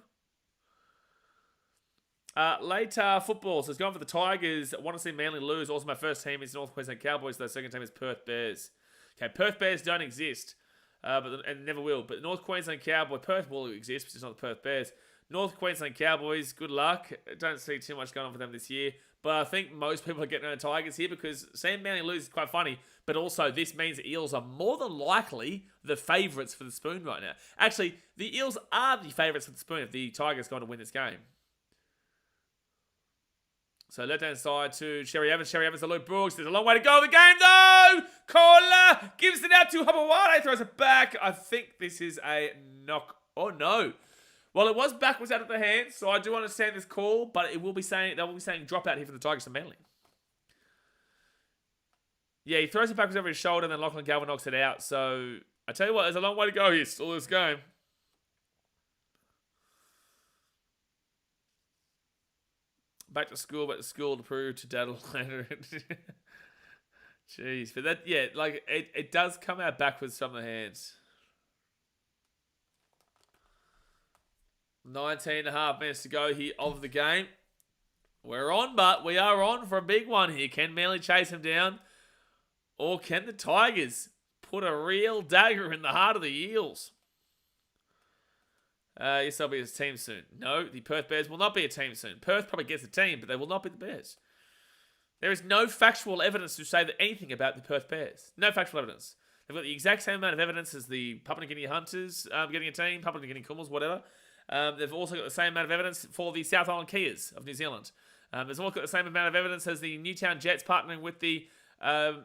Later football. So it's going for the Tigers. I want to see Manly lose. Also, my first team is North Queensland Cowboys. The second team is Perth Bears. Okay, Perth Bears don't exist, and never will. But North Queensland Cowboys, Perth will exist, but it's not the Perth Bears. North Queensland Cowboys, good luck. Don't see too much going on for them this year. But I think most people are getting on the Tigers here because seeing Manly lose is quite funny. But also, this means the Eels are more than likely the favourites for the Spoon right now. Actually, the Eels are the favourites for the Spoon if the Tigers going to win this game. So left-hand side to Sherry Evans. Sherry Evans to Luke Brooks. There's a long way to go in the game, though. Kohler gives it out to Hopawade. Throws it back. I think this is a knock. Oh, no. Well, it was backwards out of the hands, so I do understand this call, but it will be saying, they will be saying drop out here for the Tigers to Manly. Yeah, he throws it backwards over his shoulder, and then Lachlan Galvin knocks it out. So, I tell you what, there's a long way to go here still this game. Back to school to prove to Dad later. Jeez, but that, yeah, like, it does come out backwards from the hands. 19.5 minutes to go here of the game. We're on, but we are on for a big one here. Can Manly chase him down? Or can the Tigers put a real dagger in the heart of the Eels? Yes, they'll be a team soon. No, the Perth Bears will not be a team soon. Perth probably gets a team, but they will not be the Bears. There is no factual evidence to say that anything about the Perth Bears. No factual evidence. They've got the exact same amount of evidence as the Papua New Guinea Hunters getting a team, Papua New Guinea Kummels, whatever. They've also got the same amount of evidence for the South Island Kias of New Zealand. There's also got the same amount of evidence as the Newtown Jets partnering with the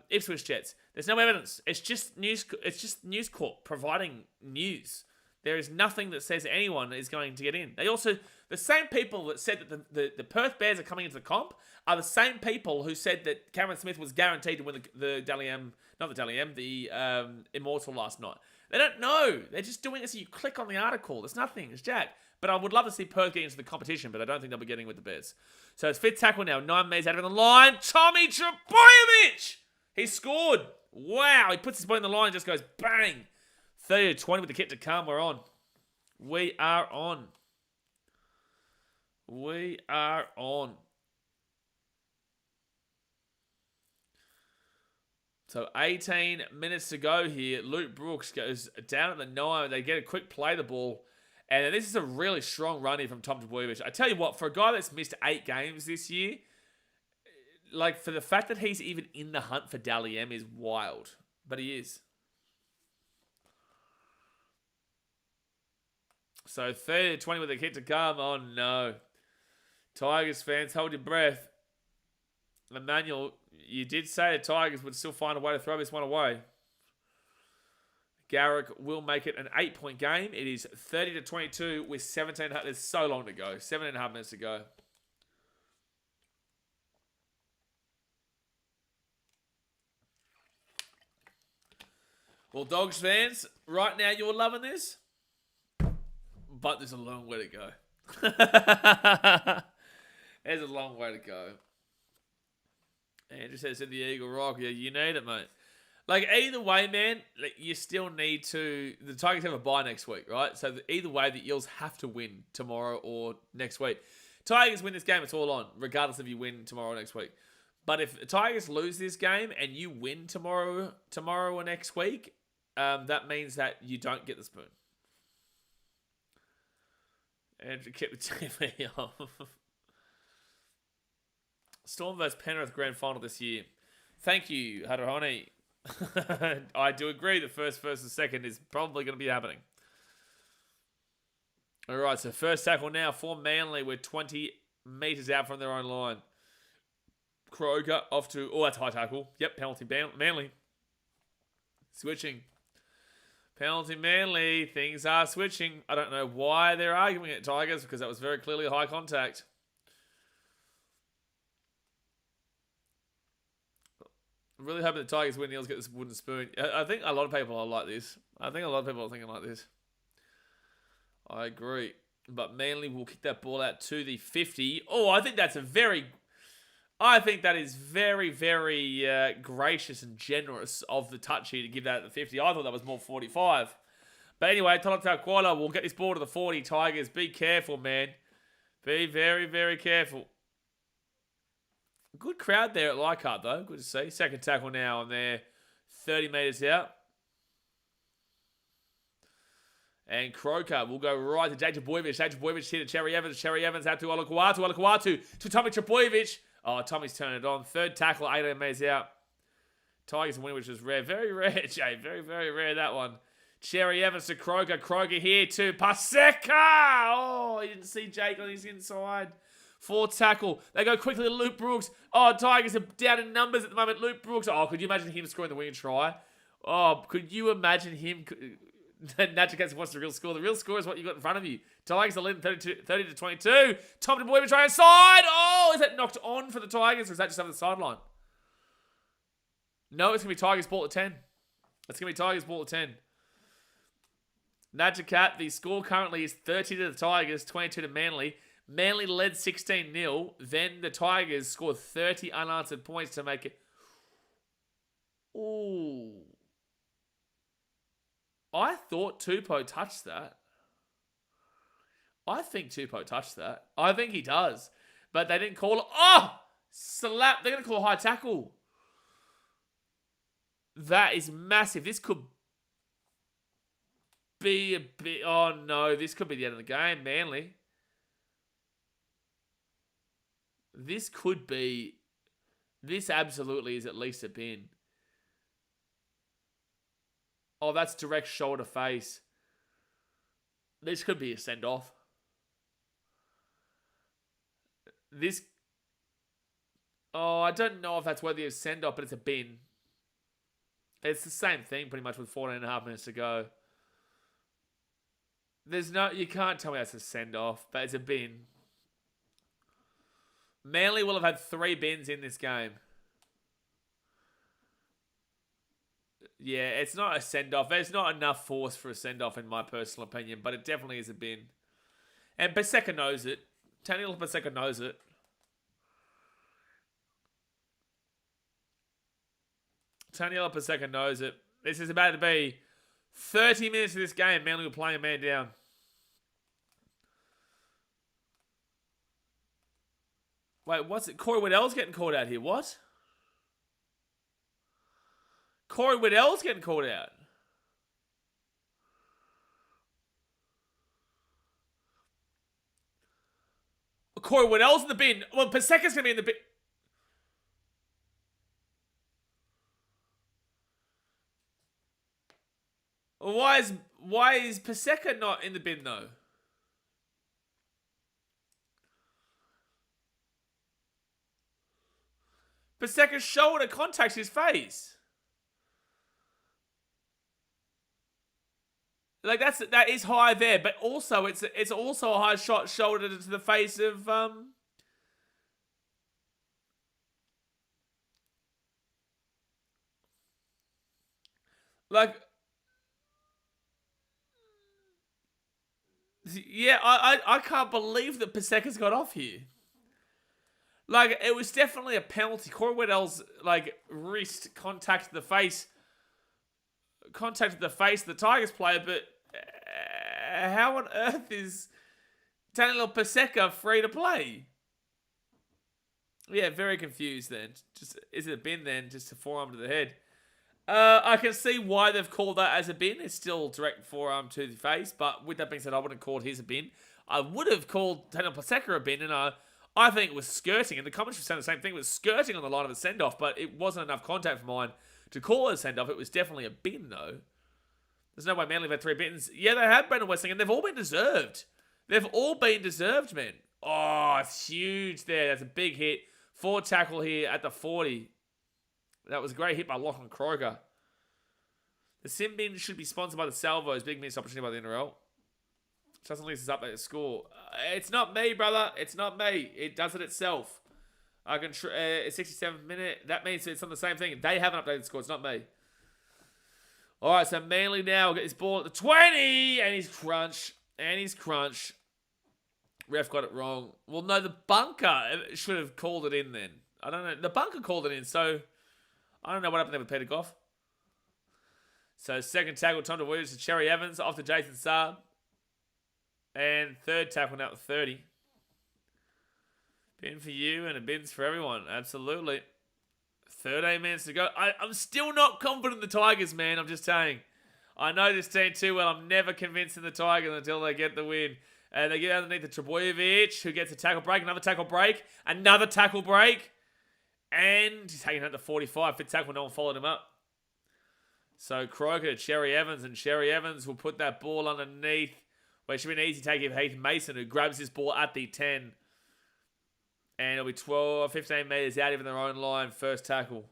Ipswich Jets. There's no evidence. It's just news. It's just News Corp providing news. There is nothing that says anyone is going to get in. They also, the same people that said that the Perth Bears are coming into the comp are the same people who said that Cameron Smith was guaranteed to win the Immortal last night. They don't know. They're just doing it so you click on the article. There's nothing. It's jack. But I would love to see Perth get into the competition, but I don't think they'll be getting with the Bears. So it's fifth tackle now. 9 metres out of the line. Tommy Trbojevic! He scored. Wow. He puts his body in the line and just goes bang. 30-20 with the kick to come. We're on. We are on. We are on. So 18 minutes to go here. Luke Brooks goes down at the 9. They get a quick play the ball. And this is a really strong run here from Tom Trbojevic. I tell you what, for a guy that's missed 8 games this year, like for the fact that he's even in the hunt for Dally M is wild. But he is. So 30-20 with a kick to come. Oh no. Tigers fans, hold your breath. Emmanuel, you did say the Tigers would still find a way to throw this one away. Garrick will make it an 8-point game. It is 30-22 with 17. There's so long to go. 7.5 minutes to go. Well, Dogs fans, right now you're loving this. But there's a long way to go. There's a long way to go. Andrew says in the Eagle Rock, yeah, you need it, mate. Like, either way, man, like, you still need to... The Tigers have a bye next week, right? So either way, the Eels have to win tomorrow or next week. Tigers win this game, it's all on, regardless if you win tomorrow or next week. But if the Tigers lose this game and you win tomorrow or next week, that means that you don't get the spoon. Andrew kept the TV off. Storm vs Penrith Grand Final this year. Thank you, Hadarani. I do agree that first versus second is probably going to be happening. Alright, so first tackle now for Manly. We're 20 metres out from their own line. Kroger off to... Oh, that's high tackle. Yep, penalty Manly. Switching. Penalty Manly. Things are switching. I don't know why they're arguing it, Tigers, because that was very clearly high contact. I'm really hoping the Tigers win. Eels get this wooden spoon. I think a lot of people are like this. I think a lot of people are thinking like this. I agree. But Manly will kick that ball out to the 50. Oh, I think that is very, very gracious and generous of the touch here to give that at the 50. I thought that was more 45. But anyway, Tolotau Quarter will get this ball to the 40. Tigers, be careful, man. Be very, very careful. Good crowd there at Leichhardt, though. Good to see. Second tackle now on there. 30 metres out. And Croker will go right to Jake Trbojevic. Jake Trbojevic here to Cherry Evans. Cherry Evans out to Olakuatu. Olakuatu to Tommy Trbojevic. Oh, Tommy's turned it on. Third tackle, 18 metres out. Tigers win, which is rare. Very rare, Jay. Very, very rare, that one. Cherry Evans to Croker. Croker here to Paseka. Oh, he didn't see Jake on his inside. Fourth tackle. They go quickly to Luke Brooks. Oh, Tigers are down in numbers at the moment. Luke Brooks. Oh, could you imagine him scoring the winning try? Oh, could you imagine him? Naturcats wants the real score. The real score is what you got in front of you. Tigers are leading 30 to 22. Tom Trbojevic try inside. Oh, is that knocked on for the Tigers or is that just over the sideline? No, it's going to be Tigers ball at 10. It's going to be Tigers ball at 10. Naturcat, the score currently is 30 to the Tigers, 22 to Manly. Manly led 16-0. Then the Tigers scored 30 unanswered points to make it. Ooh. I thought Tupou touched that. I think Tupou touched that. I think he does. But they didn't call it. Oh! Slap. They're going to call a high tackle. That is massive. This could be a bit... Oh, no. This could be the end of the game, Manly. This could be... This absolutely is at least a bin. Oh, that's direct shoulder face. This could be a send-off. This... Oh, I don't know if that's worthy of send-off, but it's a bin. It's the same thing pretty much with 14 and a half minutes to go. There's no... You can't tell me that's a send-off, but it's a bin. Manly will have had 3 bins in this game. Yeah, it's not a send-off. There's not enough force for a send-off in my personal opinion, but it definitely is a bin. And Paseka knows it. Taniela Paseka knows it. Taniela Paseka knows it. This is about to be 30 minutes of this game. Manly will play a man down. Wait, what's it? Corey Waddell's getting called out here. What? Corey Waddell's getting called out. Corey Waddell's in the bin. Well, Paseka's going to be in the bin. Why is Paseka not in the bin, though? Paseka's shoulder contacts his face. Like that is high there, but also it's also a high shot shoulder to the face of like yeah, I can't believe that Paseka's got off here. Like it was definitely a penalty. Corey Waddell's like wrist contacted the face of the Tigers player, but how on earth is Daniel Paseka free to play? Yeah, very confused then. Just is it a bin then? Just a forearm to the head. I can see why they've called that as a bin. It's still direct forearm to the face, but with that being said, I wouldn't have called his a bin. I would have called Daniel Paseka a bin, and I think it was skirting, and the commentary said the same thing. It was skirting on the line of a send-off, but it wasn't enough contact for mine to call it a send-off. It was definitely a bin, though. There's no way Manly have had 3 bins. Yeah, they have Brendan Westing, and they've all been deserved. They've all been deserved, man. Oh, it's huge there. That's a big hit. 4 tackle here at the 40. That was a great hit by Lachlan Kroger. The sim bin should be sponsored by the Salvos. Big missed opportunity by the NRL. Justin Lee's update to score. It's not me, brother. It's not me. It does it itself. I can 67th minute. That means it's on the same thing. They haven't updated the score. It's not me. All right, so Manly now will get this ball at the 20, and he's crunch. Ref got it wrong. Well, no, the bunker should have called it in then. I don't know. The bunker called it in, so I don't know what happened there with Peter Goff. So second tackle, Tom DeWilliams to Cherry Evans off to Jason Saab. And third tackle now at 30. Bin for you and a bin's for everyone. Absolutely. 13 minutes to go. I'm still not confident in the Tigers, man. I'm just saying. I know this team too well. I'm never convinced in the Tigers until they get the win. And they get underneath the Trebojevic, who gets a tackle break. Another tackle break. Another tackle break. And he's taking out the 45. Fifth tackle, no one followed him up. So Croker to Cherry Evans. And Cherry Evans will put that ball underneath. Where it should be an easy take of Heath Mason, who grabs this ball at the 10. And it'll be 15 metres out of their own line. First tackle.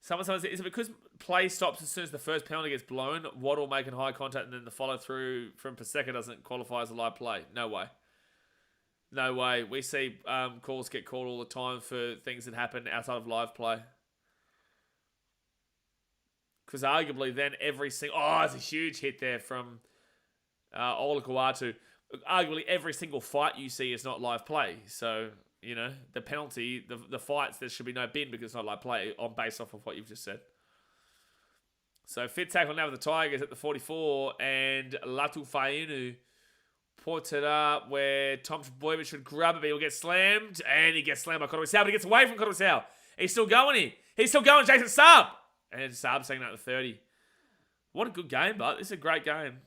Someone said, is it because play stops as soon as the first penalty gets blown? Waddle making high contact and then the follow through from Paseka doesn't qualify as a live play? No way. No way. We see calls get called all the time for things that happen outside of live play. Because arguably then every single... Oh, it's a huge hit there from Ola Kawatu. Arguably every single fight you see is not live play. So, you know, the penalty, the fights, there should be no bin because it's not live play based off of what you've just said. So, fifth tackle now with the Tigers at the 44. And Latu Fainu puts it up where Tom Trbojevic should grab it, but he'll get slammed. And he gets slammed by Kotowai-Sau, but he gets away from Kotowai-Sau. He's still going here. He's still going, Jason Saab. And Saab's taking out the 30. What a good game, but this is a great game.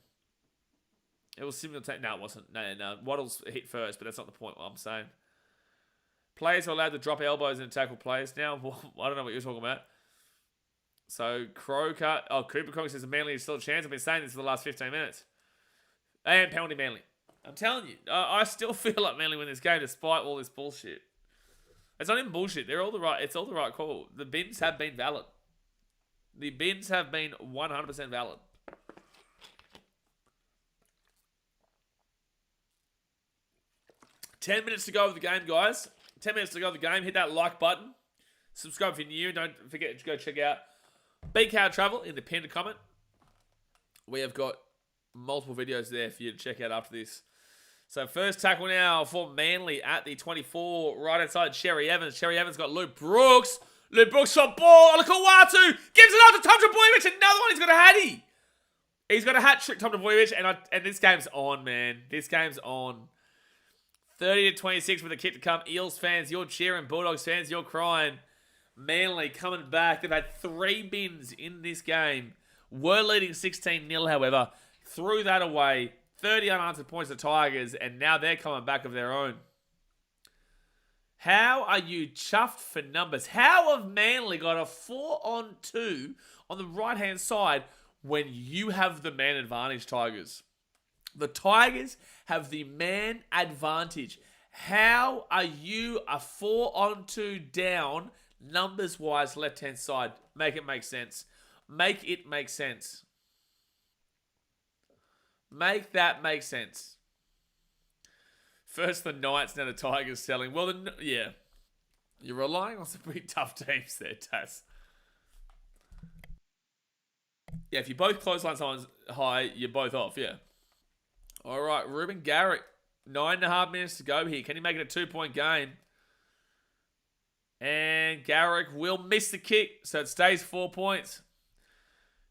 It was simultaneous. No, it wasn't. No. Waddles hit first, but that's not the point what I'm saying. Players are allowed to drop elbows and tackle players now. I don't know what you're talking about. So, Cooper Croker says Manly is still a chance. I've been saying this for the last 15 minutes. And penalty Manly. I'm telling you, I still feel like Manly win this game despite all this bullshit. It's not even bullshit. It's all the right call. The bins have been valid. The bins have been 100% valid. Ten minutes to go of the game, guys. 10 minutes to go of the game. Hit that like button. Subscribe if you're new. Don't forget to go check out BKRtravel in the pinned comment. We have got multiple videos there for you to check out after this. So first tackle now for Manly at the 24. Right outside Cherry Evans. Cherry Evans got Luke Brooks. Luke Brooks shot ball. Kawatu gives it up to Tom Trbojevic. Another one. He's got a hattie. He's got a hat trick, Tom Trbojevic. And this game's on, man. This game's on. 30-26 with a kick to come. Eels fans, you're cheering. Bulldogs fans, you're crying. Manly coming back. They've had 3 bins in this game. Were leading 16-0, however. Threw that away. 30 unanswered points to Tigers, and now they're coming back of their own. How are you chuffed for numbers? How have Manly got a 4-on-2 on the right-hand side when you have the man advantage, Tigers? The Tigers have the man advantage. How are you a 4-on-2 down, numbers-wise, left-hand side? Make it make sense. Make it make sense. Make that make sense. First the Knights, now the Tigers selling. Well, yeah. You're relying on some pretty tough teams there, Taz. Yeah, if you both clothesline someone's high, you're both off, yeah. All right, Ruben Garrick. 9.5 minutes to go here. Can he make it a 2-point game? And Garrick will miss the kick, so it stays 4 points.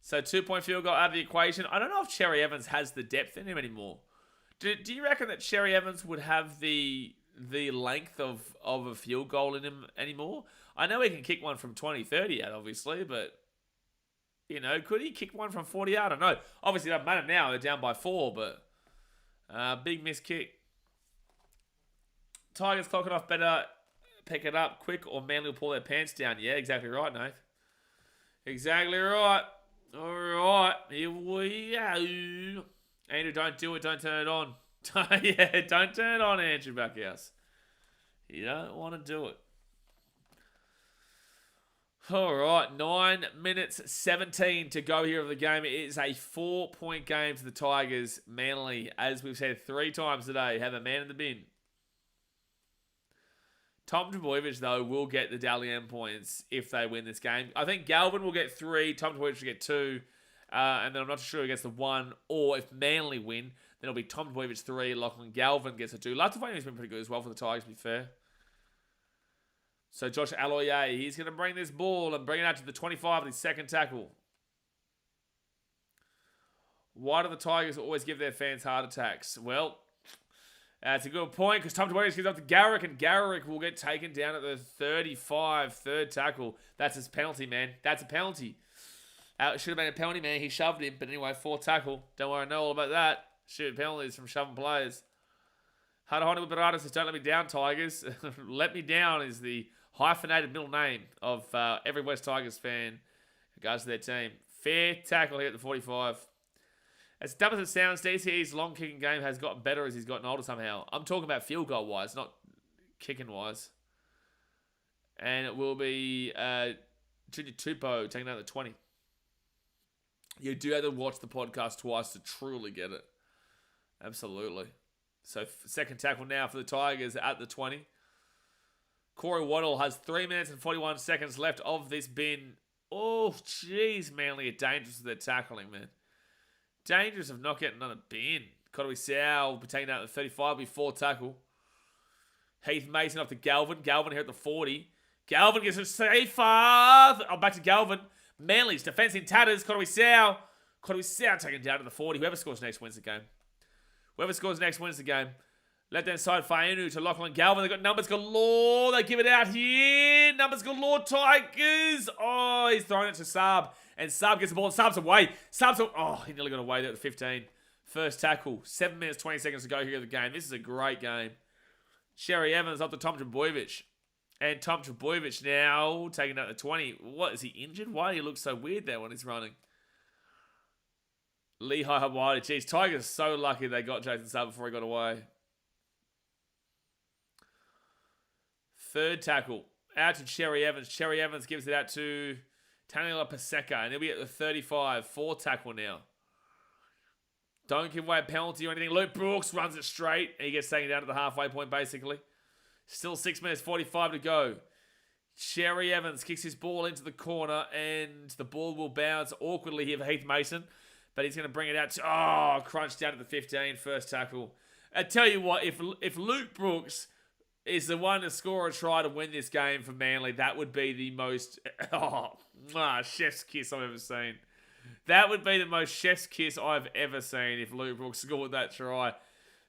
So 2-point field goal out of the equation. I don't know if Cherry Evans has the depth in him anymore. Do you reckon that Cherry Evans would have the length of a field goal in him anymore? I know he can kick one from 20, 30 out, obviously, but, you know, could he kick one from 40 out? I don't know. Obviously, it doesn't matter now. They're down by 4, but big missed kick. Tigers clock it off better. Pick it up quick or Manly will pull their pants down. Yeah, exactly right, Nate. Exactly right. All right. Here we go. Andrew, don't do it. Don't turn it on. Yeah, don't turn it on, Andrew Backhouse. You don't want to do it. All right. 9 minutes, 17 to go here of the game. It is a 4-point game for the Tigers. Manly, as we've said 3 times today, have a man in the bin. Tom Trbojevic, though, will get the Dally M points if they win this game. I think Galvin will get 3, Tom Trbojevic will get 2, and then I'm not sure who gets the 1, or if Manly win, then it'll be Tom Trbojevic 3, Lachlan Galvin gets a 2. Latafani's been pretty good as well for the Tigers, to be fair. So Josh Aloier, he's going to bring this ball and bring it out to the 25 of his second tackle. Why do the Tigers always give their fans heart attacks? Well, that's a good point, because Tom Trbojevic gives up to Garrick, and Garrick will get taken down at the 35, third tackle. That's his penalty, man. That's a penalty. It should have been a penalty, man. He shoved him, but anyway, 4th tackle. Don't worry, I know all about that. Shoot penalties from shoving players. Hadahoni Liberatus says, don't let me down, Tigers. Let me down is the hyphenated middle name of every West Tigers fan in regards to their team. Fair tackle here at the 45. As dumb as it sounds, DCE's long kicking game has gotten better as he's gotten older somehow. I'm talking about field goal wise, not kicking wise. And it will be Junior Tupou taking out the 20. You do have to watch the podcast twice to truly get it. Absolutely. So second tackle now for the Tigers at the 20. Corey Waddle has 3 minutes and 41 seconds left of this bin. Oh, jeez, Manly are dangerous with their tackling, man. Dangerous of not getting another bin. Kotowi Sau will be taken out at the 35 before tackle. Heath Mason off to Galvin. Galvin here at the 40. Galvin gets a safe. Back to Galvin. Manly's defense in tatters. Kotowi Sau. Kotowi Sau taken down to the 40. Whoever scores next wins the game. Whoever scores next wins the game. Left hand side, Fainu to Lachlan Galvin. They've got numbers galore. They give it out here. Numbers galore, Tigers. Oh, he's throwing it to Saab. And Saab gets the ball. Saab's away. He nearly got away there at the 15. First tackle. 7 minutes, 20 seconds to go here in the game. This is a great game. Sherry Evans up to Tom Trbojevic. And Tom Trbojevic now taking out the 20. What, is he injured? Why do he look so weird there when he's running? Lehigh Hawaii. Jeez, Tigers are so lucky they got Jason Saab before he got away. Third tackle. Out to Cherry Evans. Cherry Evans gives it out to Taniela Paseka. And he'll be at the 35. 4th tackle now. Don't give away a penalty or anything. Luke Brooks runs it straight. And he gets taken down to the halfway point, basically. Still 6 minutes 45 to go. Cherry Evans kicks his ball into the corner. And the ball will bounce awkwardly here for Heath Mason. But he's going to bring it out to... crunch down to the 15. First tackle. I tell you what, if Luke Brooks is the one to score a try to win this game for Manly, that would be the most... chef's kiss I've ever seen. That would be the most chef's kiss I've ever seen if Luke Brooks scored that try.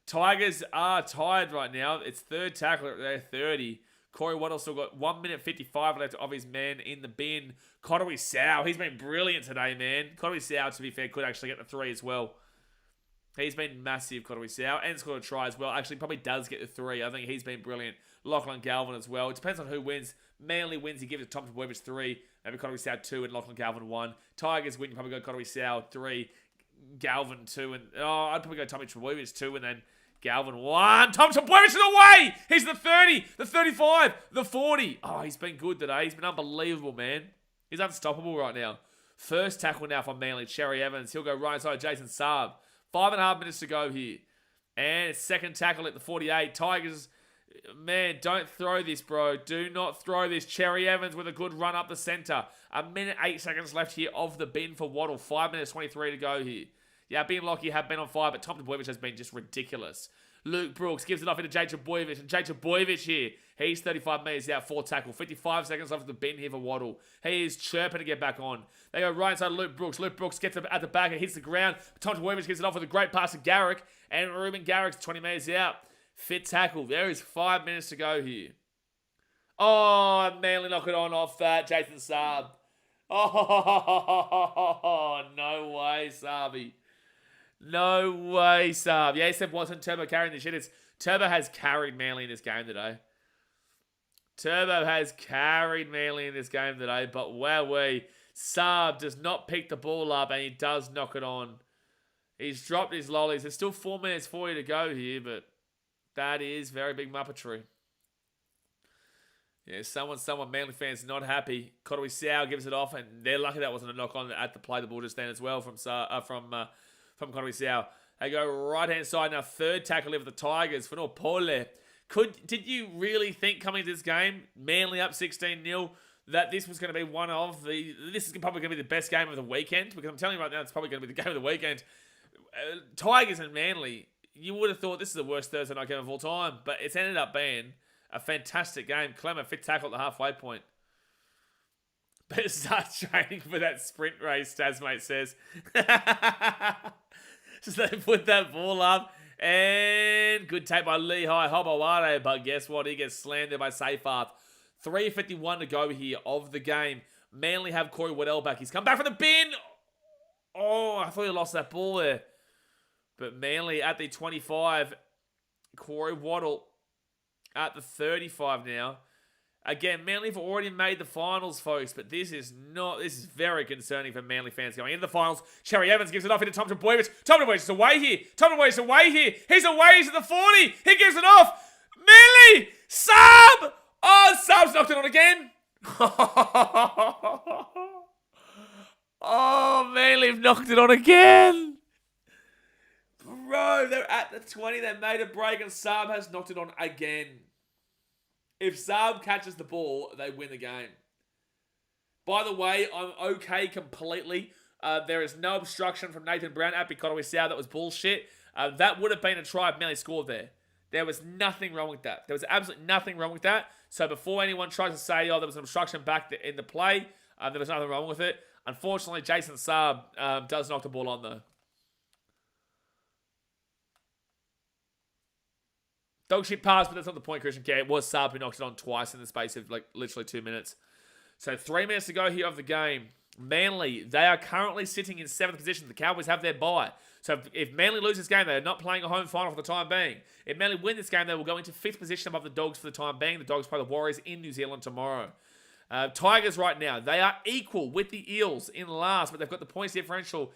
Tigers are tied right now. It's third tackle at their 30. Corey Waddle still got 1 minute 55 left of his man in the bin. Kotowi Sau, he's been brilliant today, man. Kotowi Sau, to be fair, could actually get the 3 as well. He's been massive, Kotowi Sau, and scored a try as well. Actually, probably does get the 3. I think he's been brilliant. Lachlan Galvin as well. It depends on who wins. Manly wins, he gives it to Tom Trbojevic 3. Maybe Kotowi Sau 2 and Lachlan Galvin 1. Tigers win, you probably go Kotowi Sau 3, Galvin 2, and... I'd probably go Tommy Trbojevic 2, and then Galvin 1. Tom Trbojevic is away! He's the 30, the 35, the 40. He's been good today. He's been unbelievable, man. He's unstoppable right now. First tackle now for Manly. Cherry Evans. He'll go right side Jason Saab. 5.5 minutes to go here. And second tackle at the 48. Tigers, man, don't throw this, bro. Do not throw this. Cherry Evans with a good run up the centre. 1 minute, 8 seconds left here of the bin for Waddle. 5 minutes, 23 to go here. Yeah, Ben Lockie have been on fire, but Tom Trbojevic has been just ridiculous. Luke Brooks gives it off into Jay Trbojevic, and Jay Trbojevic here. He's 35 metres out, 4 tackle. 55 seconds left of the bin here for Waddle. He is chirping to get back on. They go right inside Luke Brooks. Luke Brooks gets it at the back and hits the ground. Tom Trbojevic gives it off with a great pass to Garrick, and Ruben Garrick's 20 metres out. Fit tackle. There is 5 minutes to go here. Manly knock it on off that. Jason Saab. No way, Sabi. No way, Saab. Yeah, Seth Watson, Turbo carrying the shit. Turbo has carried Manly in this game today. Turbo has carried Manly in this game today. But wowee, Saab does not pick the ball up and he does knock it on. He's dropped his lollies. There's still 4 minutes for you to go here, but that is very big muppetry. Yeah, someone, Manly fans not happy. Kotowi Sau gives it off, and they're lucky that wasn't a knock on at the play the ball just then as well from Kotowi Sau. They go right hand side now. Third tackle here for the Tigers. Fanor Pole Did you really think coming to this game, Manly up 16-0, that this was going to be this is probably going to be the best game of the weekend? Because I'm telling you right now, it's probably going to be the game of the weekend. Tigers and Manly, you would have thought this is the worst Thursday night game of all time, but it's ended up being a fantastic game. Clemmer, fit tackle at the halfway point. Better start training for that sprint race, Tasmate says. Just they put that ball up. And good take by Lehigh Hobawade. But guess what? He gets slammed there by Seyfarth. 3:51 to go here of the game. Manly have Corey Waddell back. He's come back from the bin. Oh, I thought he lost that ball there. But Manly at the 25. Corey Waddell at the 35 now. Again, Manly have already made the finals, folks, but this is very concerning for Manly fans going into the finals. Cherry Evans gives it off into Tom Trbojevic. Tom Trbojevic is away here. Tom Trbojevic is away here. He's away. He's at the 40. He gives it off. Manly! Sub! Oh, Sub's knocked it on again. Oh, Manly have knocked it on again. Bro, they're at the 20. They made a break and Sub has knocked it on again. If Saab catches the ball, they win the game. By the way, I'm okay completely. There is no obstruction from Nathan Brown at BKRmy South. That was bullshit. That would have been a try if Manly scored there. There was nothing wrong with that. There was absolutely nothing wrong with that. So before anyone tries to say, oh, there was an obstruction back in the play, there was nothing wrong with it. Unfortunately, Jason Saab does knock the ball on though. Dog shit pass, but that's not the point, Christian Care. It was Saab who knocked it on twice in the space of literally 2 minutes. So 3 minutes to go here of the game. Manly, they are currently sitting in 7th position. The Cowboys have their bye. So if Manly lose this game, they are not playing a home final for the time being. If Manly win this game, they will go into 5th position above the Dogs for the time being. The Dogs play the Warriors in New Zealand tomorrow. Tigers right now, they are equal with the Eels in last, but they've got the points differential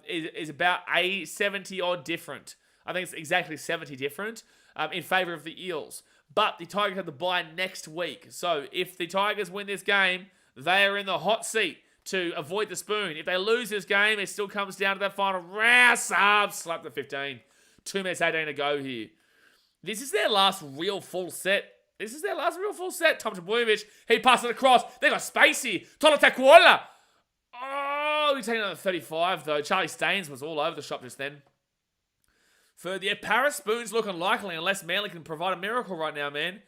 is about 70 odd different. I think it's exactly 70 different. In favour of the Eels. But the Tigers have the bye next week. So if the Tigers win this game, they are in the hot seat to avoid the spoon. If they lose this game, it still comes down to that final round. Slap the 15. 2 minutes 18 to go here. This is their last real full set. Tom Trbojevic, he passes it across. They got space here. Tola Takuola. Oh, he's taking another 35 though. Charlie Staines was all over the shop just then. Third, yeah, Paris Spoon's looking likely unless Manly can provide a miracle right now, man.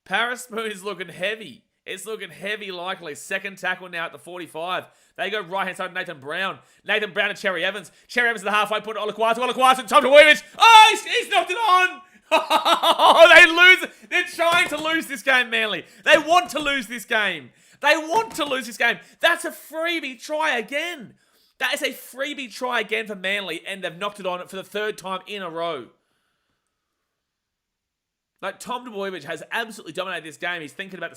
Paris Spoon is looking heavy. It's looking heavy likely. Second tackle now at the 45. They go right-hand side to Nathan Brown. Nathan Brown and Cherry Evans. Cherry Evans at the halfway point. Olaquatu and Tom Trbojevic. Oh, he's knocked it on. Oh, they lose. They're trying to lose this game, Manly. They want to lose this game. That's a freebie try again. That is a freebie try again for Manly, and they've knocked it on for the 3rd time in a row. Tom Trbojevic has absolutely dominated this game. He's thinking about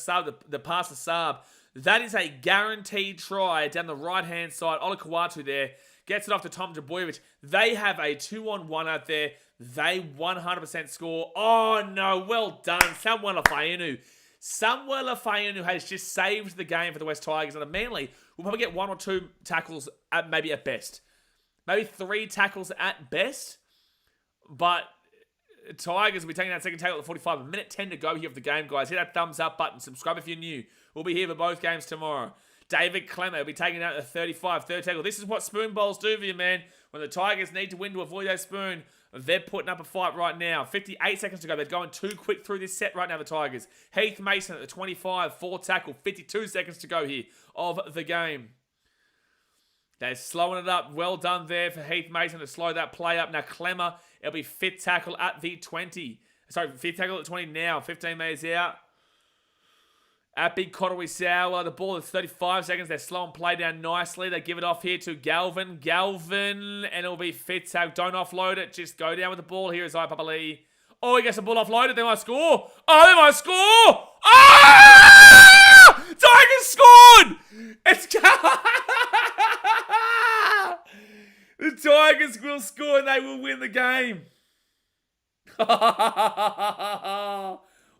the pass to Saab. That is a guaranteed try down the right-hand side. Olaquatu there gets it off to Tom Trbojevic. They have a 2-on-1 out there. They 100% score. Oh, no. Well done. Samuel Fayenu has just saved the game for the West Tigers. And the Manly will probably get 1 or 2 tackles at best. Maybe 3 tackles at best. But Tigers will be taking that second tackle at the 45. A minute 10 to go here of the game, guys. Hit that thumbs up button. Subscribe if you're new. We'll be here for both games tomorrow. David Clemmer will be taking out the 35, third tackle. This is what spoon bowls do for you, man. When the Tigers need to win to avoid that spoon, they're putting up a fight right now. 58 seconds to go. They're going too quick through this set right now, the Tigers. Heath Mason at the 25, fourth tackle. 52 seconds to go here of the game. They're slowing it up. Well done there for Heath Mason to slow that play up. Now Clemmer, it'll be fifth tackle at the 20. Sorry, fifth tackle at the 20 now. 15 metres out. At BKRmy South, the ball is 35 seconds. They're slowing play down nicely. They give it off here to Galvin. And it'll be fifth tackle. Don't offload it. Just go down with the ball. Here is Ipapali. Oh, he gets the ball offloaded. They might score. Oh, they might score. Ah! Tigers scored! It's the Tigers will score and they will win the game.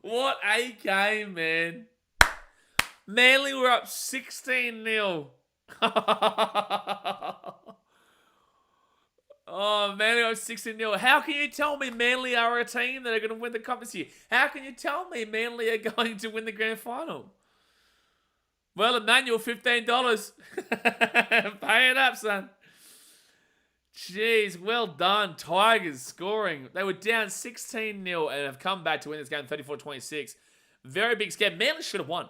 What a game, man. Manly were up 16-0. Oh, Manly are 16-0. How can you tell me Manly are a team that are going to win the cup this year? How can you tell me Manly are going to win the grand final? Well, Emmanuel, $15. Pay it up, son. Jeez, well done. Tigers scoring. They were down 16-0 and have come back to win this game 34-26. Very big scare. Manly should have won.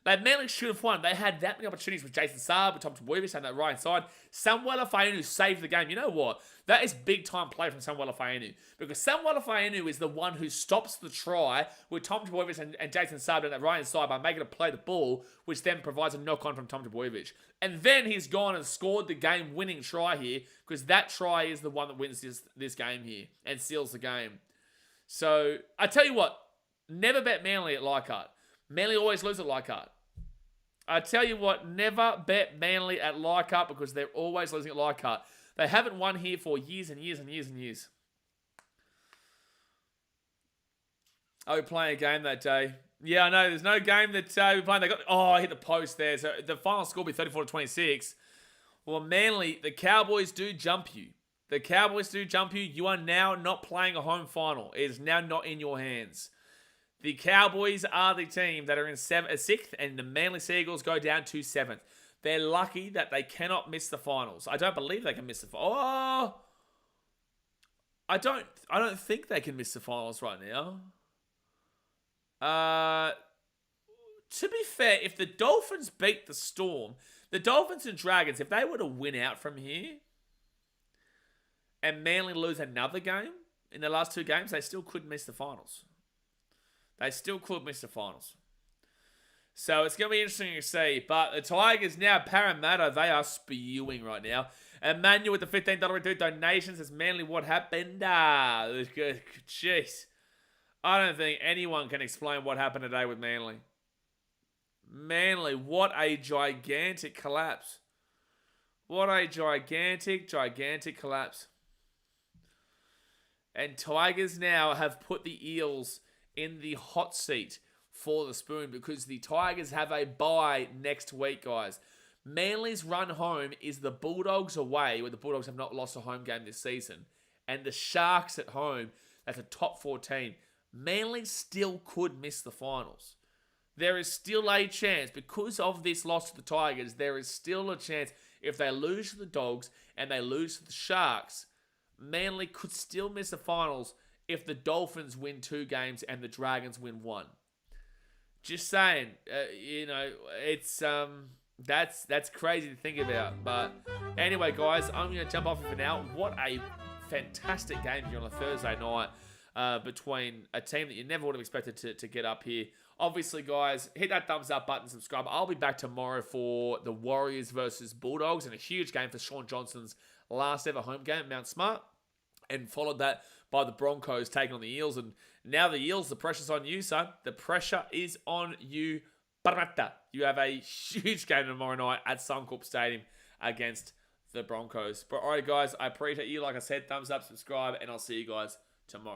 Manly should have won. They had that many opportunities with Jason Saab, with Tom Teboyevich on that right side. Samuel Fainu saved the game. You know what? That is big-time play from Samuel Fainu. Because Samuel Fainu is the one who stops the try with Tom Teboyevich and Jason Saab on that right side by making a play the ball, which then provides a knock-on from Tom Teboyevich. And then he's gone and scored the game-winning try here, because that try is the one that wins this game here and seals the game. So, I tell you what, never bet Manly at Leichhardt. Manly always lose at Leichhardt. I tell you what, never bet Manly at Leichhardt because they're always losing at Leichhardt. They haven't won here for years and years and years and years. Are we playing a game that day? Yeah, I know. There's no game that we're playing. I hit the post there. So the final score will be 34-26. Well, Manly, the Cowboys do jump you. The Cowboys do jump you. You are now not playing a home final. It is now not in your hands. The Cowboys are the team that are in 6th, and the Manly Seagulls go down to 7th. They're lucky that they cannot miss the finals. I don't believe they can miss the finals. Oh, I don't think they can miss the finals right now. To be fair, if the Dolphins beat the Storm, the Dolphins and Dragons, if they were to win out from here and Manly lose another game in the last 2 games, they still could miss the finals. They still could miss the finals. So it's going to be interesting to see. But the Tigers now, Parramatta, they are spewing right now. Emmanuel with the $15 donations. It's Manly what happened. Jeez. I don't think anyone can explain what happened today with Manly. Manly, what a gigantic collapse. What a gigantic collapse. And Tigers now have put the Eels in the hot seat for the spoon because the Tigers have a bye next week, guys. Manly's run home is the Bulldogs away, where the Bulldogs have not lost a home game this season, and the Sharks at home. That's a top 4 team. Manly still could miss the finals. There is still a chance, because of this loss to the Tigers, there is still a chance if they lose to the Dogs and they lose to the Sharks, Manly could still miss the finals if the Dolphins win 2 games and the Dragons win 1. Just saying, it's that's crazy to think about. But anyway, guys, I'm going to jump off for now. What a fantastic game here on a Thursday night between a team that you never would have expected to get up here. Obviously, guys, hit that thumbs up button, subscribe. I'll be back tomorrow for the Warriors versus Bulldogs and a huge game for Shaun Johnson's last ever home game at Mount Smart. And followed that by the Broncos taking on the Eels. And now the Eels, the pressure's on you, son. The pressure is on you. Parramatta. You have a huge game tomorrow night at Suncorp Stadium against the Broncos. But all right, guys, I appreciate you. Like I said, thumbs up, subscribe, and I'll see you guys tomorrow.